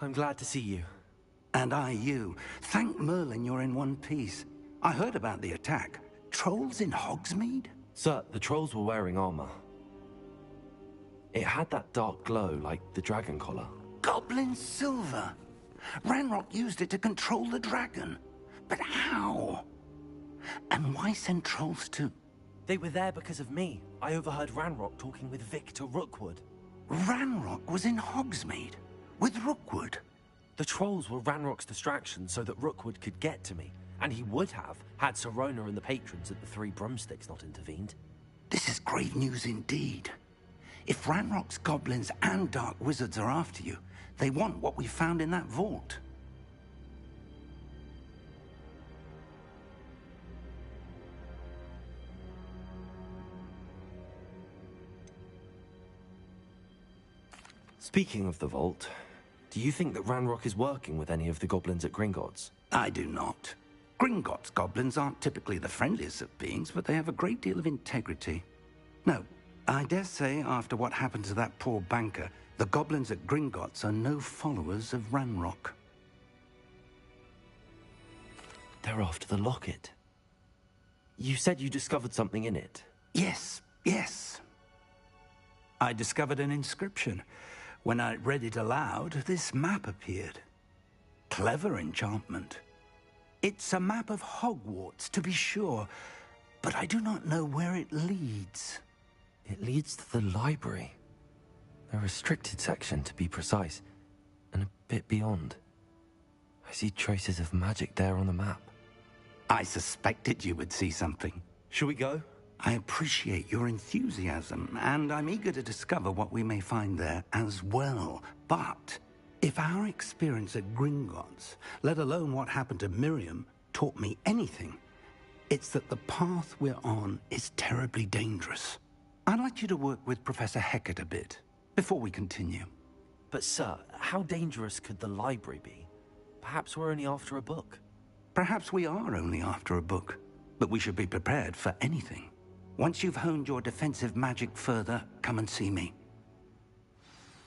I'm glad to see you. And I you. Thank Merlin you're in one piece. I heard about the attack. Trolls in Hogsmeade? Sir, the trolls were wearing armor. It had that dark glow like the dragon collar. Goblin silver. Ranrock used it to control the dragon. But how? And why send trolls to... They were there because of me. I overheard Ranrock talking with Victor Rookwood. Ranrock was in Hogsmeade? With Rookwood? The trolls were Ranrock's distraction so that Rookwood could get to me. And he would have, had Sirona and the patrons at the Three Broomsticks not intervened. This is grave news indeed. If Ranrock's goblins and dark wizards are after you, they want what we found in that vault. Speaking of the vault, do you think that Ranrock is working with any of the goblins at Gringotts? I do not. Gringotts goblins aren't typically the friendliest of beings, but they have a great deal of integrity. No, I dare say after what happened to that poor banker, the goblins at Gringotts are no followers of Ranrock. They're after the locket. You said you discovered something in it. Yes. I discovered an inscription. When I read it aloud, this map appeared. Clever enchantment. It's a map of Hogwarts, to be sure, but I do not know where it leads. It leads to the library. A restricted section, to be precise, and a bit beyond. I see traces of magic there on the map. I suspected you would see something. Shall we go? I appreciate your enthusiasm, and I'm eager to discover what we may find there as well. But if our experience at Gringotts, let alone what happened to Miriam, taught me anything, it's that the path we're on is terribly dangerous. I'd like you to work with Professor Hecat a bit, before we continue. But sir, how dangerous could the library be? Perhaps we're only after a book. Perhaps we are only after a book, but we should be prepared for anything. Once you've honed your defensive magic further, come and see me.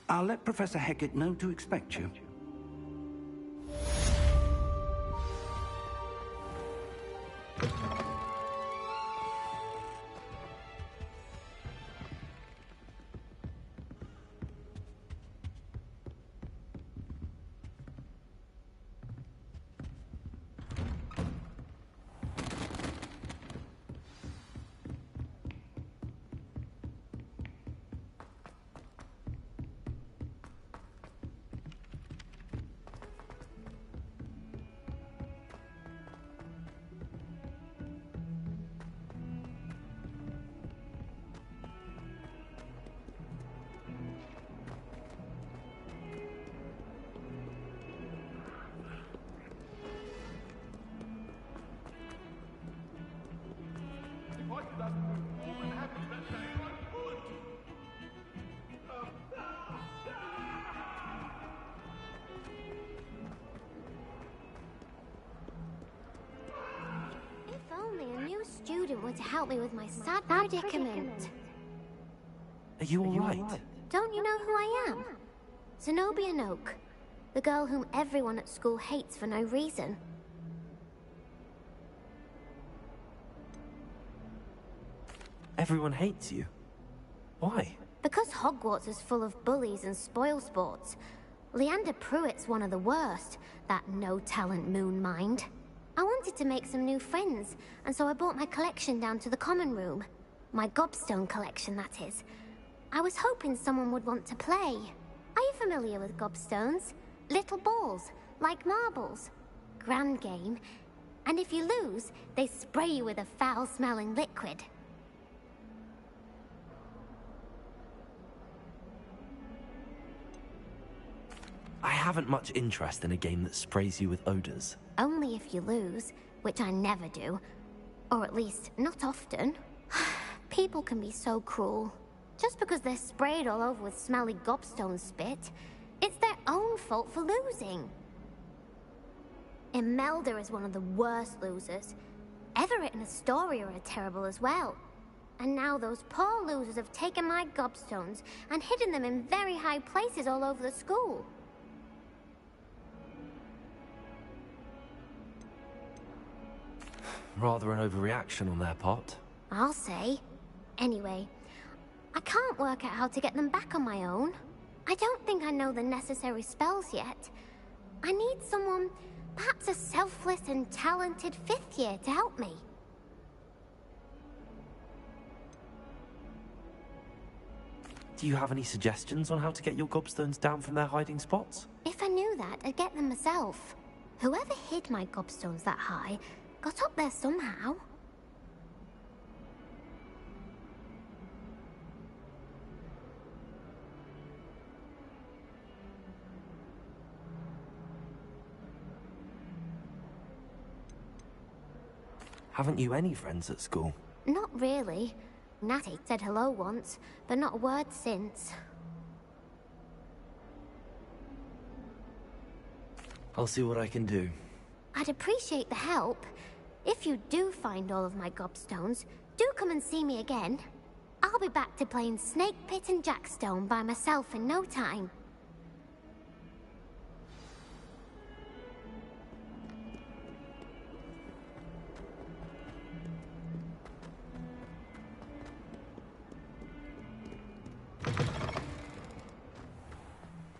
I'll let Professor Hecat know to expect you. If only a new student were to help me with my sad predicament. Are you alright? Don't you know who I am? Zenobia Noak, the girl whom everyone at school hates for no reason. Everyone hates you. Why? Because Hogwarts is full of bullies and spoilsports. Leander Pruitt's one of the worst, that no-talent moon mind. I wanted to make some new friends, and so I brought my collection down to the common room. My gobstone collection, that is. I was hoping someone would want to play. Are you familiar with gobstones? Little balls, like marbles. Grand game. And if you lose, they spray you with a foul-smelling liquid. I haven't much interest in a game that sprays you with odors. Only if you lose, which I never do. Or at least, not often. People can be so cruel. Just because they're sprayed all over with smelly gobstone spit, it's their own fault for losing. Imelda is one of the worst losers. Everett and Astoria are terrible as well. And now those poor losers have taken my gobstones and hidden them in very high places all over the school. Rather an overreaction on their part. I'll say. Anyway, I can't work out how to get them back on my own. I don't think I know the necessary spells yet. I need someone, perhaps a selfless and talented fifth year to help me. Do you have any suggestions on how to get your gobstones down from their hiding spots? If I knew that, I'd get them myself. Whoever hid my gobstones that high got up there somehow. Haven't you any friends at school? Not really. Natty said hello once, but not a word since. I'll see what I can do. I'd appreciate the help. If you do find all of my gobstones, do come and see me again. I'll be back to playing Snake Pit and Jackstone by myself in no time.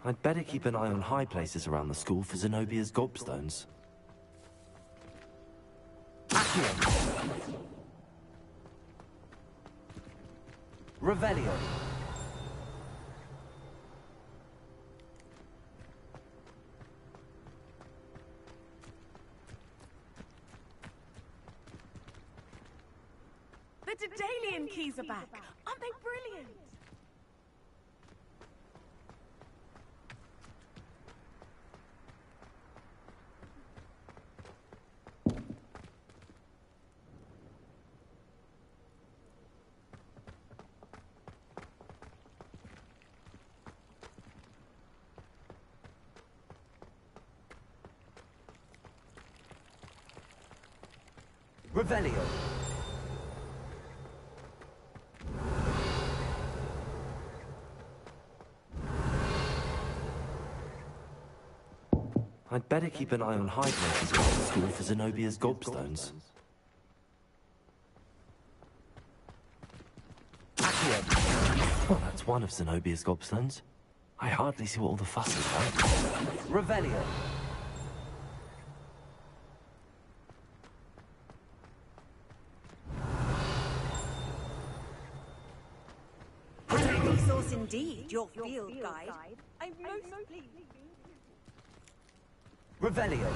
I'd better keep an eye on high places around the school for Zenobia's gobstones. Revelio. The Daedalian keys are back. Aren't they brilliant? Revelio. I'd better keep an eye on high places around the school for Zenobia's gobstones. Well, that's one of Zenobia's gobstones. I hardly see what all the fuss is about. Revelio. Resource indeed, your field guide. I'm most pleased. Revelio.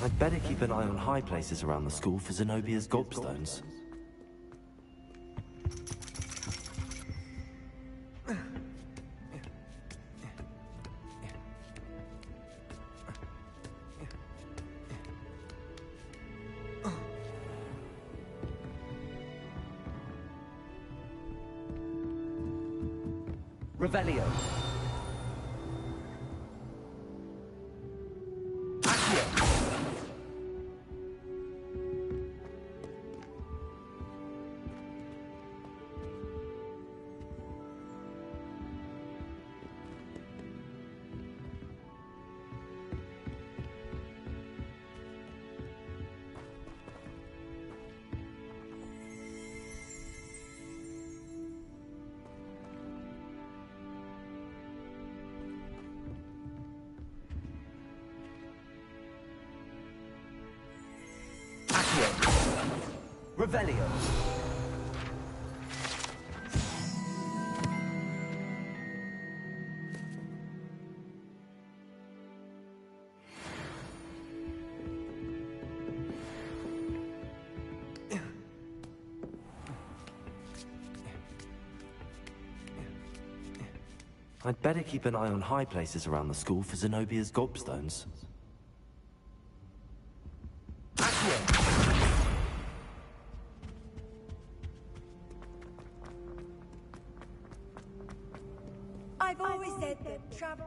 I'd better keep an eye on high places around the school for Zenobia's gobstones. Revelio. Revelio. I'd better keep an eye on high places around the school for Zenobia's gobstones. I've always said that travel...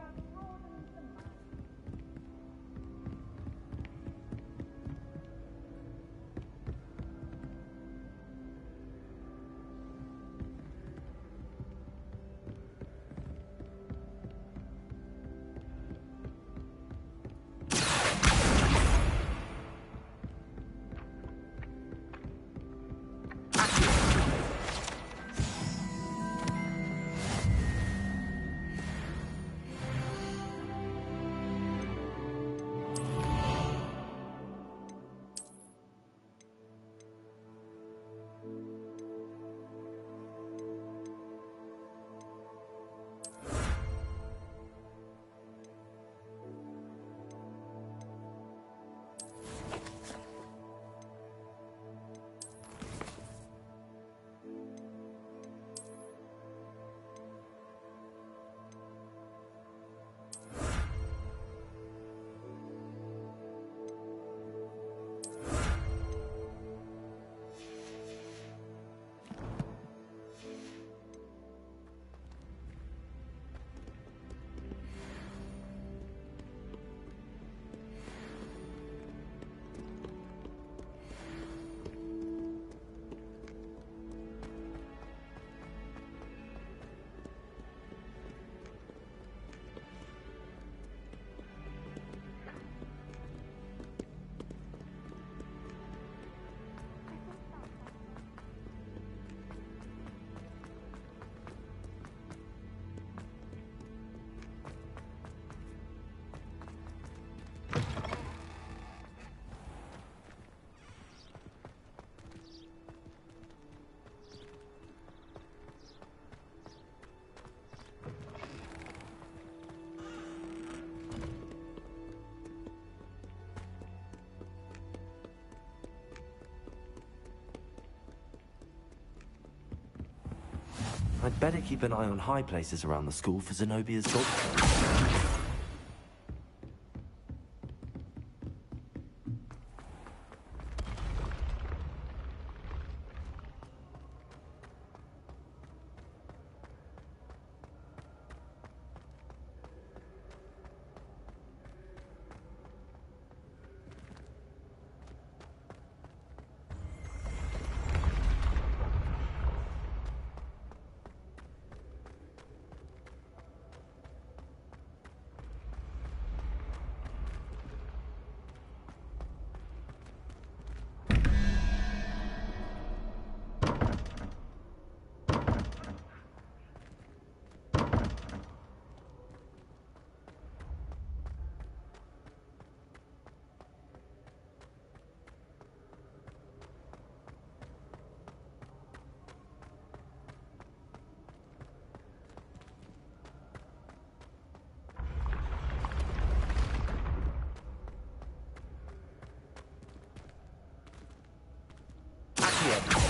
I'd better keep an eye on high places around the school for Zenobia's gobstones. Accio.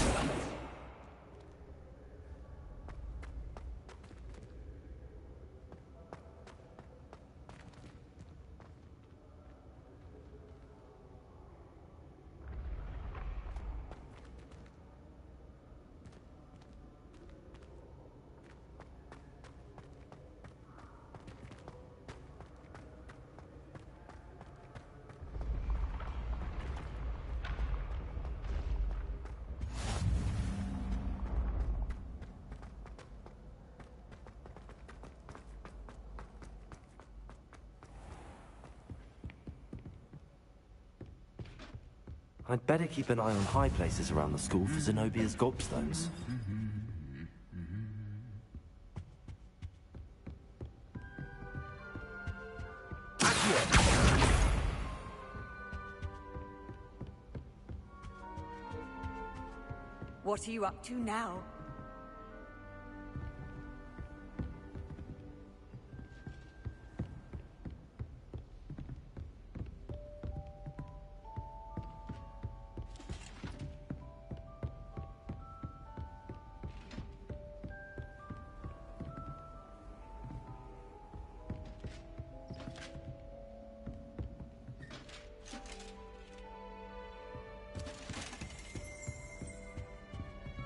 I'd better keep an eye on high places around the school for Zenobia's gobstones. What are you up to now?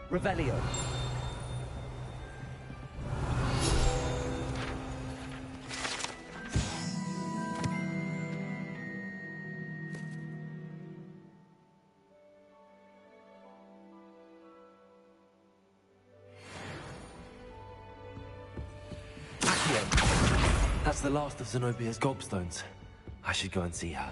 Revelio. Accio. That's the last of Zenobia's gobstones. I should go and see her.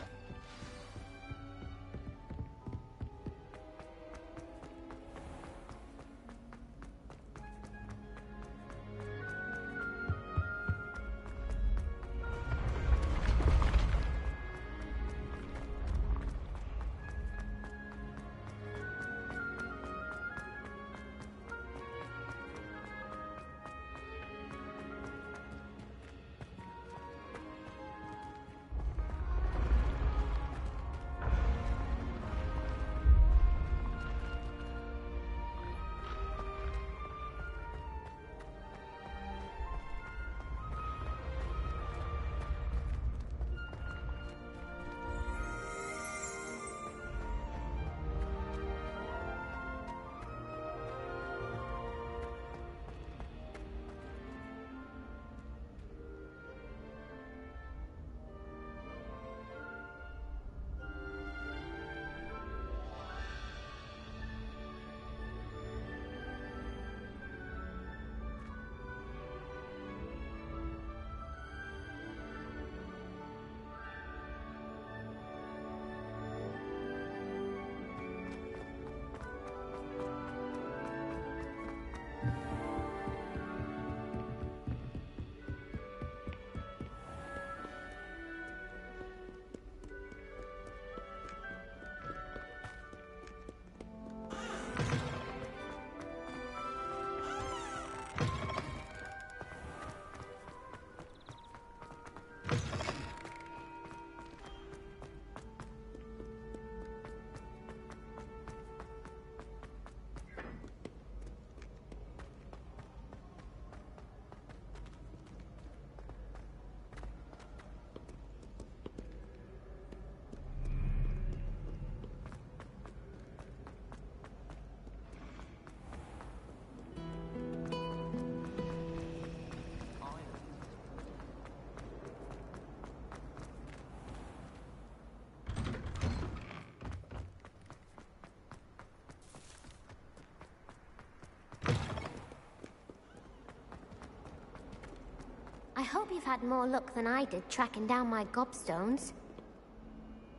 I hope you've had more luck than I did tracking down my gobstones.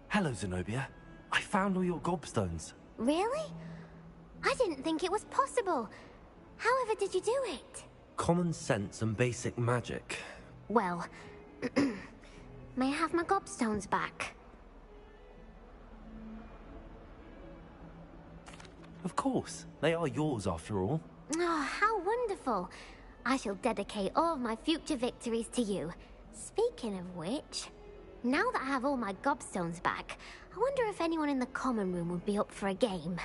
Hello, Zenobia. I found all your gobstones. Really? I didn't think it was possible. However did you do it? Common sense and basic magic. Well, may I have my gobstones back? Of course. They are yours, after all. Oh, how wonderful. I shall dedicate all of my future victories to you. Speaking of which, now that I have all my gobstones back, I wonder if anyone in the common room would be up for a game.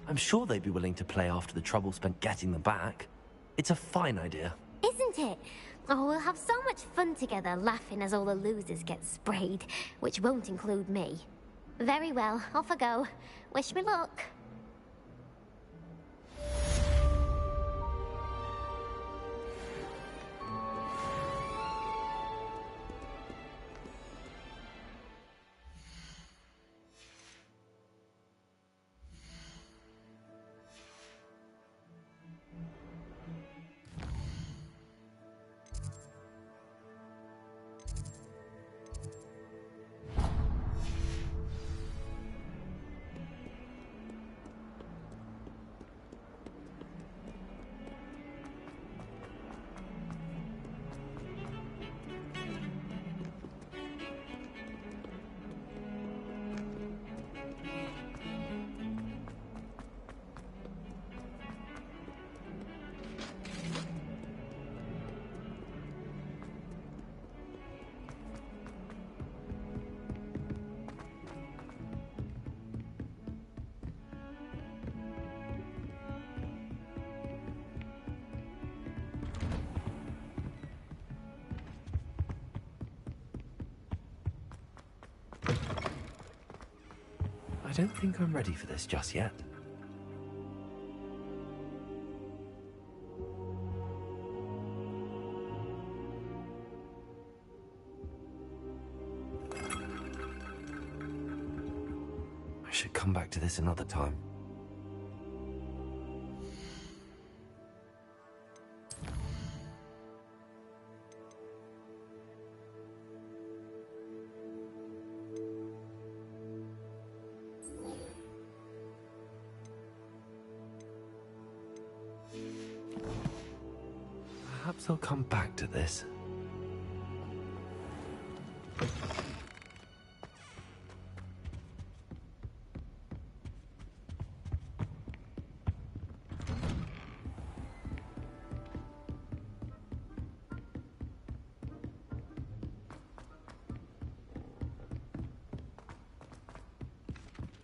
I'm sure they'd be willing to play after the trouble spent getting them back. It's a fine idea. Isn't it? Oh, we'll have so much fun together, laughing as all the losers get sprayed, which won't include me. Very well, off I go. Wish me luck. I don't think I'm ready for this just yet. I should come back to this another time. Perhaps I'll come back to this.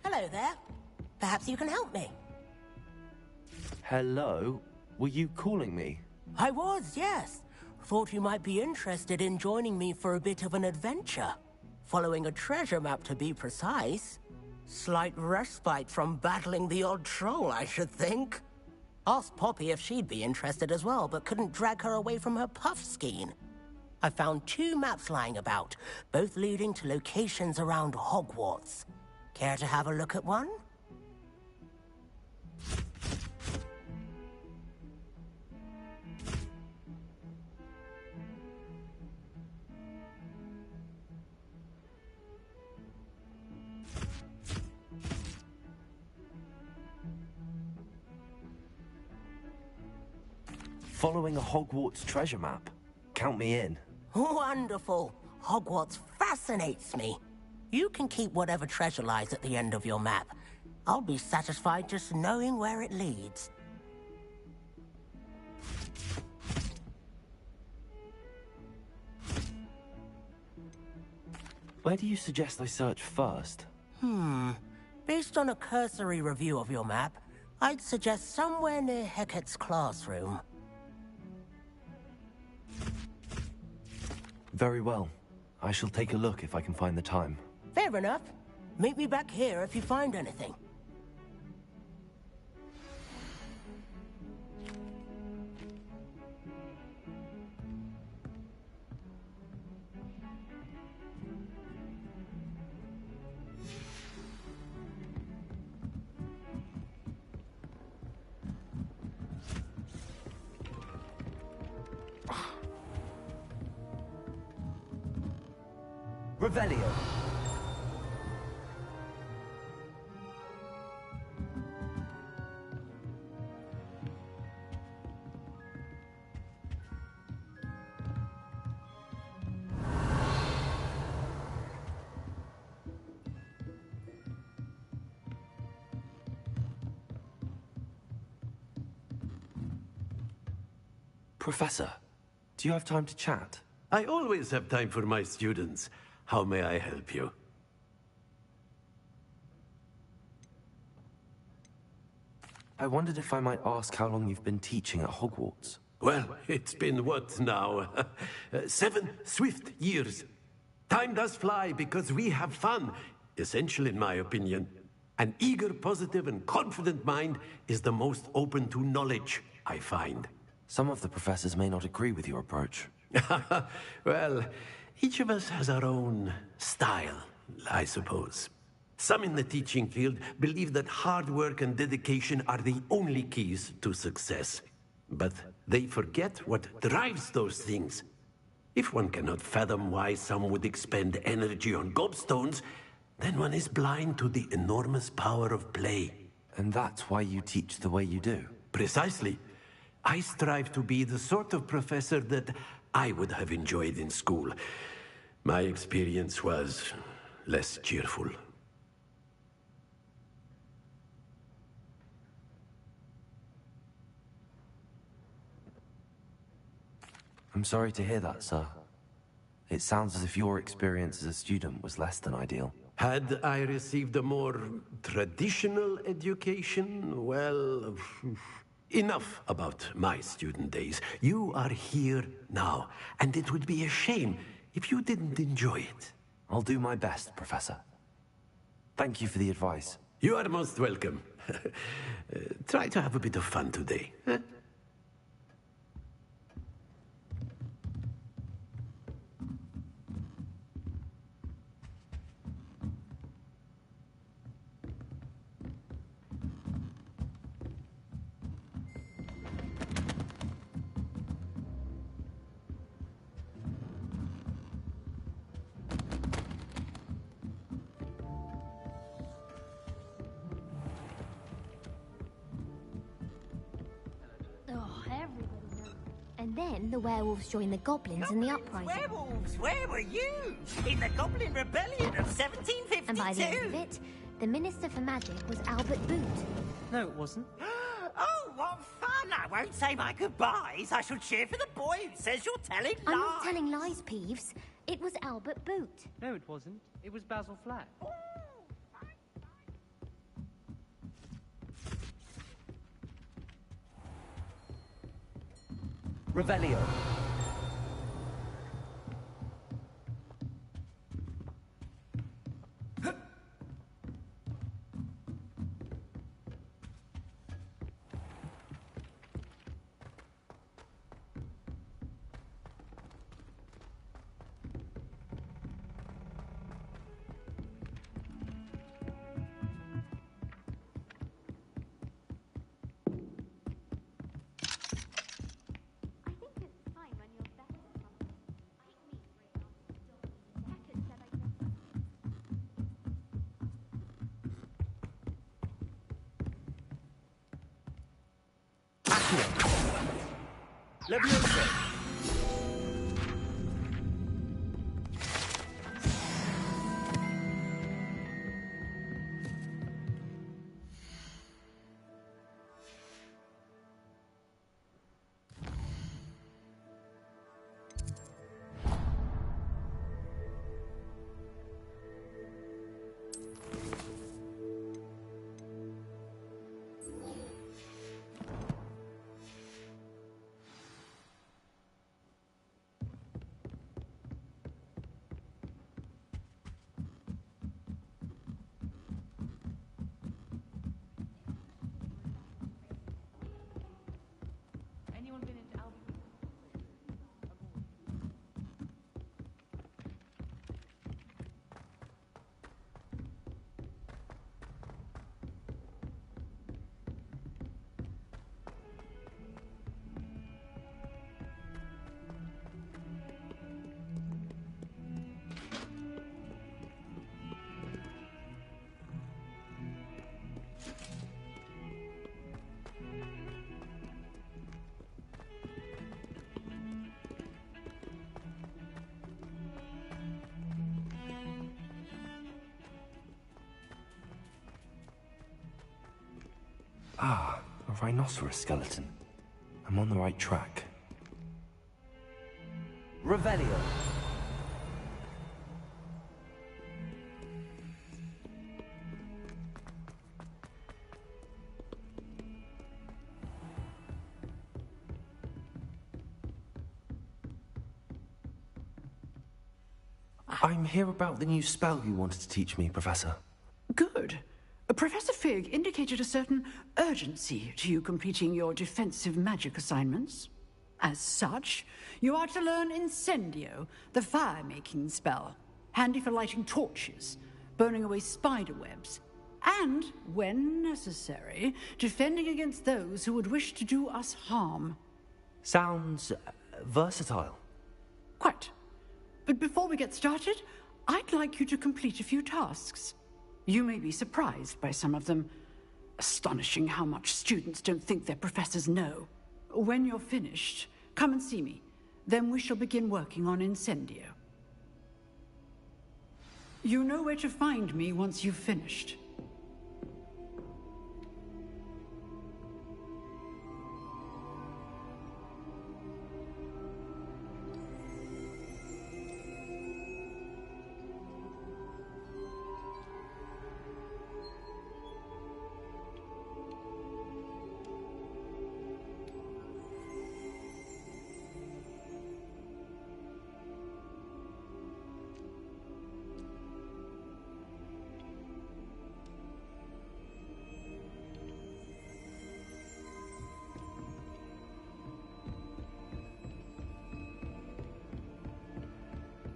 Hello there. Perhaps you can help me. Hello? Were you calling me? I was, yes. Thought you might be interested in joining me for a bit of an adventure. Following a treasure map, to be precise. Slight respite from battling the odd troll, I should think. Asked Poppy if she'd be interested as well, but couldn't drag her away from her puff skein. I found 2 maps lying about, both leading to locations around Hogwarts. Care to have a look at one? Following a Hogwarts treasure map. Count me in. Wonderful. Hogwarts fascinates me. You can keep whatever treasure lies at the end of your map. I'll be satisfied just knowing where it leads. Where do you suggest I search first? Based on a cursory review of your map, I'd suggest somewhere near Hecat's classroom. Very well. I shall take a look if I can find the time. Fair enough. Meet me back here if you find anything. Revelio. Professor, do you have time to chat? I always have time for my students. How may I help you? I wondered if I might ask how long you've been teaching at Hogwarts. Well, it's been what now? 7 swift years. Time does fly because we have fun. Essential, in my opinion. An eager, positive, and confident mind is the most open to knowledge, I find. Some of the professors may not agree with your approach. Well, each of us has our own style, I suppose. Some in the teaching field believe that hard work and dedication are the only keys to success. But they forget what drives those things. If one cannot fathom why some would expend energy on gobstones, then one is blind to the enormous power of play. And that's why you teach the way you do? Precisely. I strive to be the sort of professor that I would have enjoyed in school. My experience was less cheerful. I'm sorry to hear that, sir. It sounds as if your experience as a student was less than ideal. Had I received a more traditional education, well, enough about my student days. You are here now, and it would be a shame if you didn't enjoy it. I'll do my best, Professor. Thank you for the advice. You are most welcome. Try to have a bit of fun today. Huh? And then the werewolves joined the goblins in the uprising. Werewolves? Where were you? In the Goblin Rebellion of 1752? And by the end of it, the Minister for Magic was Albert Boot. No, it wasn't. Oh, what fun! I won't say my goodbyes. I shall cheer for the boy who says you're telling lies. I'm not telling lies, Peeves. It was Albert Boot. No, it wasn't. It was Basil Flack. Revelio. Leviosa. Ah, a rhinoceros skeleton. I'm on the right track. Revelio. I'm here about the new spell you wanted to teach me, Professor. Good. Professor Fig indicated a certain urgency to you completing your defensive magic assignments. As such, you are to learn Incendio, the fire-making spell, handy for lighting torches, burning away spider webs, and, when necessary, defending against those who would wish to do us harm. Sounds versatile. Quite. But before we get started, I'd like you to complete a few tasks. You may be surprised by some of them. Astonishing how much students don't think their professors know. When you're finished, come and see me. Then we shall begin working on Incendio. You know where to find me once you've finished.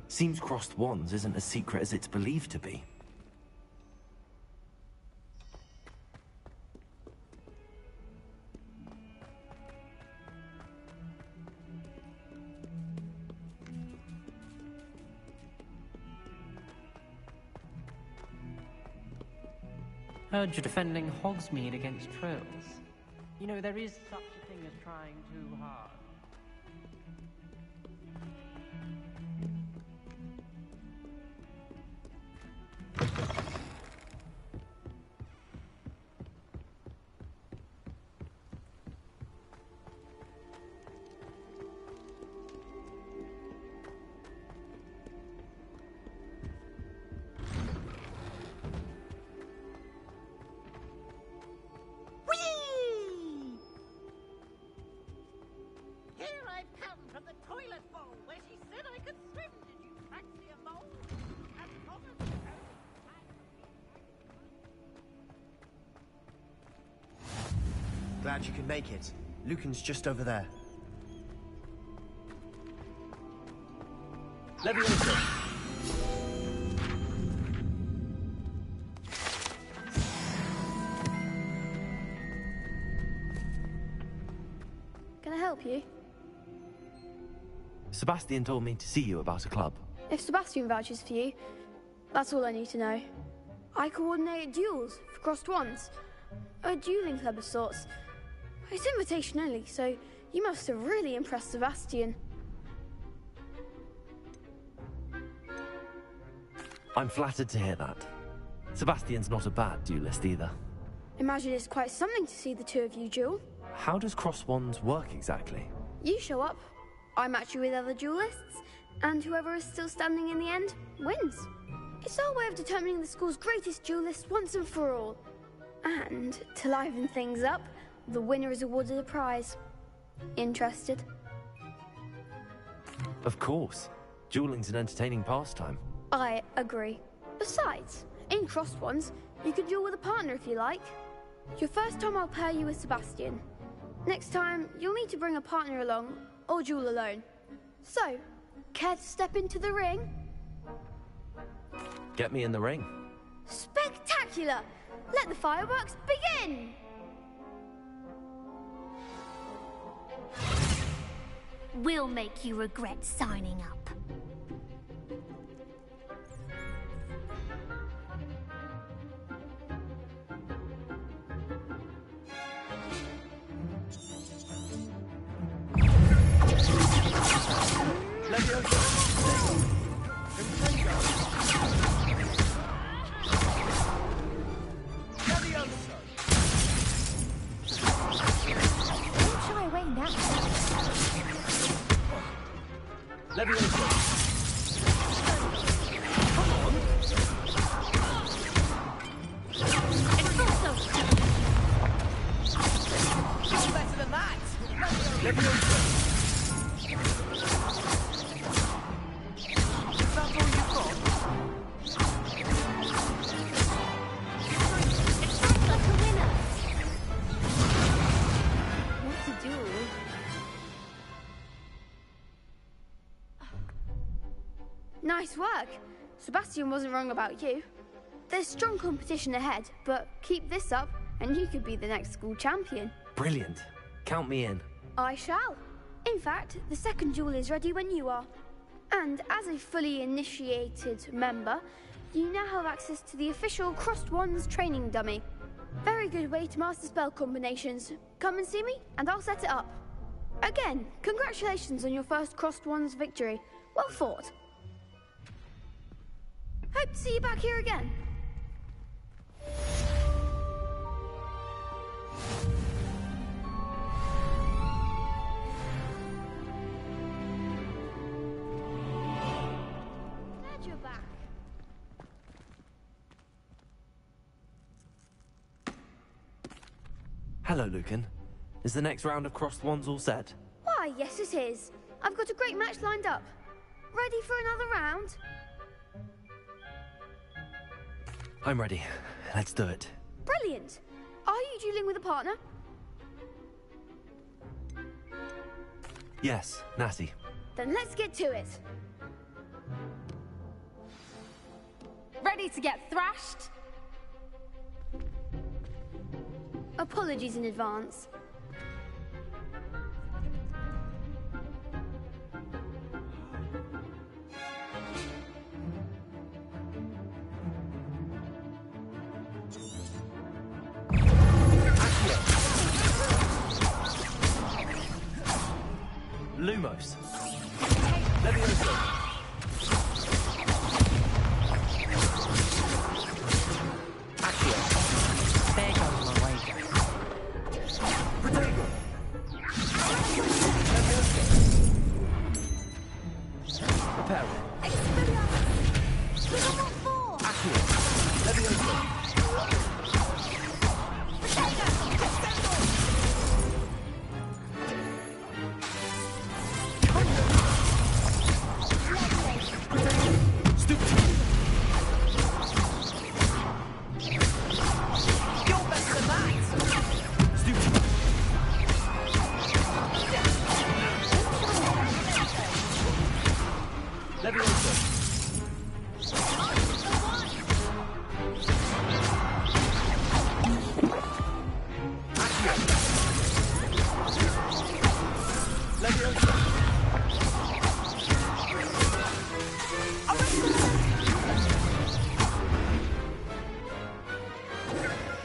Seems crossed wands isn't as secret as it's believed to be. Heard you're defending Hogsmeade against trolls. You know, there is such a thing as trying too hard. Glad you could make it. Lucan's just over there. Leviosa! Can I help you? Sebastian told me to see you about a club. If Sebastian vouches for you, that's all I need to know. I coordinate duels for crossed wands. A dueling club of sorts. It's invitation only, so you must have really impressed Sebastian. I'm flattered to hear that. Sebastian's not a bad duelist either. Imagine it's quite something to see the two of you duel. How does cross wands work exactly? You show up, I match you with other duelists, and whoever is still standing in the end wins. It's our way of determining the school's greatest duelist once and for all. And to liven things up, the winner is awarded a prize. Interested? Of course. Dueling's an entertaining pastime. I agree. Besides, in crossed ones, you can duel with a partner if you like. Your first time I'll pair you with Sebastian. Next time, you'll need to bring a partner along, or duel alone. So, care to step into the ring? Get me in the ring. Spectacular! Let the fireworks begin! We'll make you regret signing up. Nice work. Sebastian wasn't wrong about you. There's strong competition ahead, but keep this up and you could be the next school champion. Brilliant. Count me in. I shall. In fact, the second duel is ready when you are. And as a fully initiated member, you now have access to the official Crossed Wands training dummy. Very good way to master spell combinations. Come and see me, and I'll set it up. Again, congratulations on your first Crossed Wands victory. Well fought. Hope to see you back here again. Glad you're back. Hello, Lucan. Is the next round of Crossed Wands all set? Why, yes it is. I've got a great match lined up. Ready for another round? I'm ready. Let's do it. Brilliant. Are you dueling with a partner? Yes, Natty. Then let's get to it. Ready to get thrashed? Apologies in advance. Lumos. Levioso. There goes my wager. Protego. Reparo. Accio. Levioso.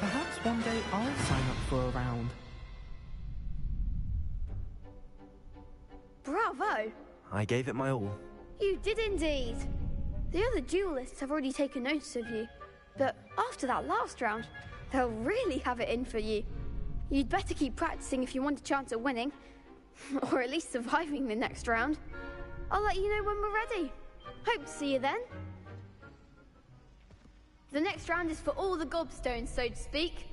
Perhaps one day I'll sign up for a round. Bravo! I gave it my all. You did indeed. The other duelists have already taken notice of you, but after that last round, they'll really have it in for you. You'd better keep practicing if you want a chance at winning, or at least surviving the next round. I'll let you know when we're ready. Hope to see you then. The next round is for all the gobstones, so to speak.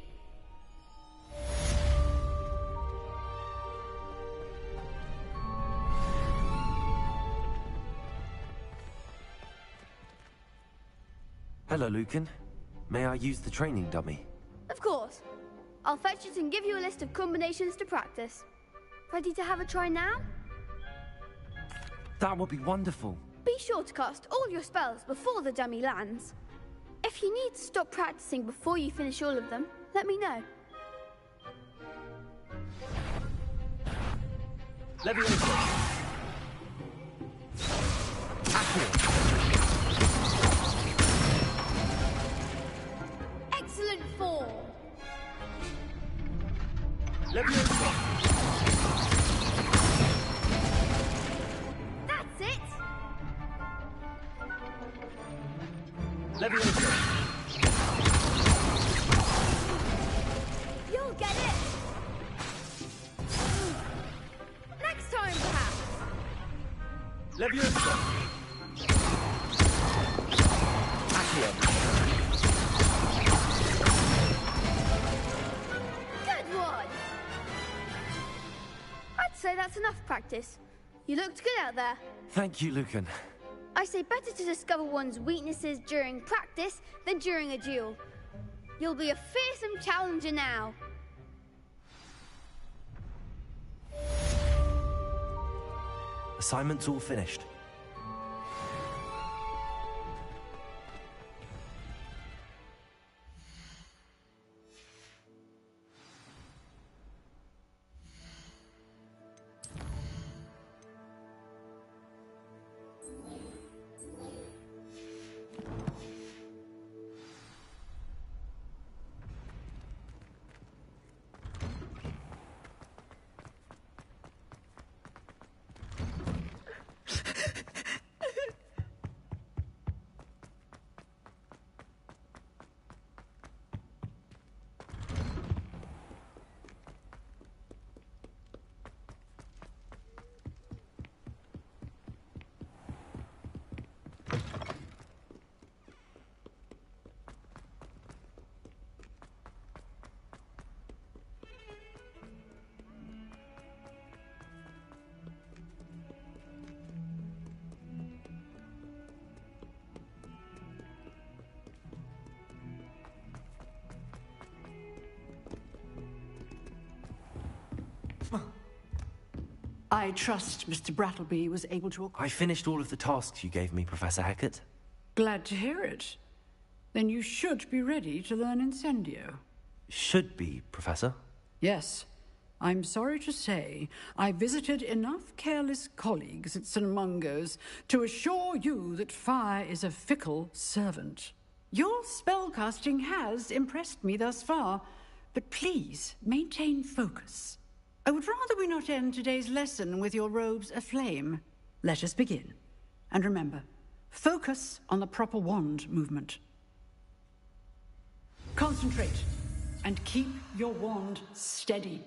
Hello, Lucan. May I use the training dummy? Of course. I'll fetch it and give you a list of combinations to practice. Ready to have a try now? That would be wonderful. Be sure to cast all your spells before the dummy lands. If you need to stop practicing before you finish all of them, let me know. Levioso. Accio. Excellent form. Levioso. That's it. Levioso. You'll get it. Next time, perhaps. Levioso. Accio. Good one. I'd say that's enough practice. You looked good out there. Thank you, Lucan. I say better to discover one's weaknesses during practice than during a duel. You'll be a fearsome challenger now. Assignment's all finished. I trust Mr. Brattleby was able to... I finished all of the tasks you gave me, Professor Hackett. Glad to hear it. Then you should be ready to learn Incendio. Should be, Professor. Yes. I'm sorry to say, I visited enough careless colleagues at St. Mungo's to assure you that fire is a fickle servant. Your spellcasting has impressed me thus far, but please maintain focus. I would rather we not end today's lesson with your robes aflame. Let us begin. And remember, focus on the proper wand movement. Concentrate, and keep your wand steady.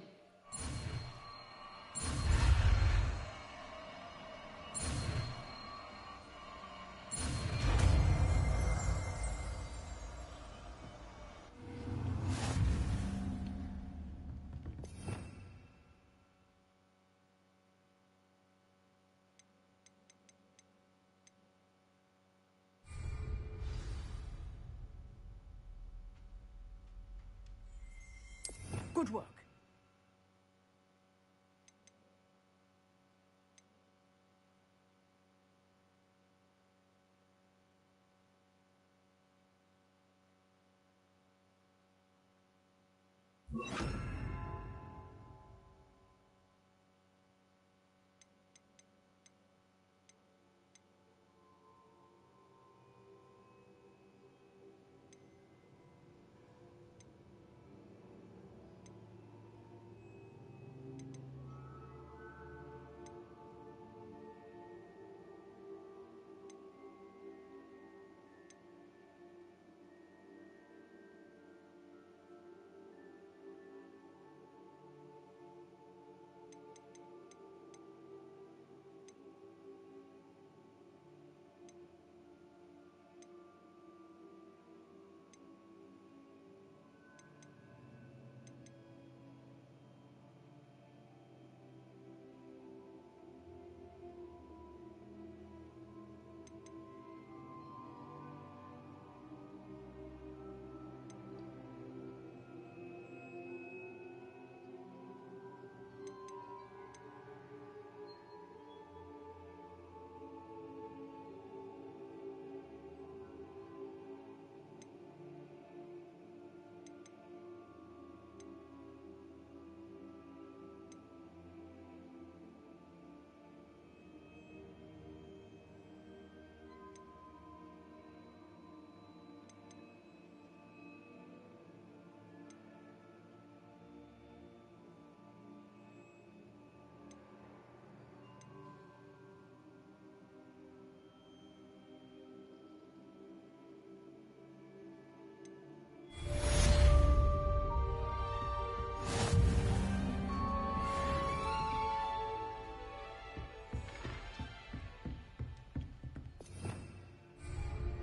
Good work.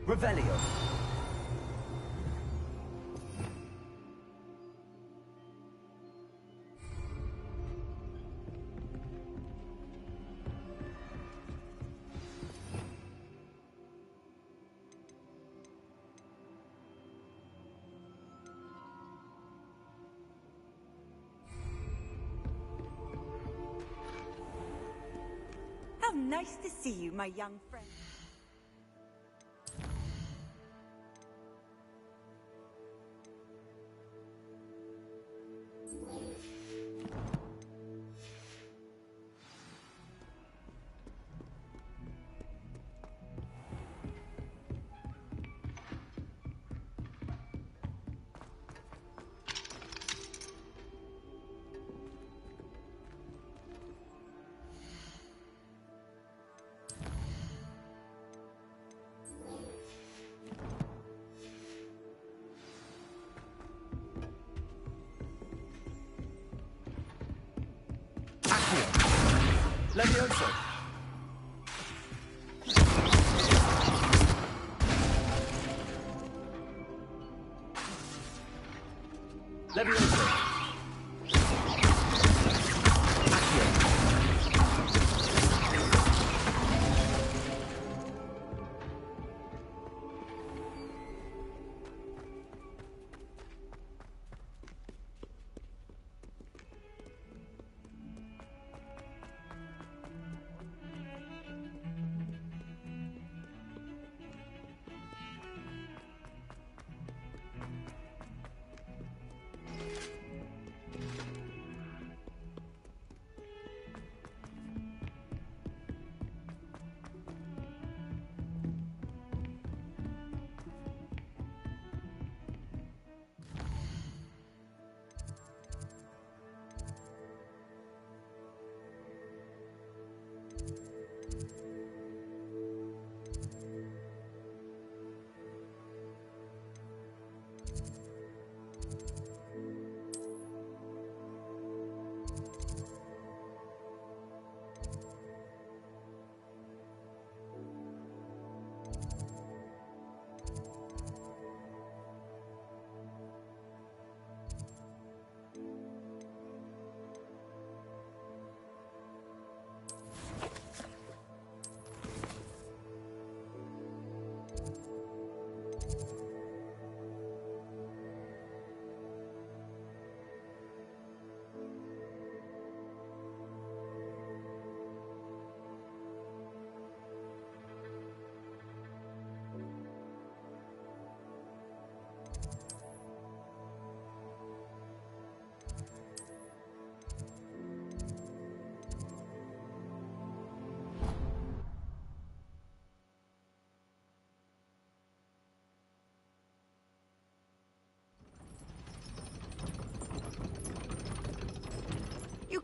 Revelio. How nice to see you, my young friend. Levioso. Levioso.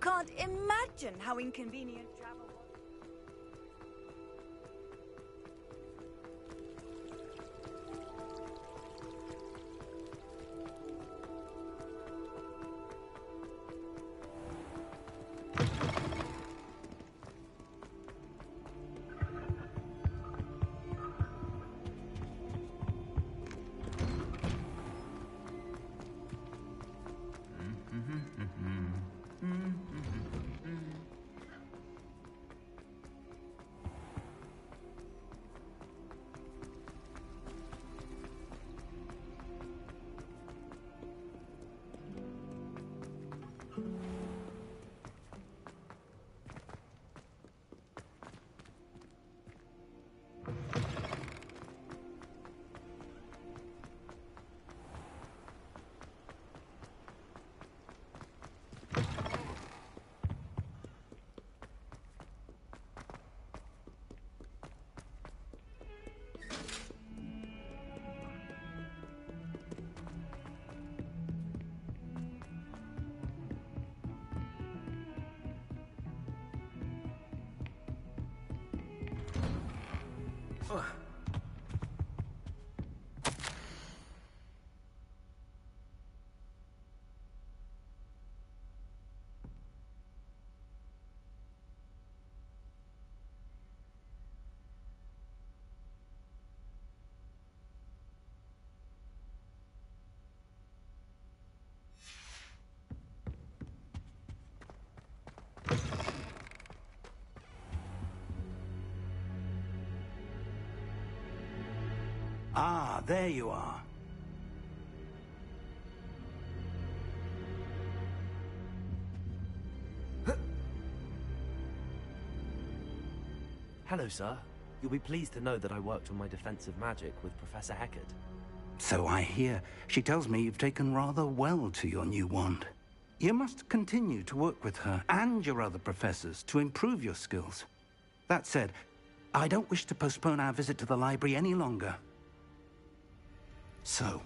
can't imagine how inconvenient travel was. Ah, there you are. Hello, sir. You'll be pleased to know that I worked on my defensive magic with Professor Heckard. So I hear. She tells me you've taken rather well to your new wand. You must continue to work with her and your other professors to improve your skills. That said, I don't wish to postpone our visit to the library any longer. So,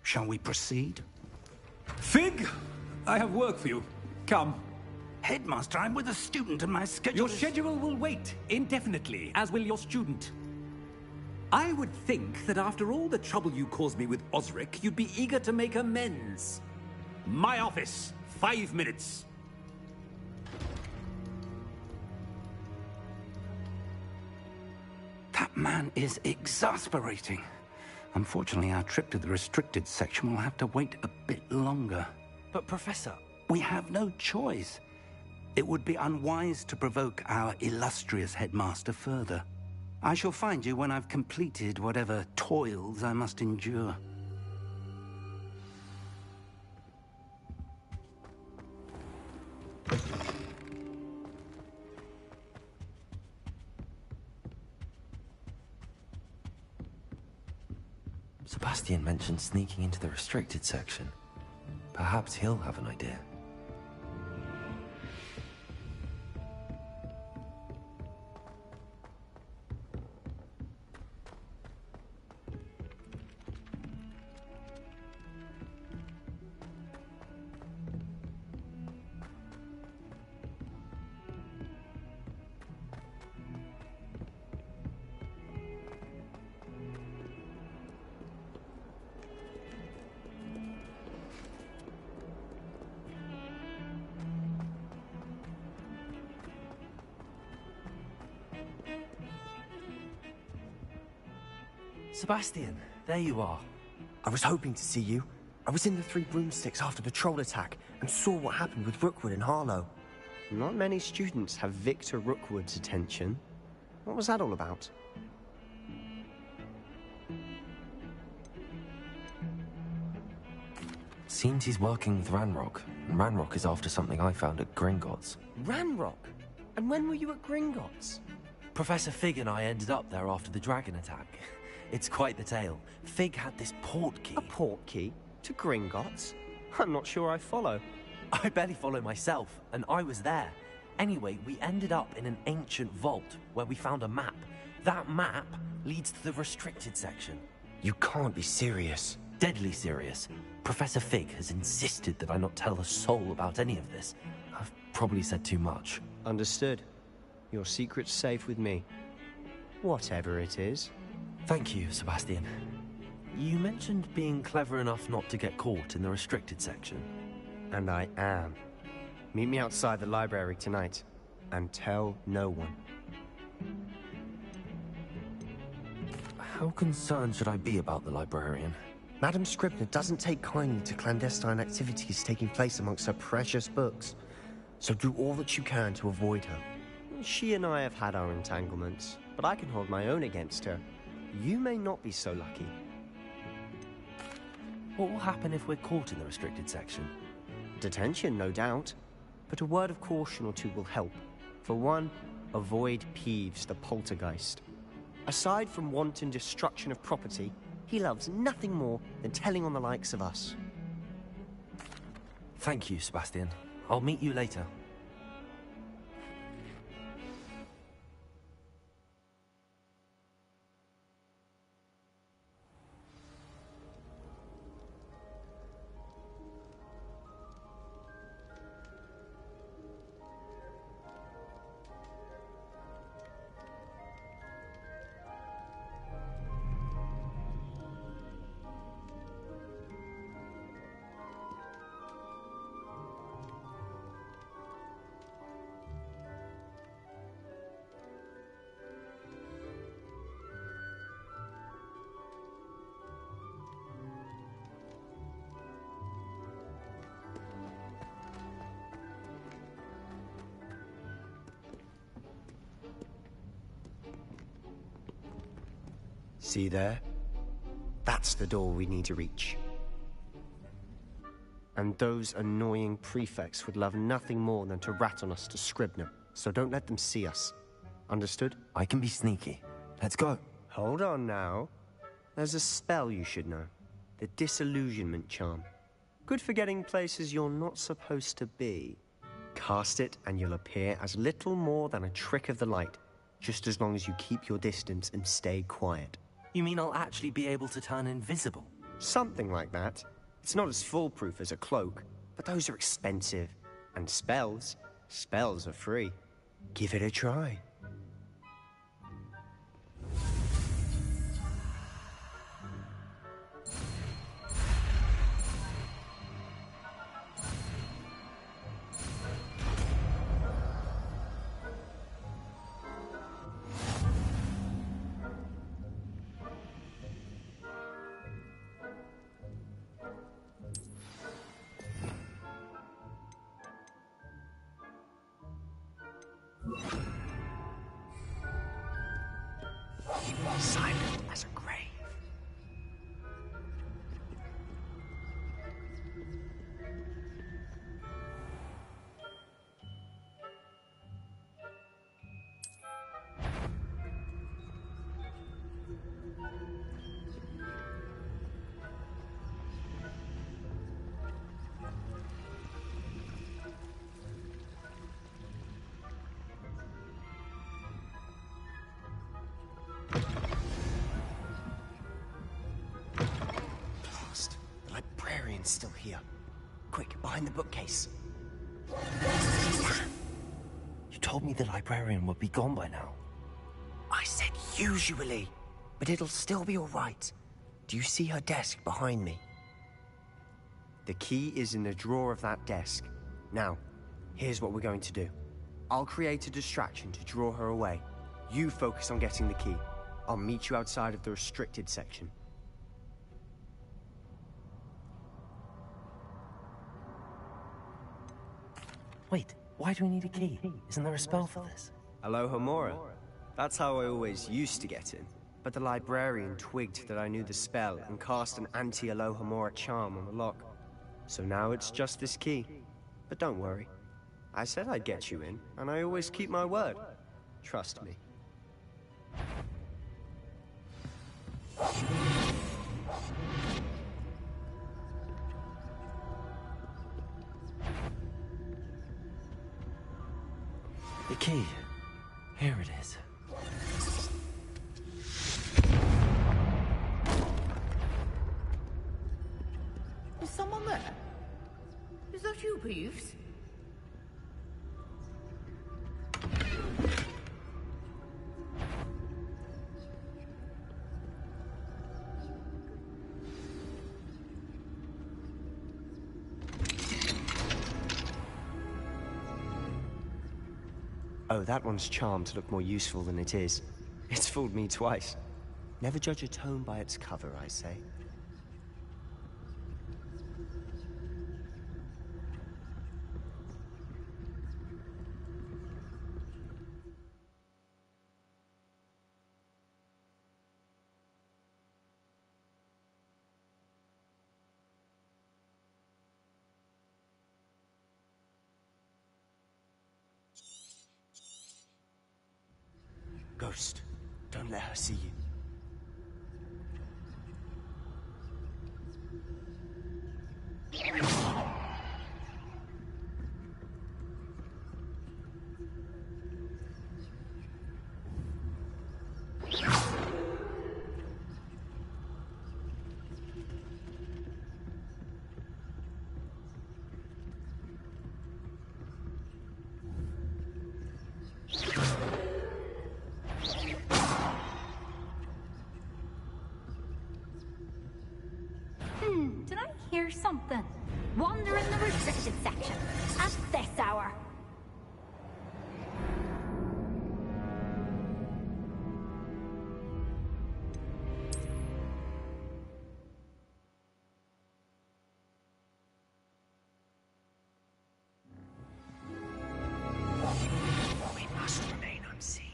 shall we proceed? Fig! I have work for you. Come. Headmaster, I'm with a student and my schedule Your schedule will wait indefinitely, as will your student. I would think that after all the trouble you caused me with Osric, you'd be eager to make amends. My office, 5 minutes. That man is exasperating. Unfortunately, our trip to the restricted section will have to wait a bit longer. But, Professor... We have no choice. It would be unwise to provoke our illustrious headmaster further. I shall find you when I've completed whatever toils I must endure. Sebastian mentioned sneaking into the restricted section. Perhaps he'll have an idea. Sebastian, there you are. I was hoping to see you. I was in the Three Broomsticks after the troll attack and saw what happened with Rookwood and Harlow. Not many students have Victor Rookwood's attention. What was that all about? Seems he's working with Ranrock, and Ranrock is after something I found at Gringotts. Ranrock? And when were you at Gringotts? Professor Fig and I ended up there after the dragon attack. It's quite the tale. Fig had this port key. A port key? To Gringotts? I'm not sure I follow. I barely follow myself, and I was there. Anyway, we ended up in an ancient vault where we found a map. That map leads to the restricted section. You can't be serious. Deadly serious. Professor Fig has insisted that I not tell a soul about any of this. I've probably said too much. Understood. Your secret's safe with me. Whatever it is. Thank you, Sebastian. You mentioned being clever enough not to get caught in the restricted section. And I am. Meet me outside the library tonight, and tell no one. How concerned should I be about the librarian? Madame Scribner doesn't take kindly to clandestine activities taking place amongst her precious books, so do all that you can to avoid her. She and I have had our entanglements, but I can hold my own against her. You may not be so lucky. What will happen if we're caught in the restricted section? Detention, no doubt. But a word of caution or two will help. For one, avoid Peeves, the poltergeist. Aside from wanton destruction of property, he loves nothing more than telling on the likes of us. Thank you, Sebastian. I'll meet you later. See there? That's the door we need to reach. And those annoying prefects would love nothing more than to rat on us to Scribner, so don't let them see us. Understood? I can be sneaky. Let's go. Hold on now. There's a spell you should know. The Disillusionment Charm. Good for getting places you're not supposed to be. Cast it and you'll appear as little more than a trick of the light, just as long as you keep your distance and stay quiet. You mean I'll actually be able to turn invisible? Something like that. It's not as foolproof as a cloak, but those are expensive. And spells are free. Give it a try. Silent as a grave. Still here. Quick, behind the bookcase. You told me the librarian would be gone by now. I said usually, but it'll still be all right. Do you see her desk behind me? The key is in the drawer of that desk. Now, here's what we're going to do. I'll create a distraction to draw her away. You focus on getting the key. I'll meet you outside of the restricted section. Wait, why do we need a key? Isn't there a spell for this? Alohomora. That's how I always used to get in. But the librarian twigged that I knew the spell and cast an anti-Alohomora charm on the lock. So now it's just this key. But don't worry. I said I'd get you in, and I always keep my word. Trust me. The key. Here it is. Is someone there? Is that you, Peeves? Oh, that one's charmed to look more useful than it is. It's fooled me twice. Never judge a tome by its cover, I say. Ghost, don't let her see you. Did I hear something? Wander in the restricted section at this hour. We must remain unseen.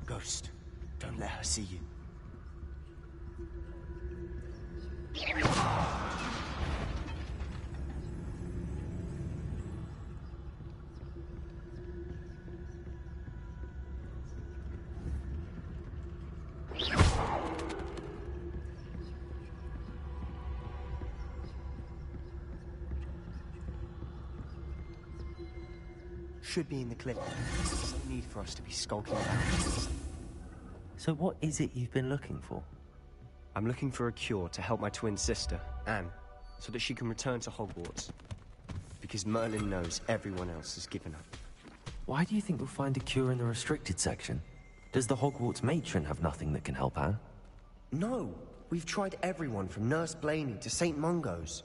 Ghost, don't let her see you. Should be in the clip. There's no need for us to be skulking around. So what is it you've been looking for? I'm looking for a cure to help my twin sister, Anne, so that she can return to Hogwarts. Because Merlin knows everyone else has given up. Why do you think we'll find a cure in the restricted section? Does the Hogwarts matron have nothing that can help Anne? No! We've tried everyone from Nurse Blaney to St. Mungo's.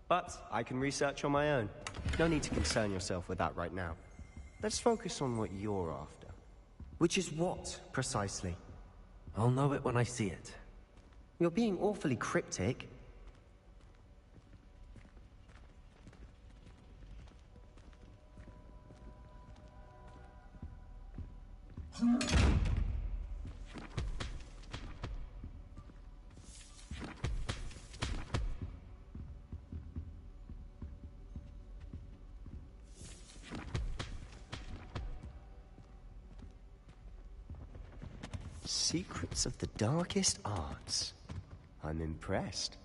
But I can research on my own. No need to concern yourself with that right now. Let's focus on what you're after. Which is what, precisely? I'll know it when I see it. You're being awfully cryptic. Secrets of the darkest arts. I'm impressed.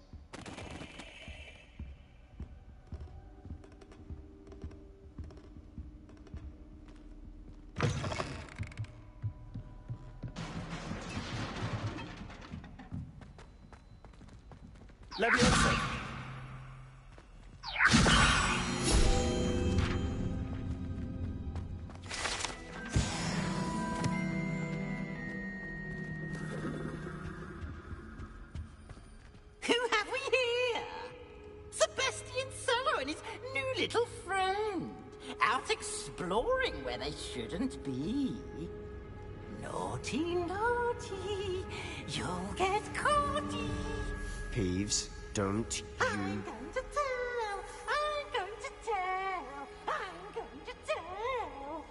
Leviosa! Who have we here? Sebastian Cello and his new little friend. Out exploring where they shouldn't be. Naughty, naughty, you'll get caughty. Peeves, don't you... I'm going to tell, I'm going to tell, I'm going to tell.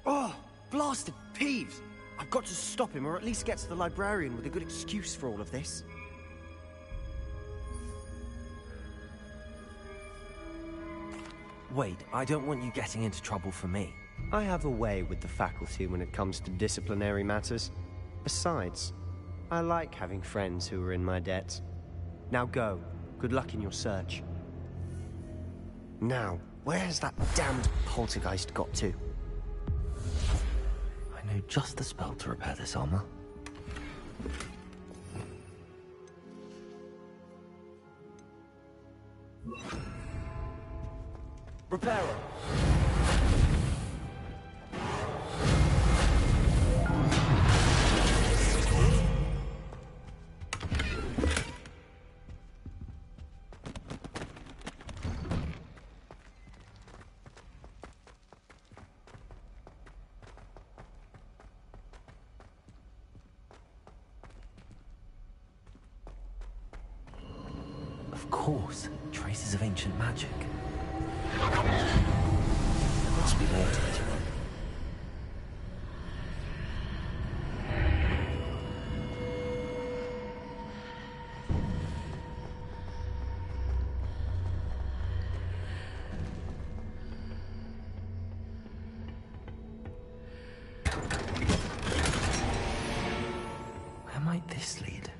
Oh, blasted Peeves! I've got to stop him, or at least get to the librarian with a good excuse for all of this. Wait, I don't want you getting into trouble for me. I have a way with the faculty when it comes to disciplinary matters. Besides, I like having friends who are in my debt. Now go. Good luck in your search. Now, where has that damned poltergeist got to? I know just the spell to repair this armor. Reparo. Of course, traces of ancient magic. There must be more to this one. Where might this lead?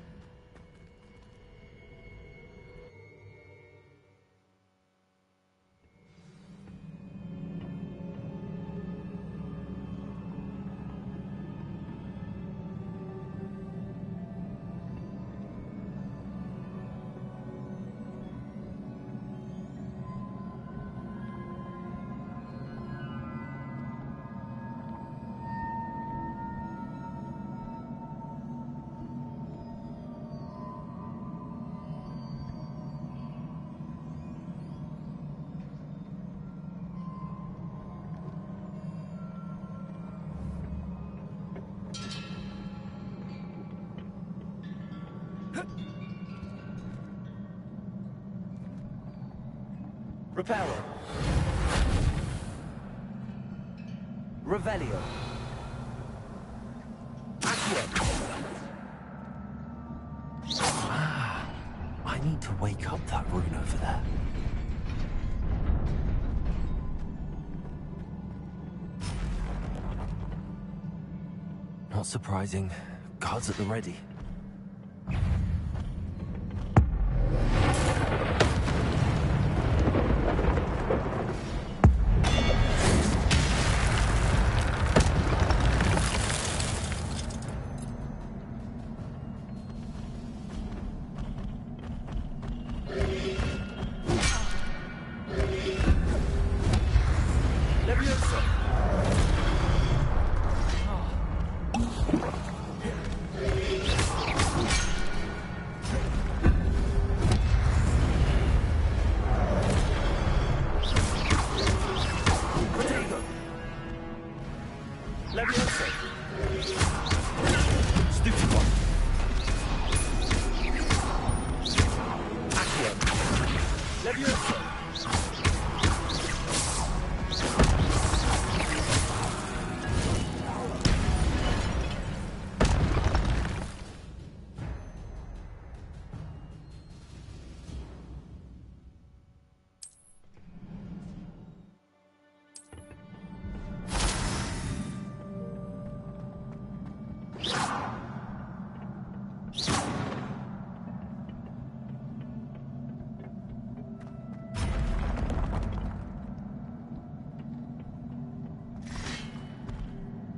Reparo. Revelio. Ah, I need to wake up that rune over there. Not surprising. Guards at the ready.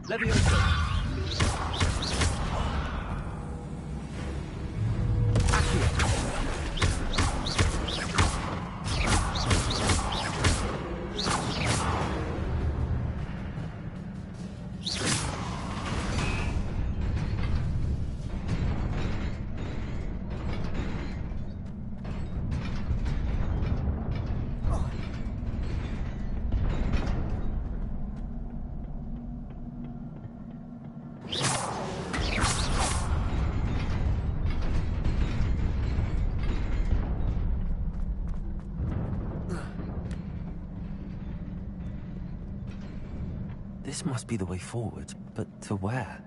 Levioso. This must be the way forward, but to where?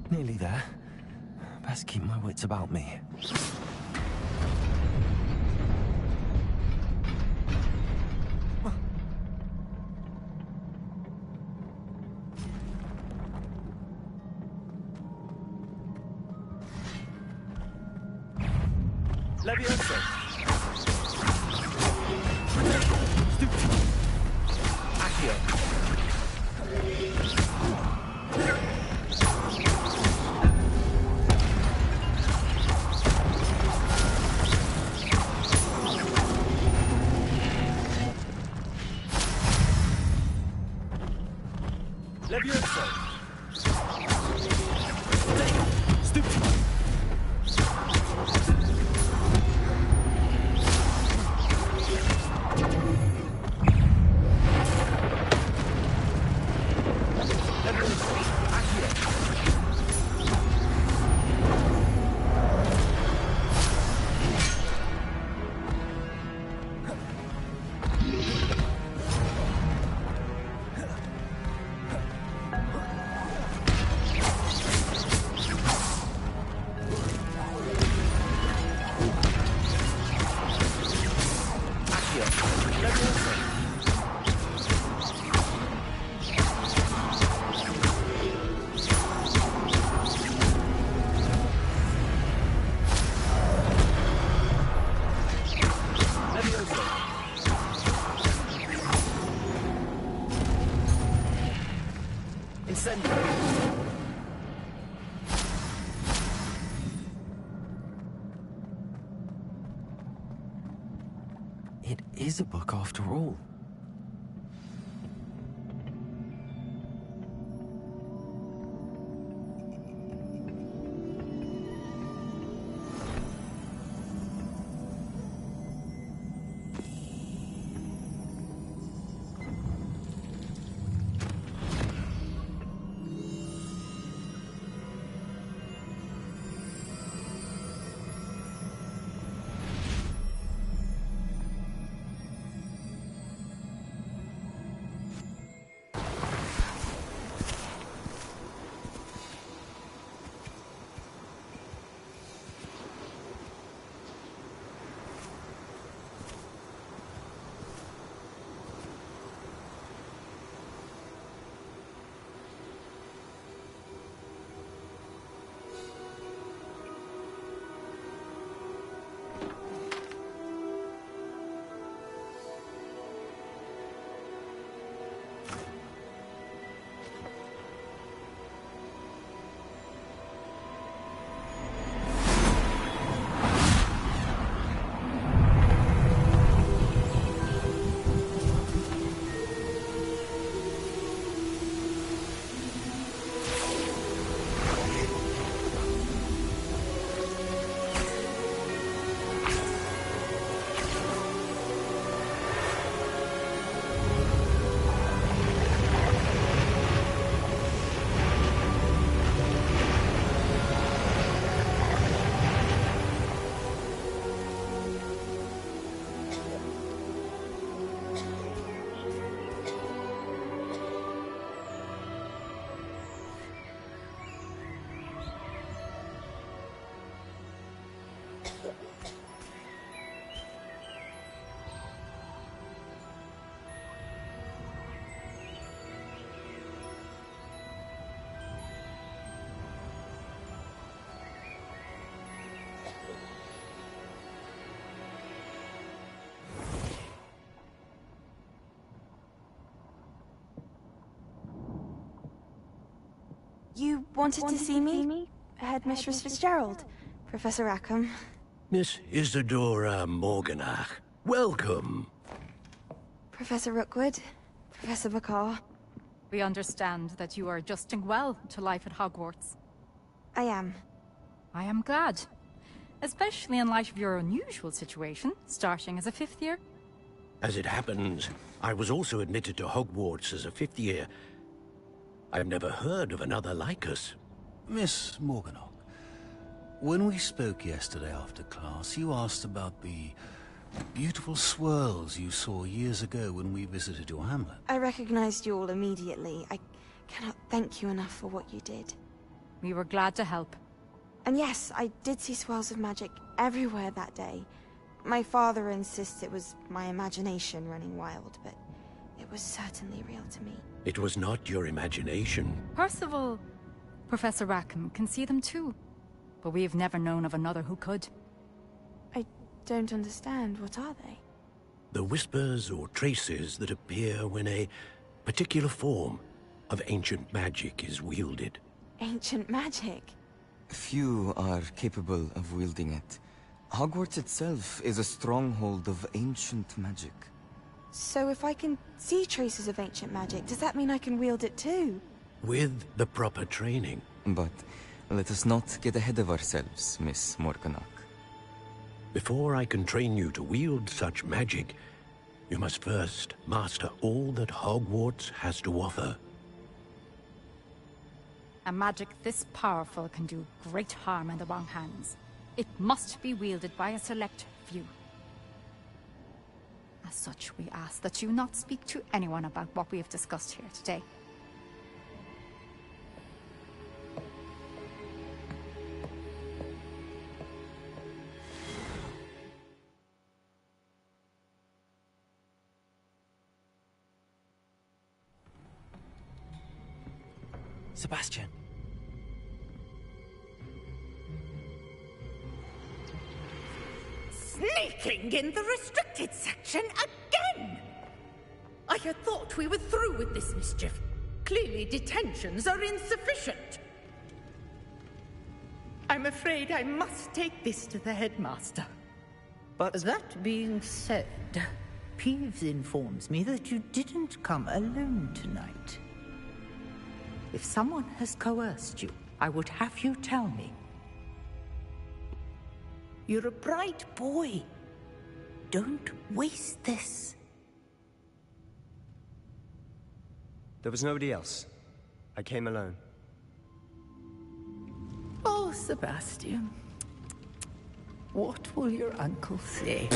Nearly there. Best keep my wits about me. Levioso. Accio. It is a book after all. You wanted to see me? Headmistress Fitzgerald, Professor Rackham. Miss Isadora Morganach, welcome. Professor Rookwood, Professor Bakar. We understand that you are adjusting well to life at Hogwarts. I am. I am glad. Especially in light of your unusual situation, starting as a 5th year. As it happens, I was also admitted to Hogwarts as a 5th year. I've never heard of another like us. Miss Morganach, when we spoke yesterday after class, you asked about the beautiful swirls you saw years ago when we visited your hamlet. I recognized you all immediately. I cannot thank you enough for what you did. We were glad to help. And yes, I did see swirls of magic everywhere that day. My father insists it was my imagination running wild, but it was certainly real to me. It was not your imagination. Percival, Professor Rackham can see them too. But we have never known of another who could. I don't understand. What are they? The whispers or traces that appear when a particular form, of ancient magic is wielded. Ancient magic? Few are capable of wielding it. Hogwarts itself is a stronghold of ancient magic. So if I can see traces of ancient magic, does that mean I can wield it too? With the proper training. But let us not get ahead of ourselves, Miss Morganach. Before I can train you to wield such magic, you must first master all that Hogwarts has to offer. A magic this powerful can do great harm in the wrong hands. It must be wielded by a select few. As such, we ask that you not speak to anyone about what we have discussed here today. Sebastian. Sneaking in the restricted section again! I had thought we were through with this mischief. Clearly detentions are insufficient. I'm afraid I must take this to the headmaster. But that being said, Peeves informs me that you didn't come alone tonight. If someone has coerced you, I would have you tell me. You're a bright boy. Don't waste this. There was nobody else. I came alone. Oh, Sebastian. What will your uncle say?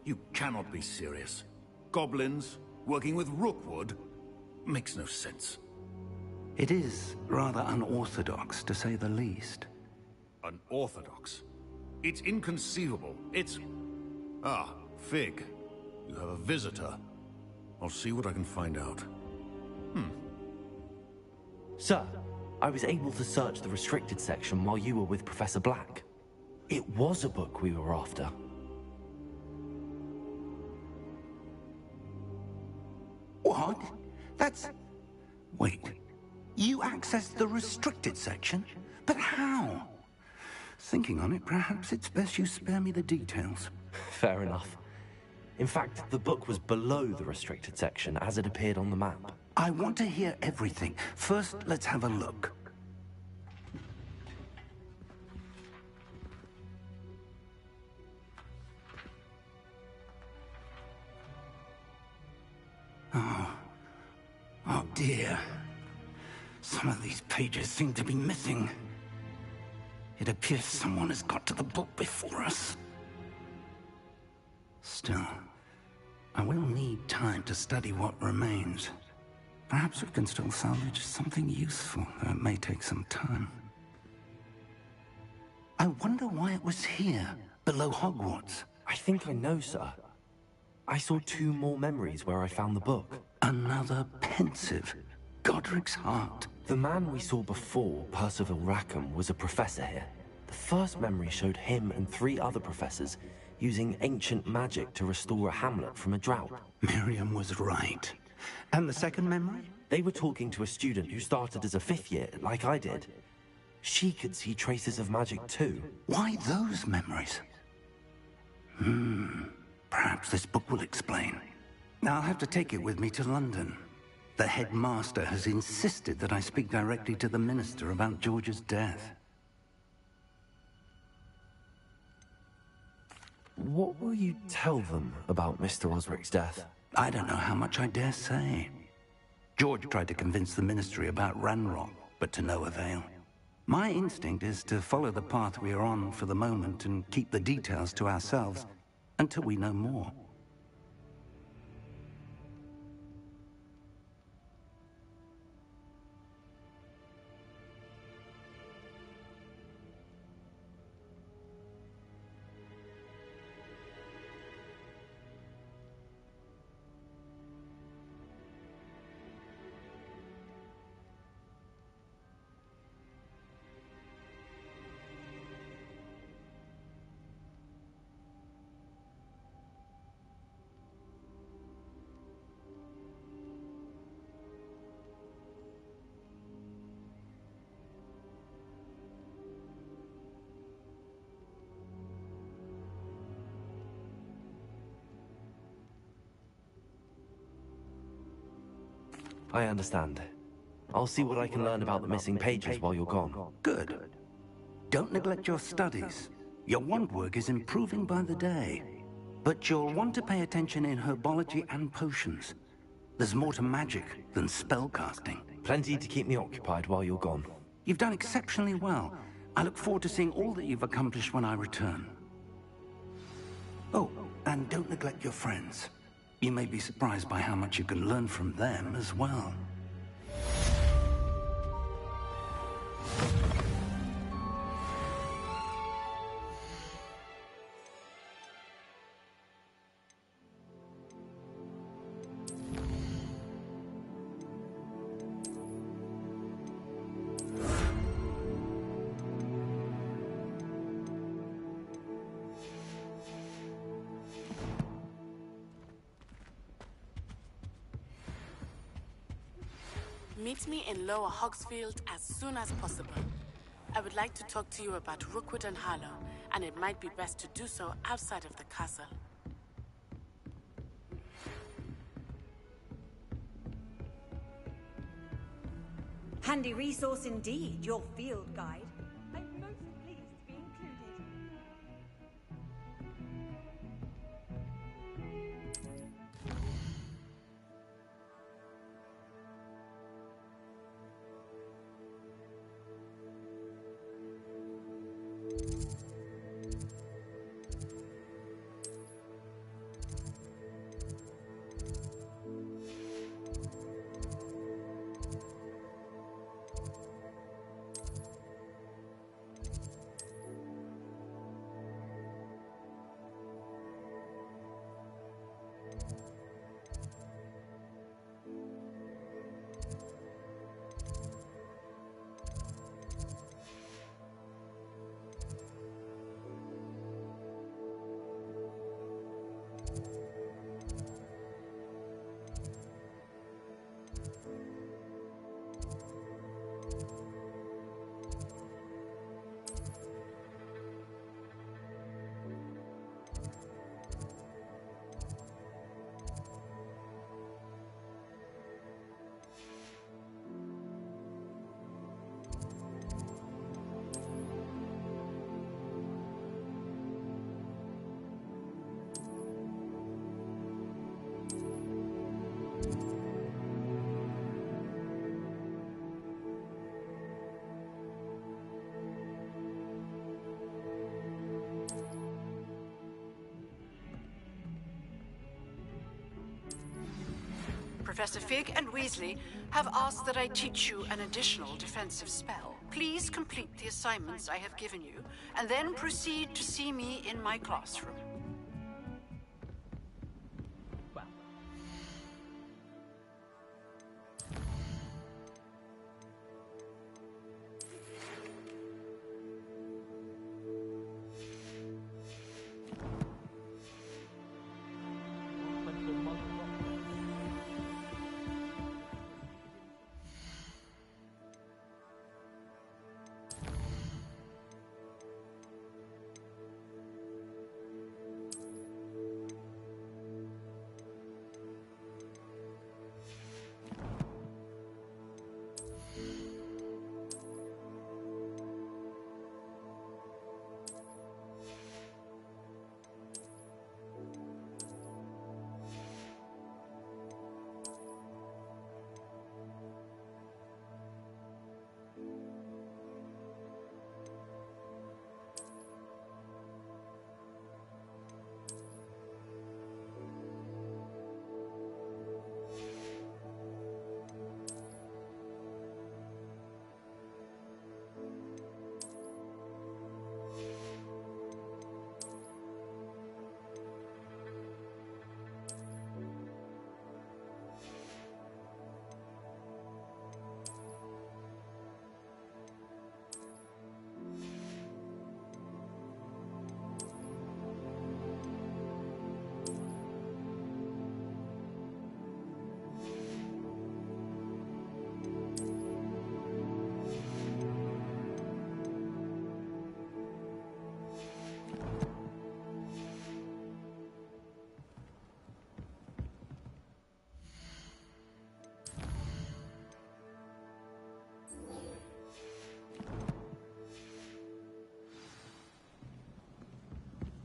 You cannot be serious. Goblins, working with Rookwood? makes no sense. It is rather unorthodox, to say the least. Unorthodox? It's inconceivable. It's... Ah, Fig. You have a visitor. I'll see what I can find out. Sir, I was able to search the restricted section while you were with Professor Black. It was a book we were after. What? That's... Wait. You accessed the restricted section? But how? Thinking on it, perhaps it's best you spare me the details. Fair enough. In fact, the book was below the restricted section as it appeared on the map. I want to hear everything. First, let's have a look. Oh dear. Some of these pages seem to be missing. It appears someone has got to the book before us. Still, I will need time to study what remains. Perhaps we can still salvage something useful, though it may take some time. I wonder why it was here, below Hogwarts. I think I know, sir. I saw 2 more memories where I found the book. Another pensive. Godric's heart. The man we saw before, Percival Rackham, was a professor here. The first memory showed him and 3 other professors using ancient magic to restore a hamlet from a drought. Miriam was right. And the second memory? They were talking to a student who started as a 5th year, like I did. She could see traces of magic too. Why those memories? Perhaps this book will explain. Now I'll have to take it with me to London. The headmaster has insisted that I speak directly to the minister about George's death. What will you tell them about Mr. Osric's death? I don't know how much I dare say. George tried to convince the ministry about Ranrock, but to no avail. My instinct is to follow the path we are on for the moment and keep the details to ourselves until we know more. I understand. I'll see what I can learn about the missing pages while you're gone. Good. Don't neglect your studies. Your wand work is improving by the day. But you'll want to pay attention in herbology and potions. There's more to magic than spellcasting. Plenty to keep me occupied while you're gone. You've done exceptionally well. I look forward to seeing all that you've accomplished when I return. Oh, and don't neglect your friends. You may be surprised by how much you can learn from them as well. Meet me in Lower Hogsfield as soon as possible. I would like to talk to you about Rookwood and Harlow, and it might be best to do so outside of the castle. Handy resource indeed, your field guide. I'm most pleased to be included. Professor Fig and Weasley have asked that I teach you an additional defensive spell. Please complete the assignments I have given you, and then proceed to see me in my classroom.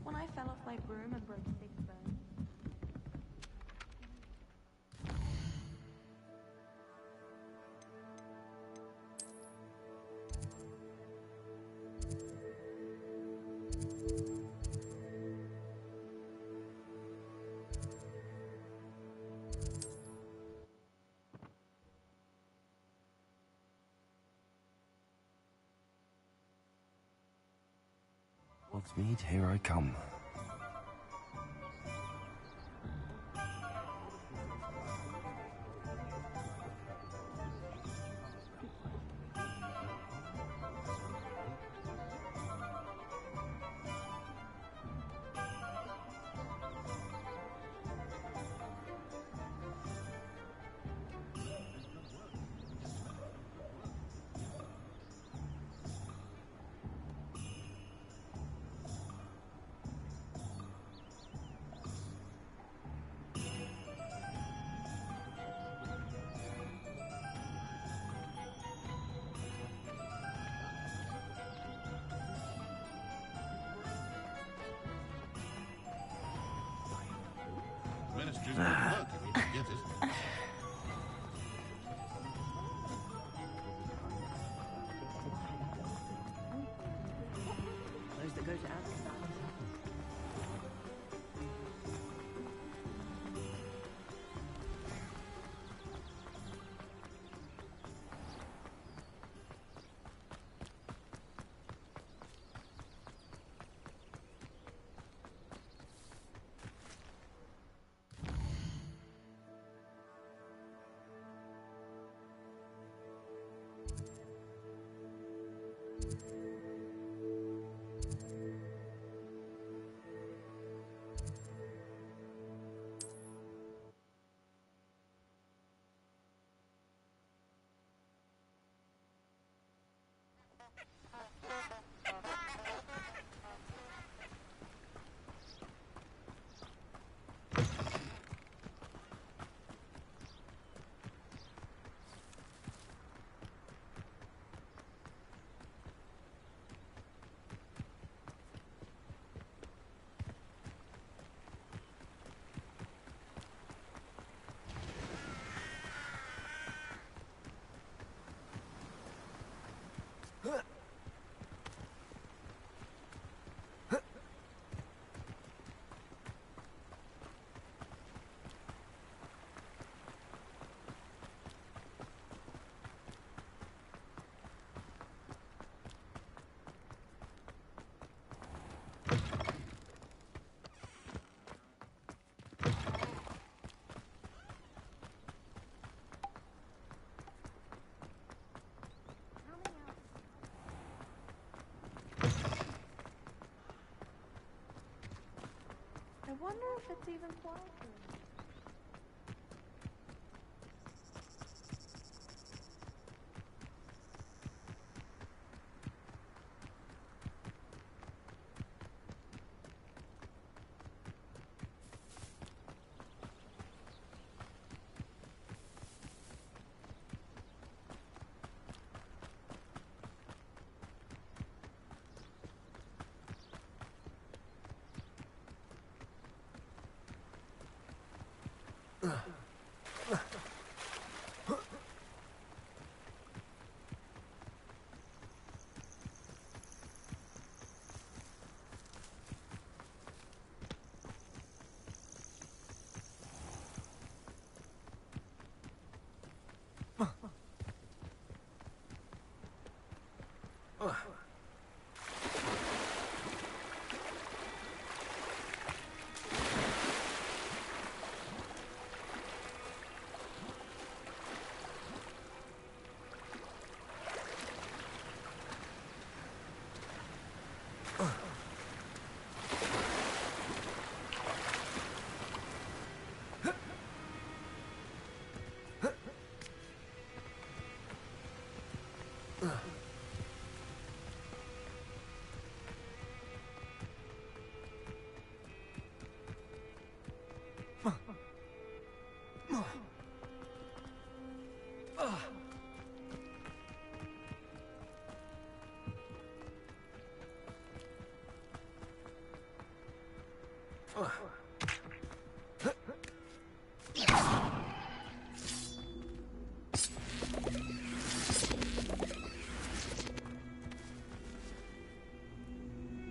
When I fell off my broom and broke Fig's bone. Hogsmeade, here I come. Ministry's good luck if you can get it. Those that go to Amsterdam. if it's even quieter.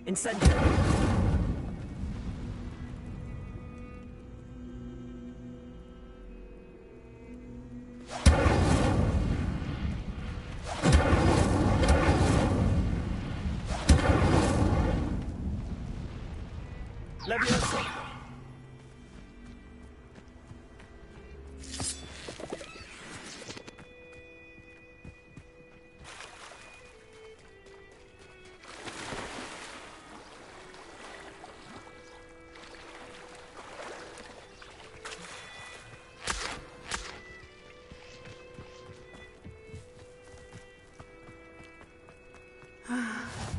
Incendio! Leviosa!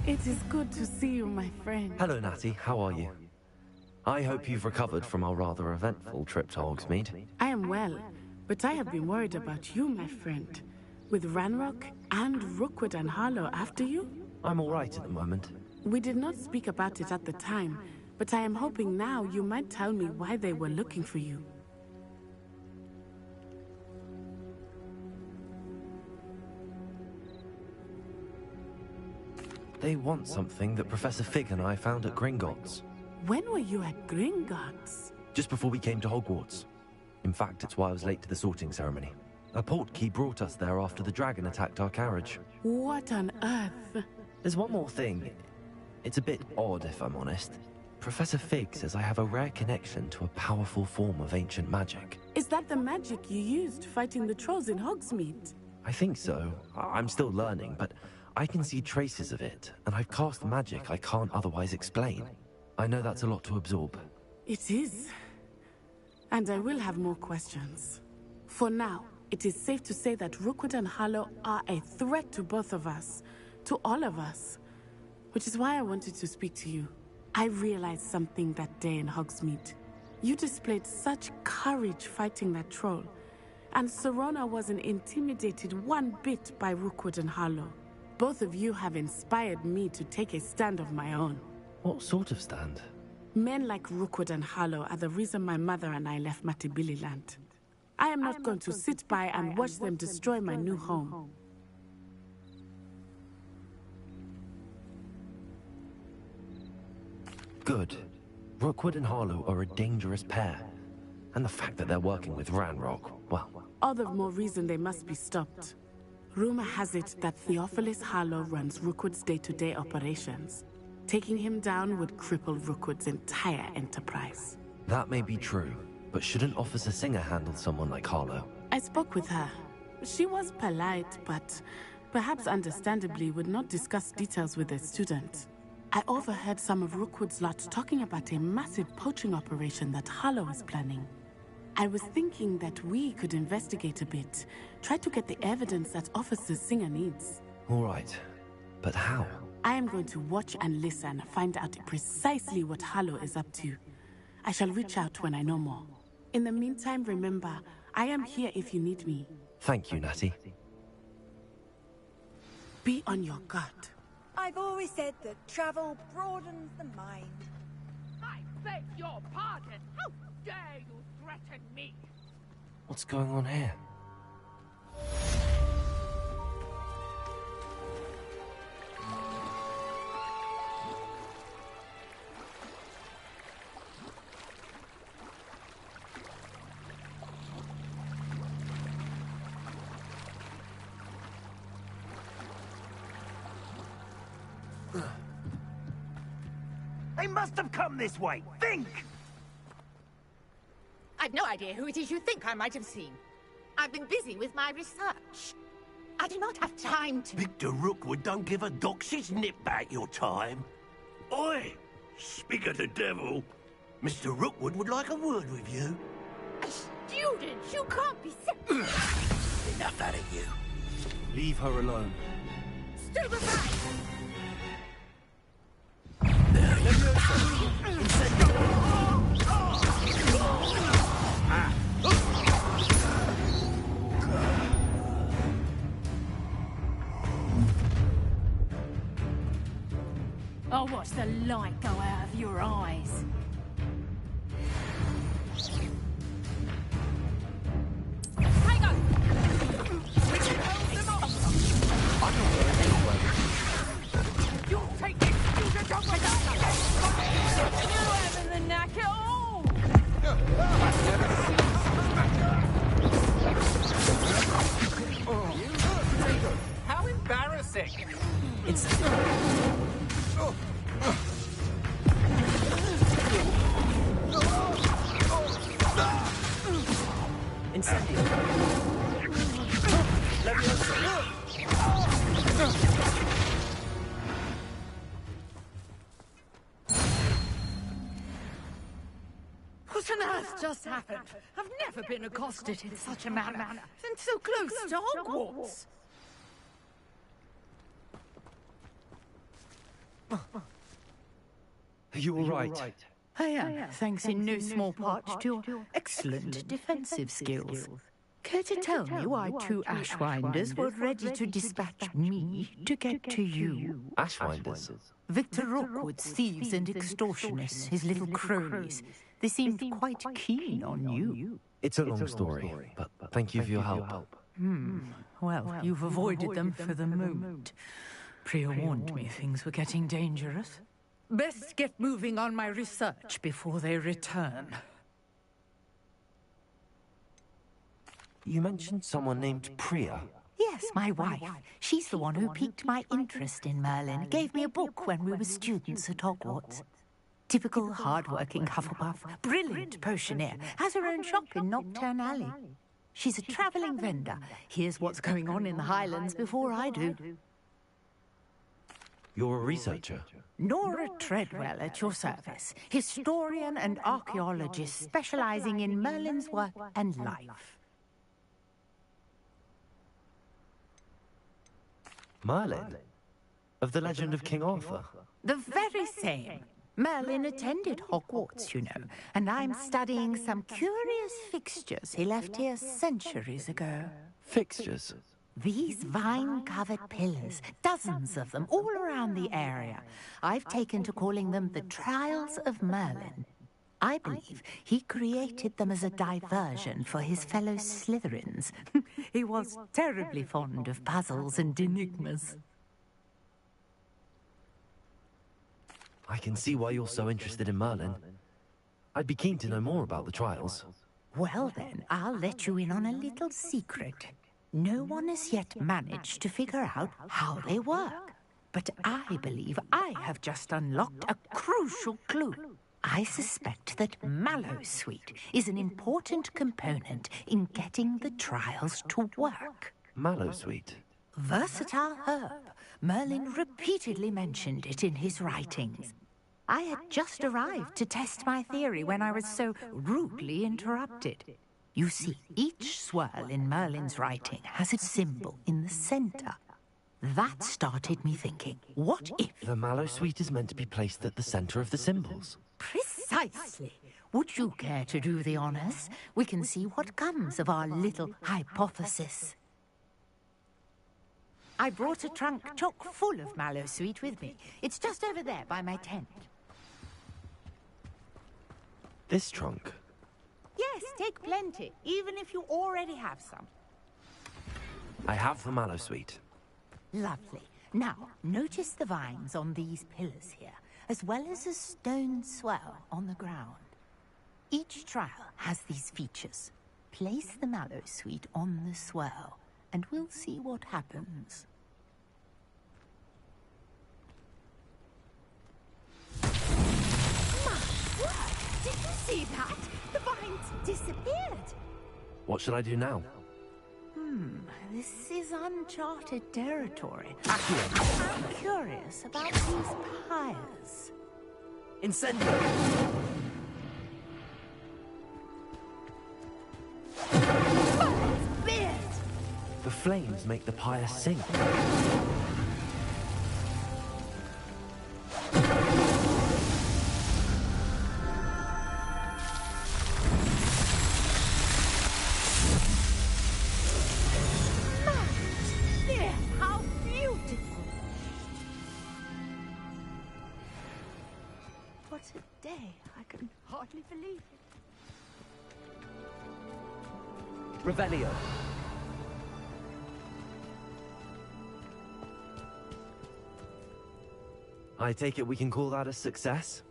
It is good to see you, my friend. Hello, Natty. How are you? I hope you've recovered from our rather eventful trip to Hogsmeade. I am well, but I have been worried about you, my friend. With Ranrock and Rookwood and Harlow after you? I'm all right at the moment. We did not speak about it at the time, but I am hoping now you might tell me why they were looking for you. They want something that Professor Fig and I found at Gringotts. When were you at Gringotts? Just before we came to Hogwarts. In fact, it's why I was late to the sorting ceremony. A portkey brought us there after the dragon attacked our carriage. What on earth? There's one more thing. It's a bit odd, if I'm honest. Professor Fig says I have a rare connection to a powerful form of ancient magic. Is that the magic you used fighting the trolls in Hogsmeade? I think so. I'm still learning, but I can see traces of it, and I've cast magic I can't otherwise explain. I know that's a lot to absorb. It is. And I will have more questions. For now, it is safe to say that Rookwood and Harlow are a threat to both of us. To all of us. Which is why I wanted to speak to you. I realized something that day in Hogsmeade. You displayed such courage fighting that troll. And Serona wasn't intimidated one bit by Rookwood and Harlow. Both of you have inspired me to take a stand of my own. What sort of stand? Men like Rookwood and Harlow are the reason my mother and I left Matibili land. I am not going to sit by and watch them destroy my new home. Good. Rookwood and Harlow are a dangerous pair. And the fact that they're working with Ranrock, well... All the more reason they must be stopped. Rumor has it that Theophilus Harlow runs Rookwood's day-to-day operations. Taking him down would cripple Rookwood's entire enterprise. That may be true, but shouldn't Officer Singer handle someone like Harlow? I spoke with her. She was polite, but perhaps understandably would not discuss details with a student. I overheard some of Rookwood's lot talking about a massive poaching operation that Harlow is planning. I was thinking that we could investigate a bit, try to get the evidence that Officer Singer needs. All right, but how? I am going to watch and listen, find out precisely what Harlow is up to. I shall reach out when I know more. In the meantime, remember, I am here if you need me. Thank you, Natty. Be on your guard. I've always said that travel broadens the mind. I beg your pardon. How dare you threaten me? What's going on here? They must have come this way. Think! I've no idea who it is you think I might have seen. I've been busy with my research. I do not have time to... Victor Rookwood don't give a doxy's nip back your time. Oi! Speak of the devil. Mr. Rookwood would like a word with you. A student! You can't be serious! Enough out of you. Leave her alone. Stupefy! I'll watch the light go out of your eyes. Hang on! We can hold them off! I don't know anyway. You'll take this student off with us! You having the knack at all? How embarrassing! It's... Incendio. What on earth just happened? I've never been accosted in such a manner, and so close to Hogwarts. Are you all right? I am, thanks in no small part to your excellent defensive skills. Care to tell me why two Ashwinders were ready to dispatch me to get to you? Ashwinders? Victor Rookwood's thieves and extortionists, his little cronies. They seemed quite keen on you. It's a long story, but thank you for your help. Well, you've avoided them for the moment. Priya warned me things were getting dangerous. Best get moving on my research before they return. You mentioned someone named Priya. Yes, my wife. She's the one who piqued my interest in Merlin. Gave me a book when we were students at Hogwarts. Typical hard-working Hufflepuff, brilliant potioneer, has her own shop in Knockturn Alley. She's a travelling vendor. Hears what's going on in the Highlands before I do. You're a researcher? Nora Treadwell at your service. Historian and archaeologist specializing in Merlin's work and life. Merlin? Of the legend of King Arthur? The very same. Merlin attended Hogwarts, you know, and I'm studying some curious fixtures he left here centuries ago. Fixtures? These vine-covered pillars, dozens of them, all around the area. I've taken to calling them the Trials of Merlin. I believe he created them as a diversion for his fellow Slytherins. He was terribly fond of puzzles and enigmas. I can see why you're so interested in Merlin. I'd be keen to know more about the trials. Well then, I'll let you in on a little secret. No one has yet managed to figure out how they work. But I believe I have just unlocked a crucial clue. I suspect that Mallowsweet is an important component in getting the trials to work. Mallowsweet? Versatile herb. Merlin repeatedly mentioned it in his writings. I had just arrived to test my theory when I was so rudely interrupted. You see, each swirl in Merlin's writing has its symbol in the center. That started me thinking, what if... The mallow sweet is meant to be placed at the center of the symbols. Precisely. Would you care to do the honors? We can see what comes of our little hypothesis. I brought a trunk chock full of mallow sweet with me. It's just over there by my tent. This trunk? Yes, take plenty, even if you already have some. I have the mallow sweet. Lovely. Now, notice the vines on these pillars here, as well as a stone swell on the ground. Each trial has these features. Place the mallow sweet on the swell, and we'll see what happens. My word! Did you see that? The vines disappeared. What should I do now? This is uncharted territory. I'm curious about these pyres. Incendio! The flames make the pyre sink. How beautiful! What a day. I can hardly believe it. Revelio. I take it we can call that a success?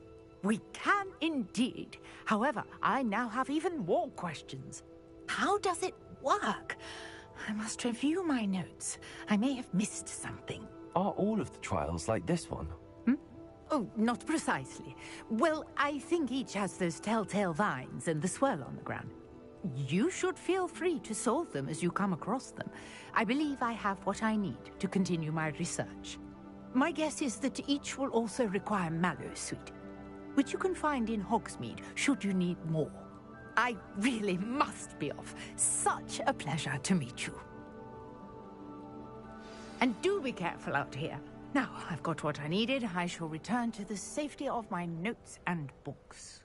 We can indeed. However, I now have even more questions. How does it work? I must review my notes. I may have missed something. Are all of the trials like this one? Oh, not precisely. Well, I think each has those telltale vines and the swirl on the ground. You should feel free to solve them as you come across them. I believe I have what I need to continue my research. My guess is that each will also require mallow sweet, which you can find in Hogsmeade should you need more. I really must be off. Such a pleasure to meet you. And do be careful out here. Now, I've got what I needed. I shall return to the safety of my notes and books.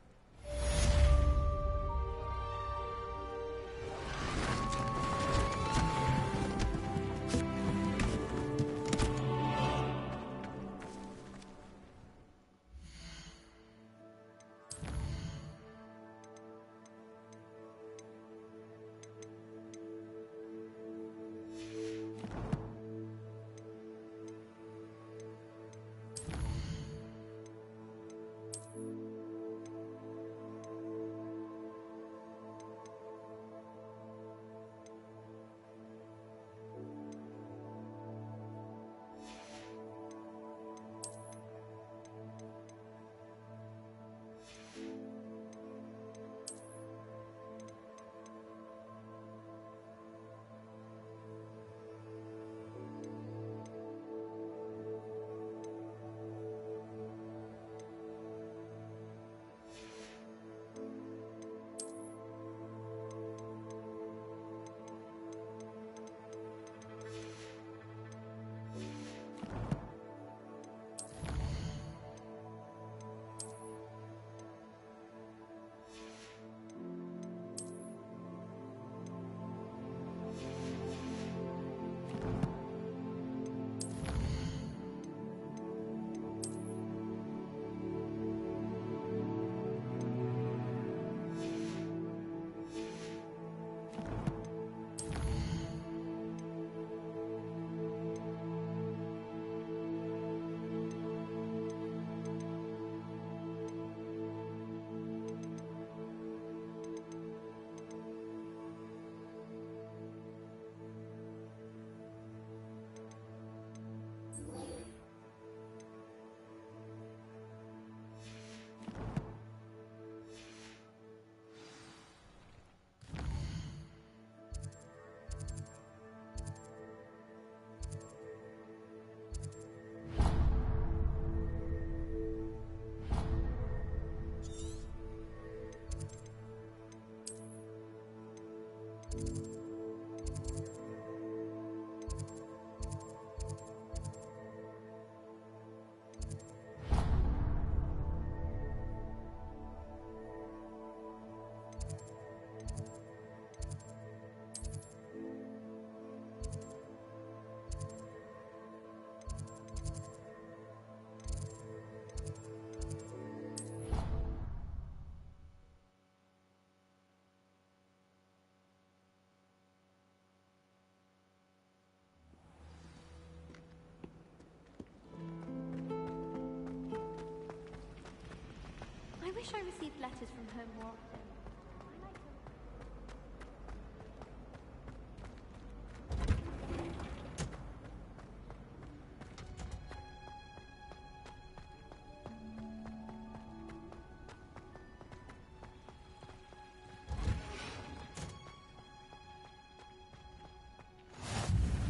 wish I received letters from home more often.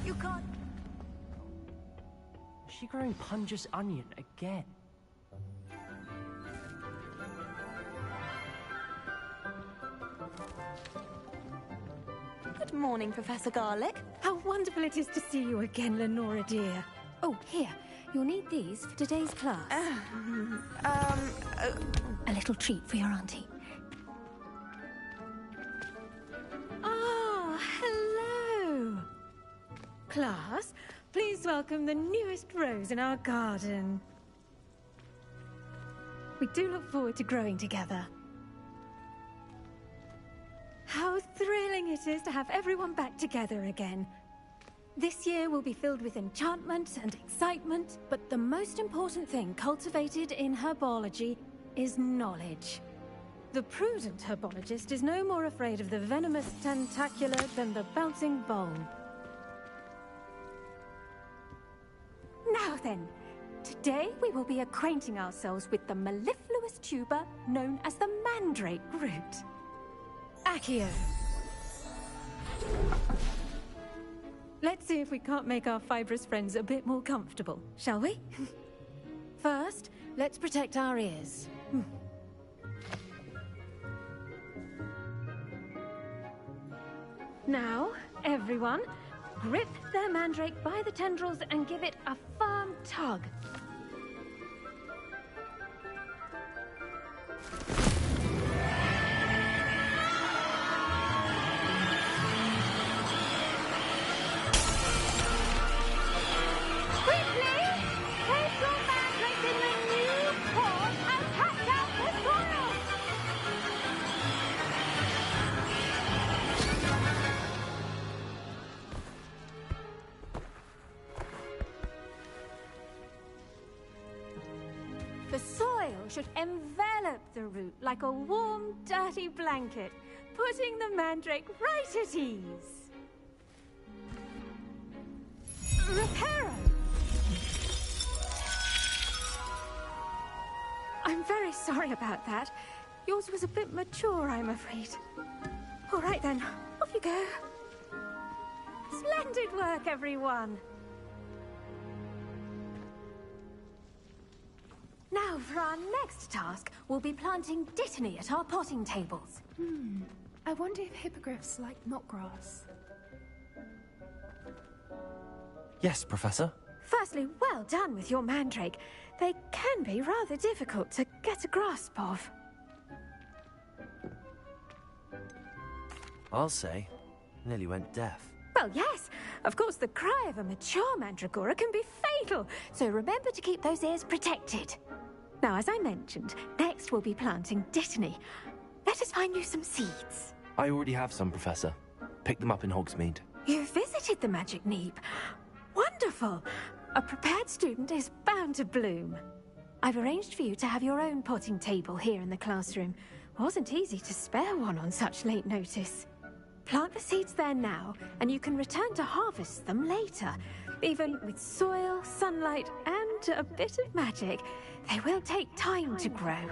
You can't. Is she growing Punja's onion again? Good morning, Professor Garlick. How wonderful it is to see you again, Lenora dear. Oh, here. You'll need these for today's class. A little treat for your auntie. Ah, hello. Class, please welcome the newest rose in our garden. We do look forward to growing together. How thrilling it is to have everyone back together again. This year will be filled with enchantment and excitement, but the most important thing cultivated in herbology is knowledge. The prudent herbologist is no more afraid of the venomous tentacula than the bouncing bulb. Now then, today we will be acquainting ourselves with the mellifluous tuber known as the mandrake root. Accio. Let's see if we can't make our fibrous friends a bit more comfortable, shall we? First, let's protect our ears. Now, everyone, grip their mandrake by the tendrils and give it a firm tug. The soil should envelop the root like a warm, dirty blanket, putting the mandrake right at ease. Reparo! I'm very sorry about that. Yours was a bit mature, I'm afraid. All right then, off you go. Splendid work, everyone! Now, for our next task, we'll be planting dittany at our potting tables. I wonder if hippogriffs like knotgrass. Yes, Professor. Firstly, well done with your mandrake. They can be rather difficult to get a grasp of. I'll say, nearly went deaf. Well, yes. Of course, the cry of a mature mandragora can be fatal, so remember to keep those ears protected. Now, as I mentioned, next we'll be planting dittany. Let us find you some seeds. I already have some, Professor. Picked them up in Hogsmeade. You visited the Magic Neep. Wonderful. A prepared student is bound to bloom. I've arranged for you to have your own potting table here in the classroom. Wasn't easy to spare one on such late notice. Plant the seeds there now, and you can return to harvest them later. Even with soil, sunlight, and a bit of magic, they will take time to grow.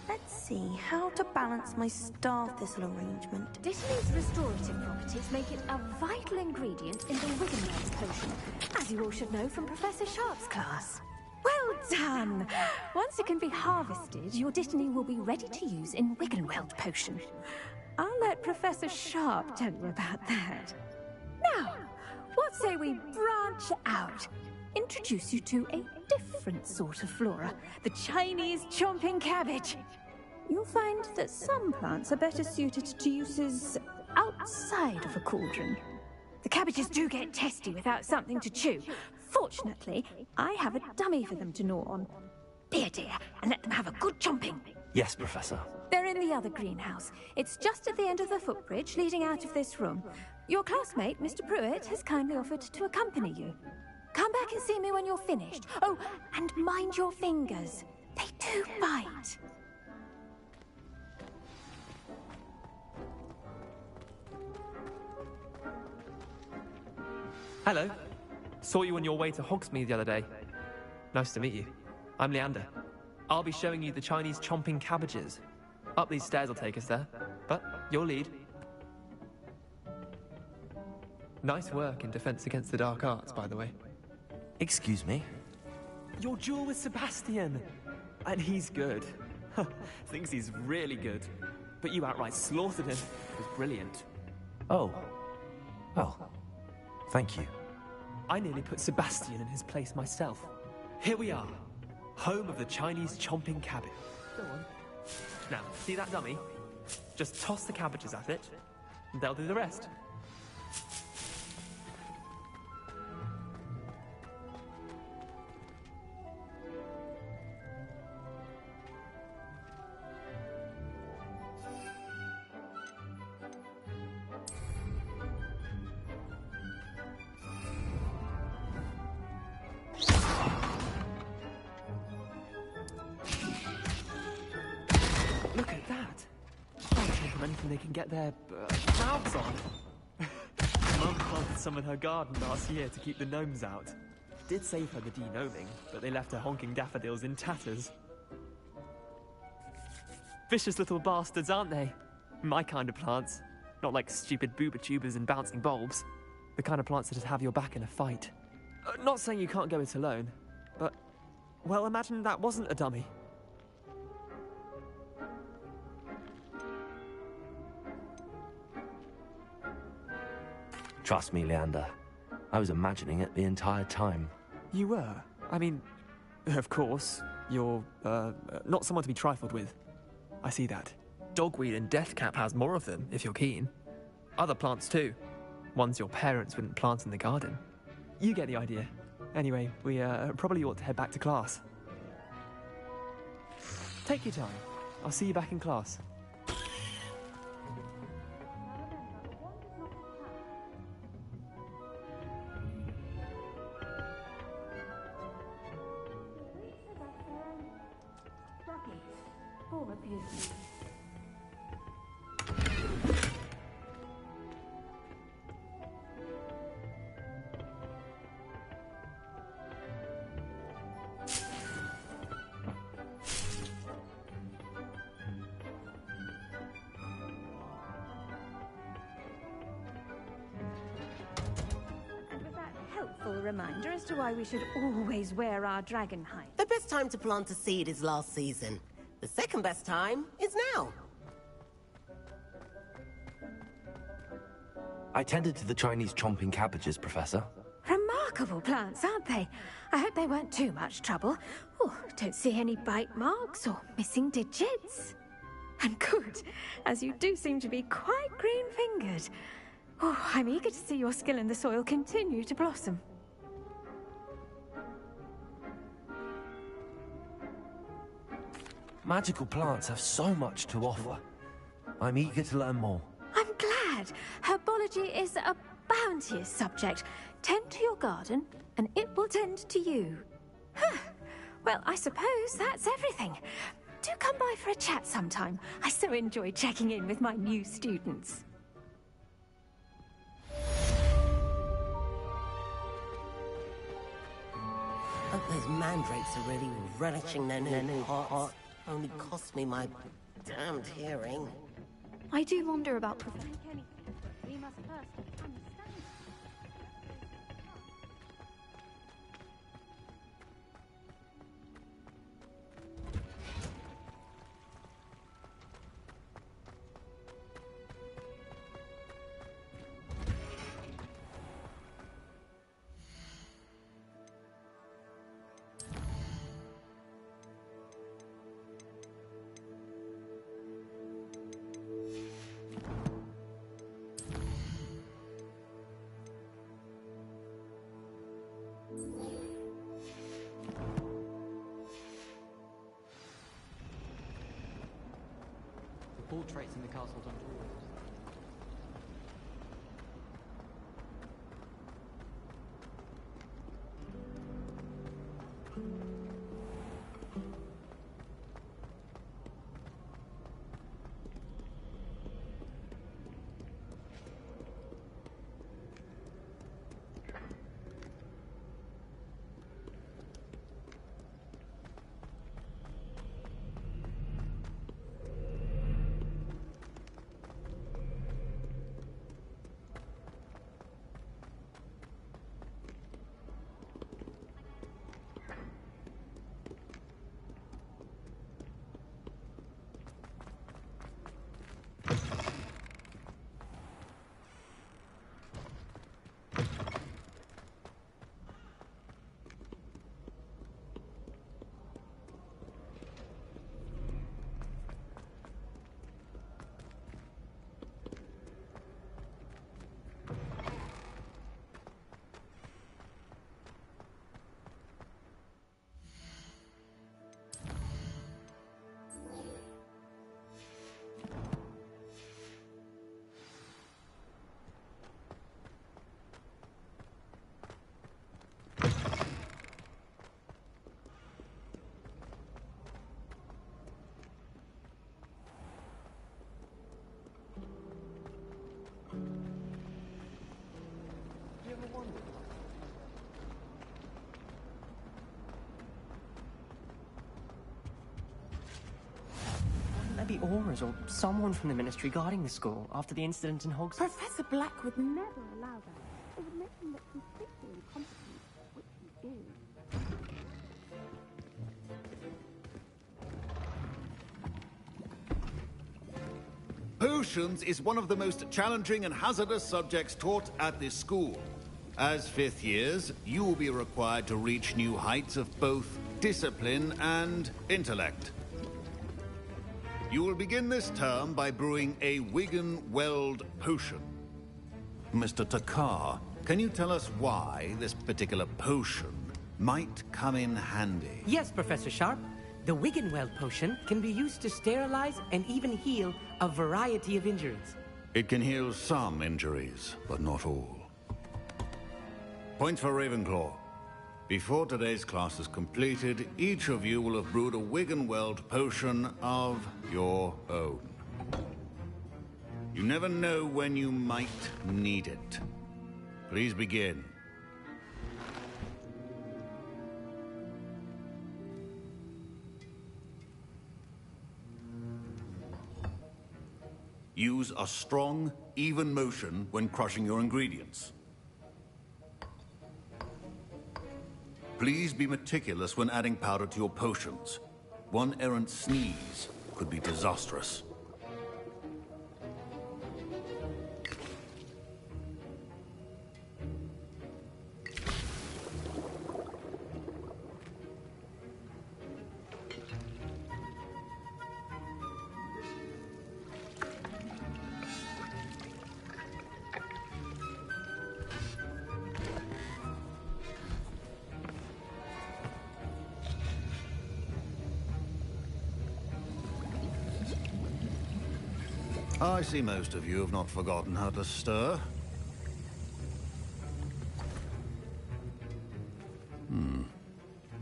Let's see how to balance my star thistle arrangement. Dittany's restorative properties make it a vital ingredient in the Wiggenweld potion, as you all should know from Professor Sharp's class. Well done! Once it can be harvested, your dittany will be ready to use in Wiggenweld potion. I'll let Professor Sharp tell you about that. Now, what say we branch out? Introduce you to a different sort of flora, the Chinese chomping cabbage. You'll find that some plants are better suited to uses outside of a cauldron. The cabbages do get testy without something to chew. Fortunately, I have a dummy for them to gnaw on. Be a dear, and let them have a good chomping. Yes, Professor. They're in the other greenhouse. It's just at the end of the footbridge leading out of this room. Your classmate, Mr. Pruitt, has kindly offered to accompany you. Come back and see me when you're finished. Oh, and mind your fingers. They do bite. Hello. Saw you on your way to Hogsmeade the other day. Nice to meet you. I'm Leander. I'll be showing you the Chinese chomping cabbages. Up these stairs will take us there, but your lead. Nice work in Defense Against the Dark Arts, by the way. Excuse me? Your duel with Sebastian! And he's good. Thinks he's really good. But you outright slaughtered him. It was brilliant. Oh. Well, thank you. I nearly put Sebastian in his place myself. Here we are. Home of the Chinese chomping cabbage. Go on. Now, see that dummy? Just toss the cabbages at it, and they'll do the rest. Look at that! Can't take them anything they can get their mouths on. Mum planted some in her garden last year to keep the gnomes out. Did save her the de-gnoming, but they left her honking daffodils in tatters. Vicious little bastards, aren't they? My kind of plants. Not like stupid booba tubers and bouncing bulbs. The kind of plants that'd have your back in a fight. Not saying you can't go it alone, but... well, imagine that wasn't a dummy. Trust me, Leander. I was imagining it the entire time. You were? I mean, of course, you're, not someone to be trifled with. I see that. Dogweed and deathcap has more of them, if you're keen. Other plants too. Ones your parents wouldn't plant in the garden. You get the idea. Anyway, we, probably ought to head back to class. Take your time. I'll see you back in class. Reminder as to why we should always wear our dragon hide. The best time to plant a seed is last season. The second best time is now. I tended to the Chinese chomping cabbages, Professor. Remarkable plants, aren't they? I hope they weren't too much trouble. Oh, don't see any bite marks or missing digits. And good, as you do seem to be quite green-fingered. Oh, I'm eager to see your skill in the soil continue to blossom. Magical plants have so much to offer. I'm eager to learn more. I'm glad. Herbology is a bounteous subject. Tend to your garden, and it will tend to you. Huh. Well, I suppose that's everything. Do come by for a chat sometime. I so enjoy checking in with my new students. Hope those mandrakes are really relishing their new pots. Only cost me my damned hearing. I do wonder about... We must first understand. Portraits in the castle dungeon. the Aurors or someone from the Ministry guarding the school after the incident in Hogwarts. Professor Black would never allow that. It would make him look completely incompetent, which he is. Potions is one of the most challenging and hazardous subjects taught at this school. As fifth years, you will be required to reach new heights of both discipline and intellect. You will begin this term by brewing a Wigan-Weld potion. Mr. Takar, can you tell us why this particular potion might come in handy? Yes, Professor Sharp. The Wiggenweld potion can be used to sterilize and even heal a variety of injuries. It can heal some injuries, but not all. Points for Ravenclaw. Before today's class is completed, each of you will have brewed a Wiggenweld potion of your own. You never know when you might need it. Please begin. Use a strong, even motion when crushing your ingredients. Please be meticulous when adding powder to your potions. One errant sneeze could be disastrous. I see most of you have not forgotten how to stir.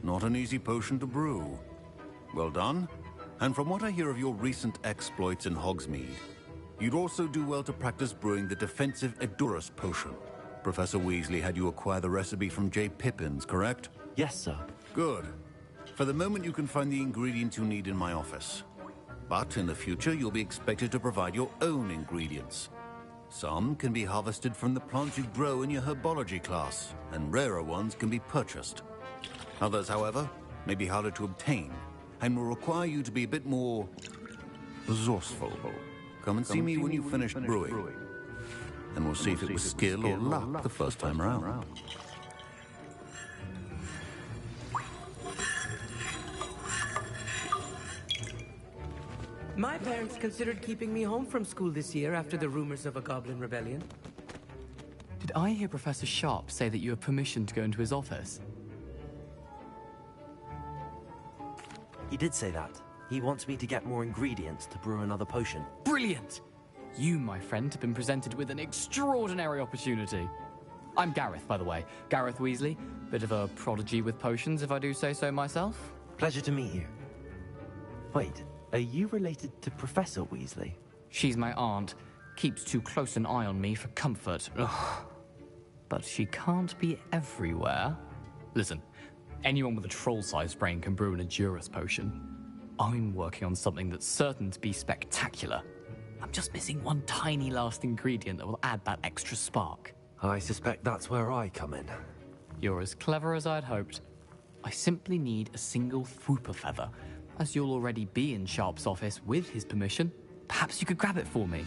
Not an easy potion to brew. Well done. And from what I hear of your recent exploits in Hogsmeade, you'd also do well to practice brewing the defensive Edurus potion. Professor Weasley had you acquire the recipe from J. Pippins, correct? Yes, sir. Good. For the moment, you can find the ingredients you need in my office. But in the future, you'll be expected to provide your own ingredients. Some can be harvested from the plants you grow in your herbology class, and rarer ones can be purchased. Others, however, may be harder to obtain, and will require you to be a bit more resourceful. Come and see me when you finish brewing, and we'll see if it was skill or luck the first time around. My parents considered keeping me home from school this year after the rumors of a goblin rebellion. Did I hear Professor Sharp say that you have permission to go into his office? He did say that. He wants me to get more ingredients to brew another potion. Brilliant! You, my friend, have been presented with an extraordinary opportunity. I'm Gareth, by the way. Gareth Weasley. Bit of a prodigy with potions, if I do say so myself. Pleasure to meet you. Wait, are you related to Professor Weasley? She's my aunt. Keeps too close an eye on me for comfort. Ugh. But she can't be everywhere. Listen, anyone with a troll-sized brain can brew an Edurus potion. I'm working on something that's certain to be spectacular. I'm just missing one tiny last ingredient that will add that extra spark. I suspect that's where I come in. You're as clever as I'd hoped. I simply need a single Fwooper feather. As you'll already be in Sharp's office with his permission, perhaps you could grab it for me.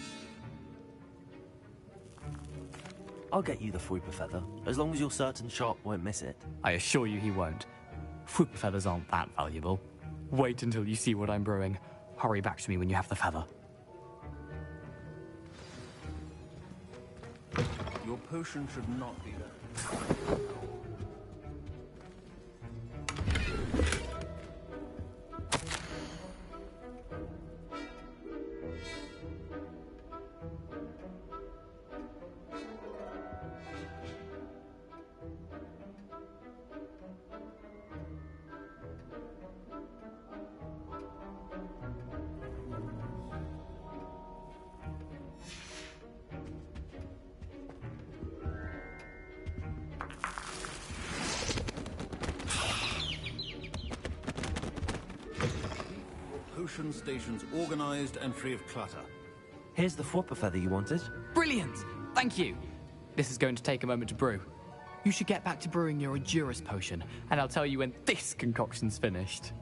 I'll get you the Fwooper feather, as long as you're certain Sharp won't miss it. I assure you he won't. Fwooper feathers aren't that valuable. Wait until you see what I'm brewing. Hurry back to me when you have the feather. Your potion should not be there. potion stations organized and free of clutter. Here's the Whopper feather you wanted. Brilliant! Thank you! This is going to take a moment to brew. You should get back to brewing your Endurance potion, and I'll tell you when this concoction's finished.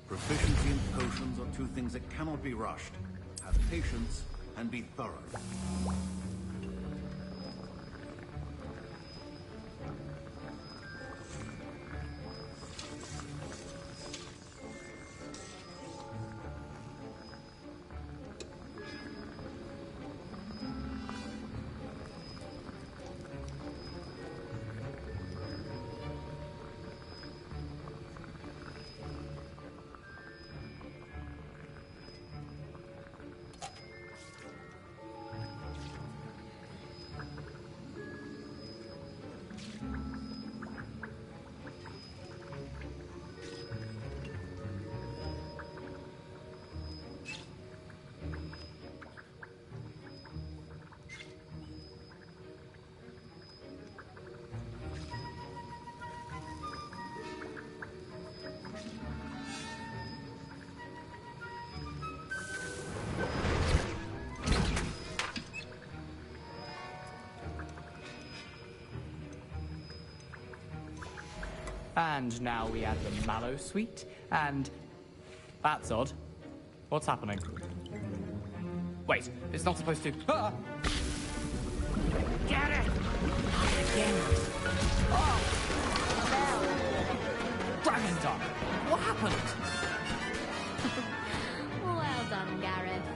Proficiency in potions are two things that cannot be rushed. Have patience and be thorough. And now we add the mallow sweet, and... That's odd. What's happening? Wait, it's not supposed to... Ah! Get it! Again. Oh! Dragon Dog! What happened? Well done, Gareth.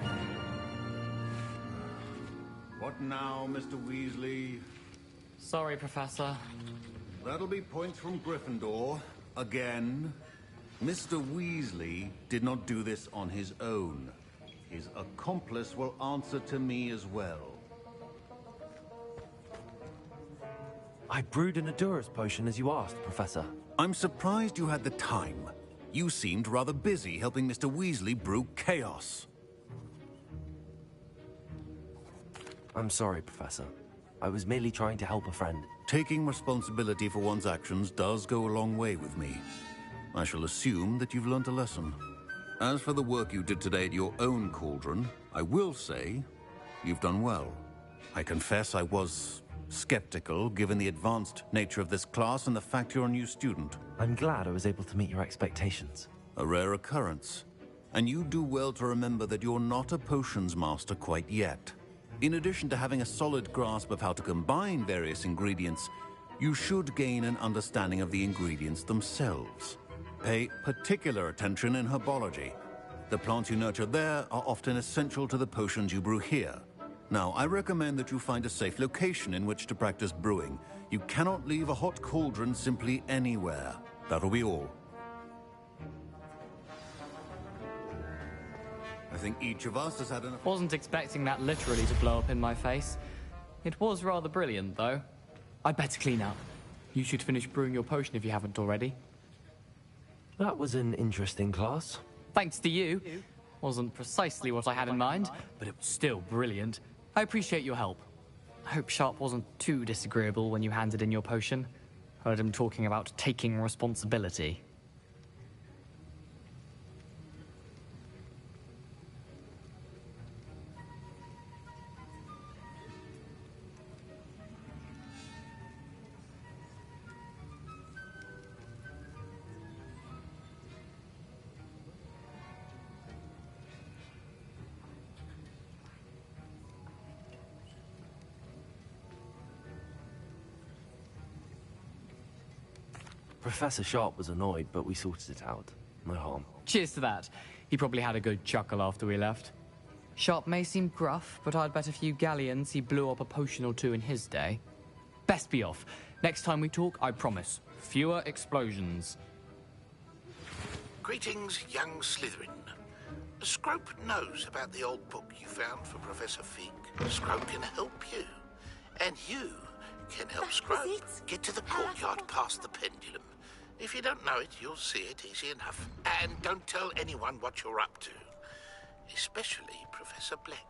What now, Mr. Weasley? Sorry, Professor. That'll be points from Gryffindor. Again. Mr. Weasley did not do this on his own. His accomplice will answer to me as well. I brewed an Endurance potion as you asked, Professor. I'm surprised you had the time. You seemed rather busy helping Mr. Weasley brew chaos. I'm sorry, Professor. I was merely trying to help a friend. Taking responsibility for one's actions does go a long way with me. I shall assume that you've learnt a lesson. As for the work you did today at your own cauldron, I will say you've done well. I confess I was skeptical, given the advanced nature of this class and the fact you're a new student. I'm glad I was able to meet your expectations. A rare occurrence. And you do well to remember that you're not a potions master quite yet. In addition to having a solid grasp of how to combine various ingredients, you should gain an understanding of the ingredients themselves. Pay particular attention in herbology. The plants you nurture there are often essential to the potions you brew here. Now, I recommend that you find a safe location in which to practice brewing. You cannot leave a hot cauldron simply anywhere. That'll be all. I think each of us has had enough... Wasn't expecting that literally to blow up in my face. It was rather brilliant, though. I'd better clean up. You should finish brewing your potion if you haven't already. That was an interesting class. Thanks to you. Wasn't precisely what I had in mind, but it was still brilliant. I appreciate your help. I hope Sharp wasn't too disagreeable when you handed in your potion. Heard him talking about taking responsibility. Professor Sharp was annoyed, but we sorted it out. No harm. Cheers to that. He probably had a good chuckle after we left. Sharp may seem gruff, but I'd bet a few galleons he blew up a potion or two in his day. Best be off. Next time we talk, I promise, fewer explosions. Greetings, young Slytherin. Scrope knows about the old book you found for Professor Fig. Scrope can help you. And you can help Scrope get to the courtyard past the pendulum. If you don't know it, you'll see it easy enough. And don't tell anyone what you're up to. Especially Professor Black.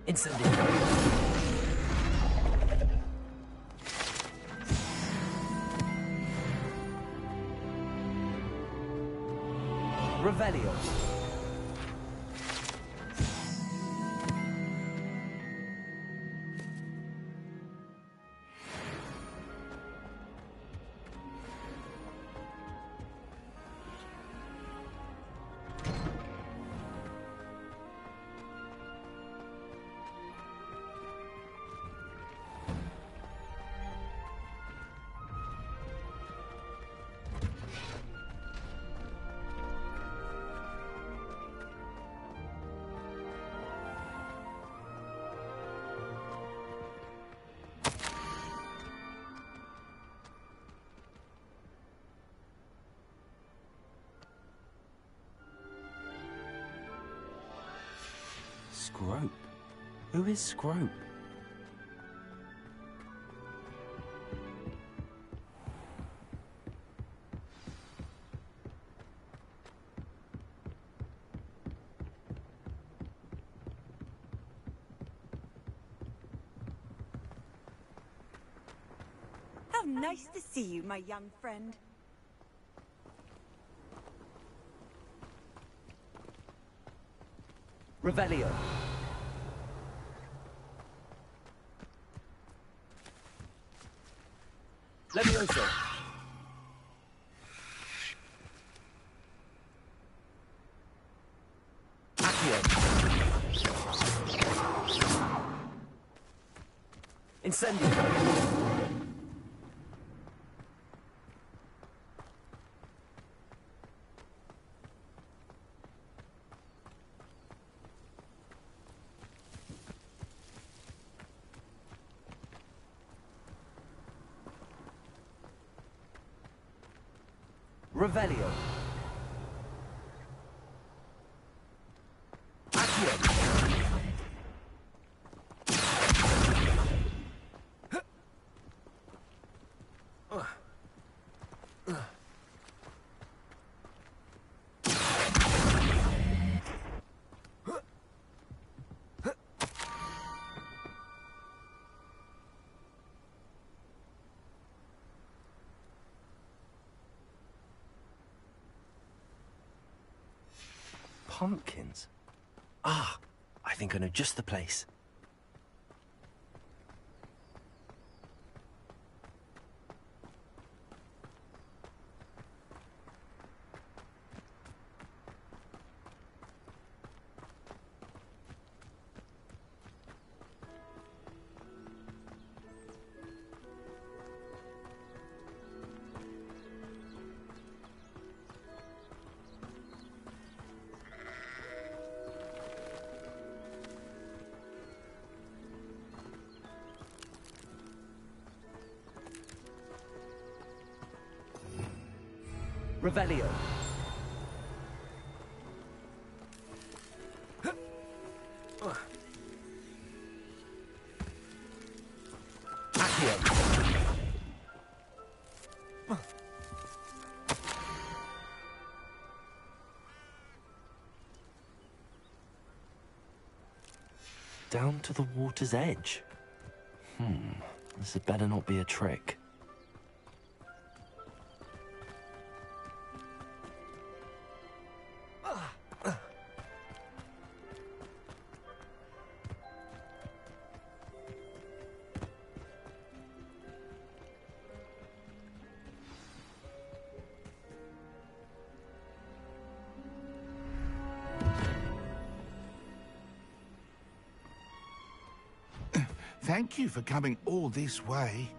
Incendio. Revelio. Scrope? Who is Scrope? How nice to see you, my young friend. Revelio. Levioso. Accio. Incendio. Revelio. Accio. Pumpkins? Ah, I think I know just the place. Revelio. Accio. Down to the water's edge. This had better not be a trick. Thank you for coming all this way.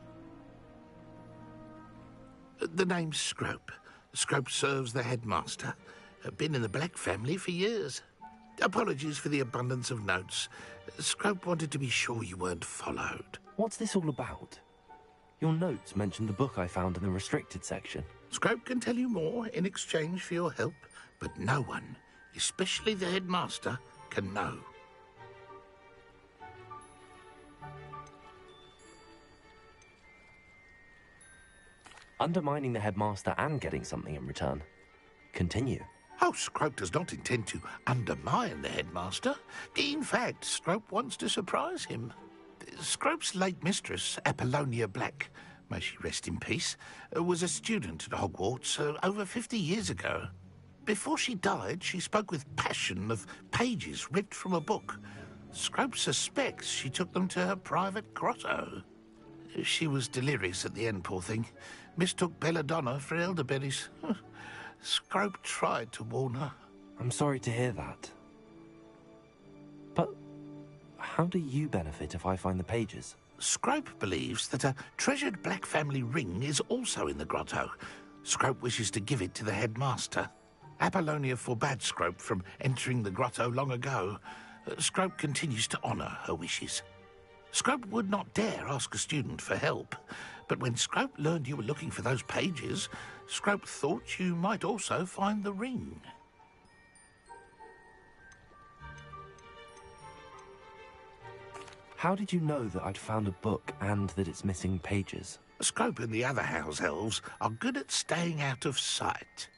The name's Scrope. Scrope serves the headmaster. Been in the Black family for years. Apologies for the abundance of notes. Scrope wanted to be sure you weren't followed. What's this all about? Your notes mentioned the book I found in the restricted section. Scrope can tell you more in exchange for your help, but no one, especially the headmaster, can know. Undermining the headmaster and getting something in return. Continue. Oh, Scrope does not intend to undermine the headmaster. In fact, Scrope wants to surprise him. Scrope's late mistress, Apollonia Black, may she rest in peace, was a student at Hogwarts over 50 years ago. Before she died, she spoke with passion of pages ripped from a book. Scrope suspects she took them to her private grotto. She was delirious at the end, poor thing. Mistook belladonna for elderberries. Scrope tried to warn her. I'm sorry to hear that. But how do you benefit if I find the pages? Scrope believes that a treasured Black family ring is also in the grotto. Scrope wishes to give it to the headmaster. Apollonia forbade Scrope from entering the grotto long ago. Scrope continues to honour her wishes. Scrope would not dare ask a student for help, but when Scrope learned you were looking for those pages, Scrope thought you might also find the ring. How did you know that I'd found a book and that it's missing pages? Scrope and the other house elves are good at staying out of sight.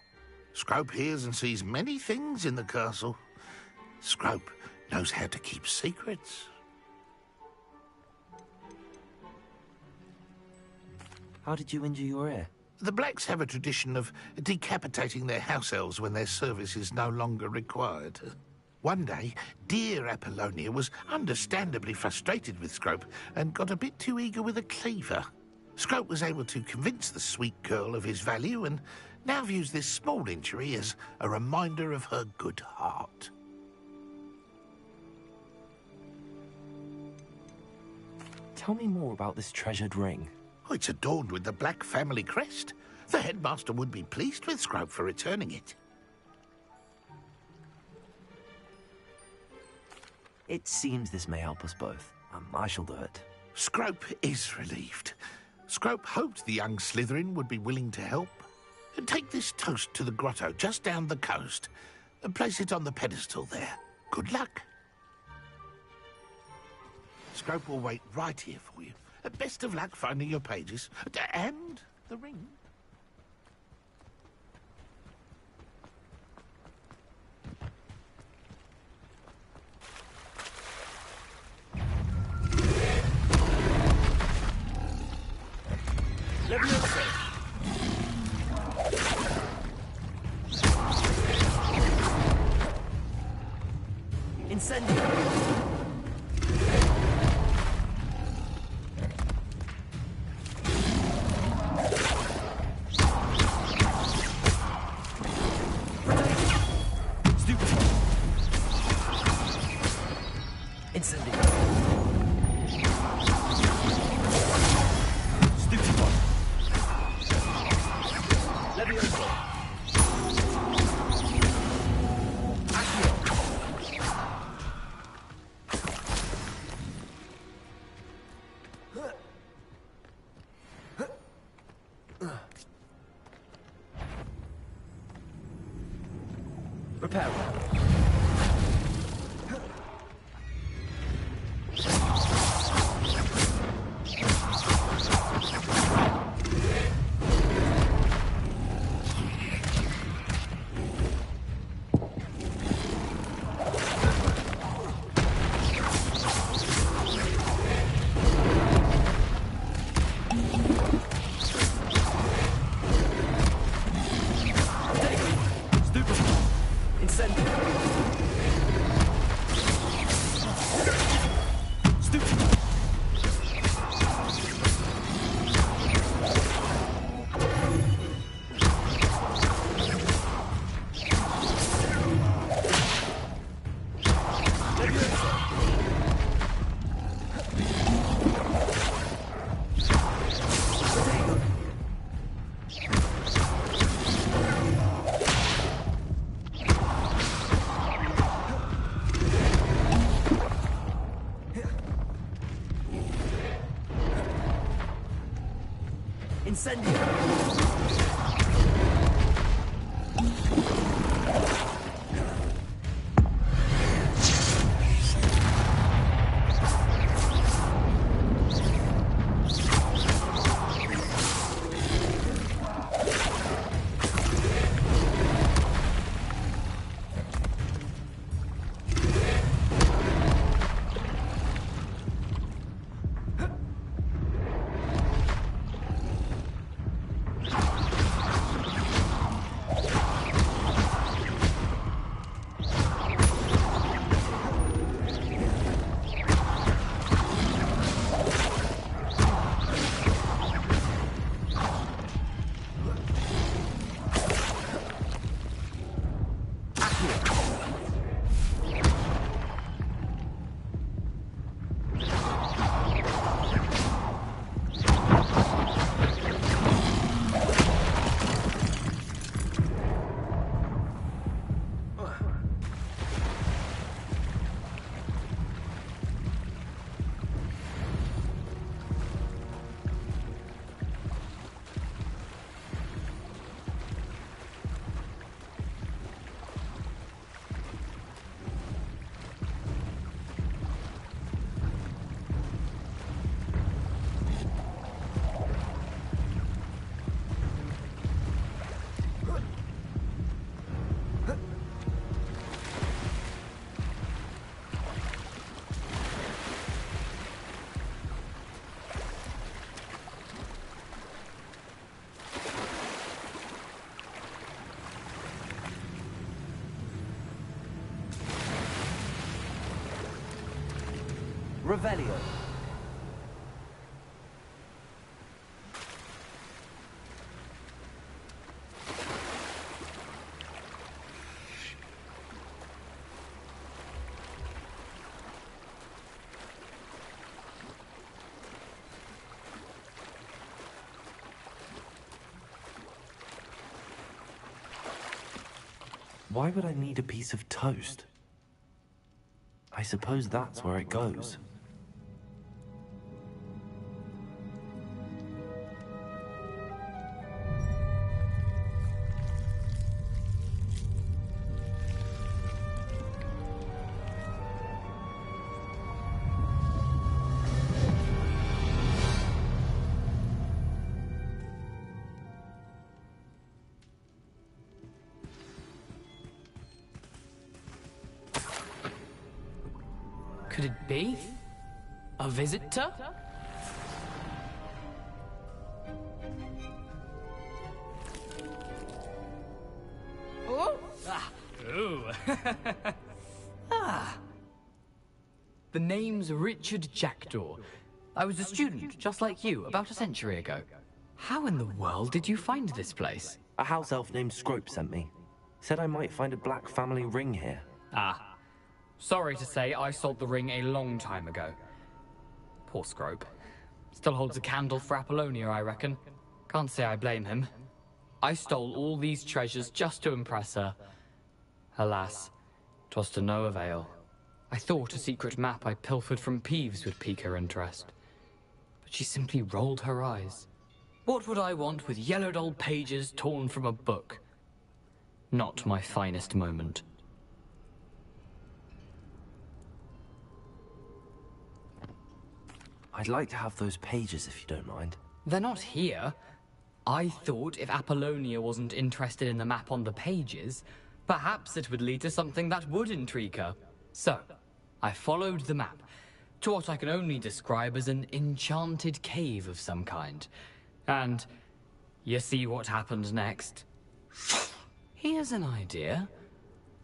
Scrope hears and sees many things in the castle. Scrope knows how to keep secrets. How did you injure your ear? The Blacks have a tradition of decapitating their house elves when their service is no longer required. One day, dear Apollonia was understandably frustrated with Scrope and got a bit too eager with a cleaver. Scrope was able to convince the sweet girl of his value and now views this small injury as a reminder of her good heart. Tell me more about this treasured ring. Oh, it's adorned with the Black family crest. The headmaster would be pleased with Scrope for returning it. It seems this may help us both. I shall do it. Scrope is relieved. Scrope hoped the young Slytherin would be willing to help. Take this toast to the grotto just down the coast and place it on the pedestal there. Good luck. Scrope will wait right here for you. Best of luck finding your pages and the ring. Incendio! Repair. Revelio. Why would I need a piece of toast? I suppose that's where it goes. Could it be? A visitor? Oh! Ah. Ooh. Ah. The name's Richard Jackdaw. I was a student, just like you, about a century ago. How in the world did you find this place? A house elf named Scrope sent me. Said I might find a black family ring here. Ah. Sorry to say, I sold the ring a long time ago. Poor Scrope. Still holds a candle for Apollonia, I reckon. Can't say I blame him. I stole all these treasures just to impress her. Alas, 'twas to no avail. I thought a secret map I pilfered from Peeves would pique her interest. But she simply rolled her eyes. What would I want with yellowed old pages torn from a book? Not my finest moment. I'd like to have those pages if you don't mind. They're not here. I thought if Apollonia wasn't interested in the map on the pages, perhaps it would lead to something that would intrigue her. So, I followed the map to what I can only describe as an enchanted cave of some kind. And you see what happened next? Here's an idea.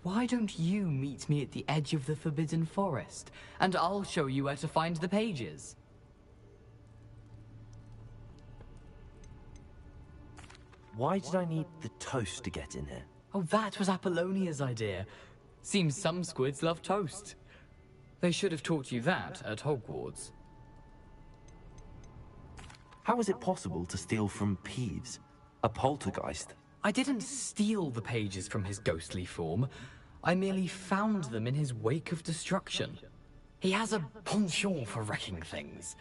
Why don't you meet me at the edge of the Forbidden Forest, and I'll show you where to find the pages. Why did I need the toast to get in here? Oh, that was Apollonia's idea. Seems some squids love toast. They should have taught you that at Hogwarts. How is it possible to steal from Peeves, a poltergeist? I didn't steal the pages from his ghostly form. I merely found them in his wake of destruction. He has a penchant for wrecking things.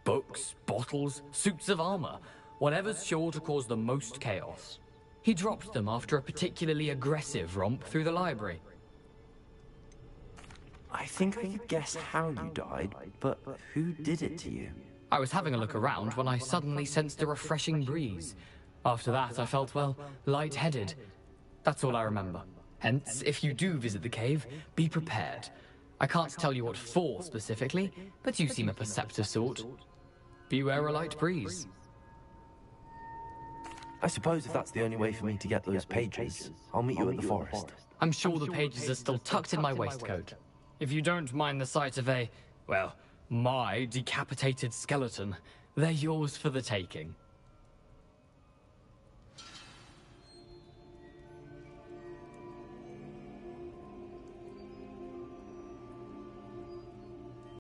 Books, bottles, suits of armor, whatever's sure to cause the most chaos. He dropped them after a particularly aggressive romp through the library. I think I could guess how you died, but who did it to you? I was having a look around when I suddenly sensed a refreshing breeze. After that, I felt, well, lightheaded. That's all I remember. Hence, if you do visit the cave, be prepared. I can't tell you what for specifically, but you seem a perceptive sort. Beware a light breeze. I suppose if that's the only way for me to get those pages, I'll meet you at the forest. I'm sure the pages are still tucked in my waistcoat. If you don't mind the sight of a, well, my decapitated skeleton, they're yours for the taking.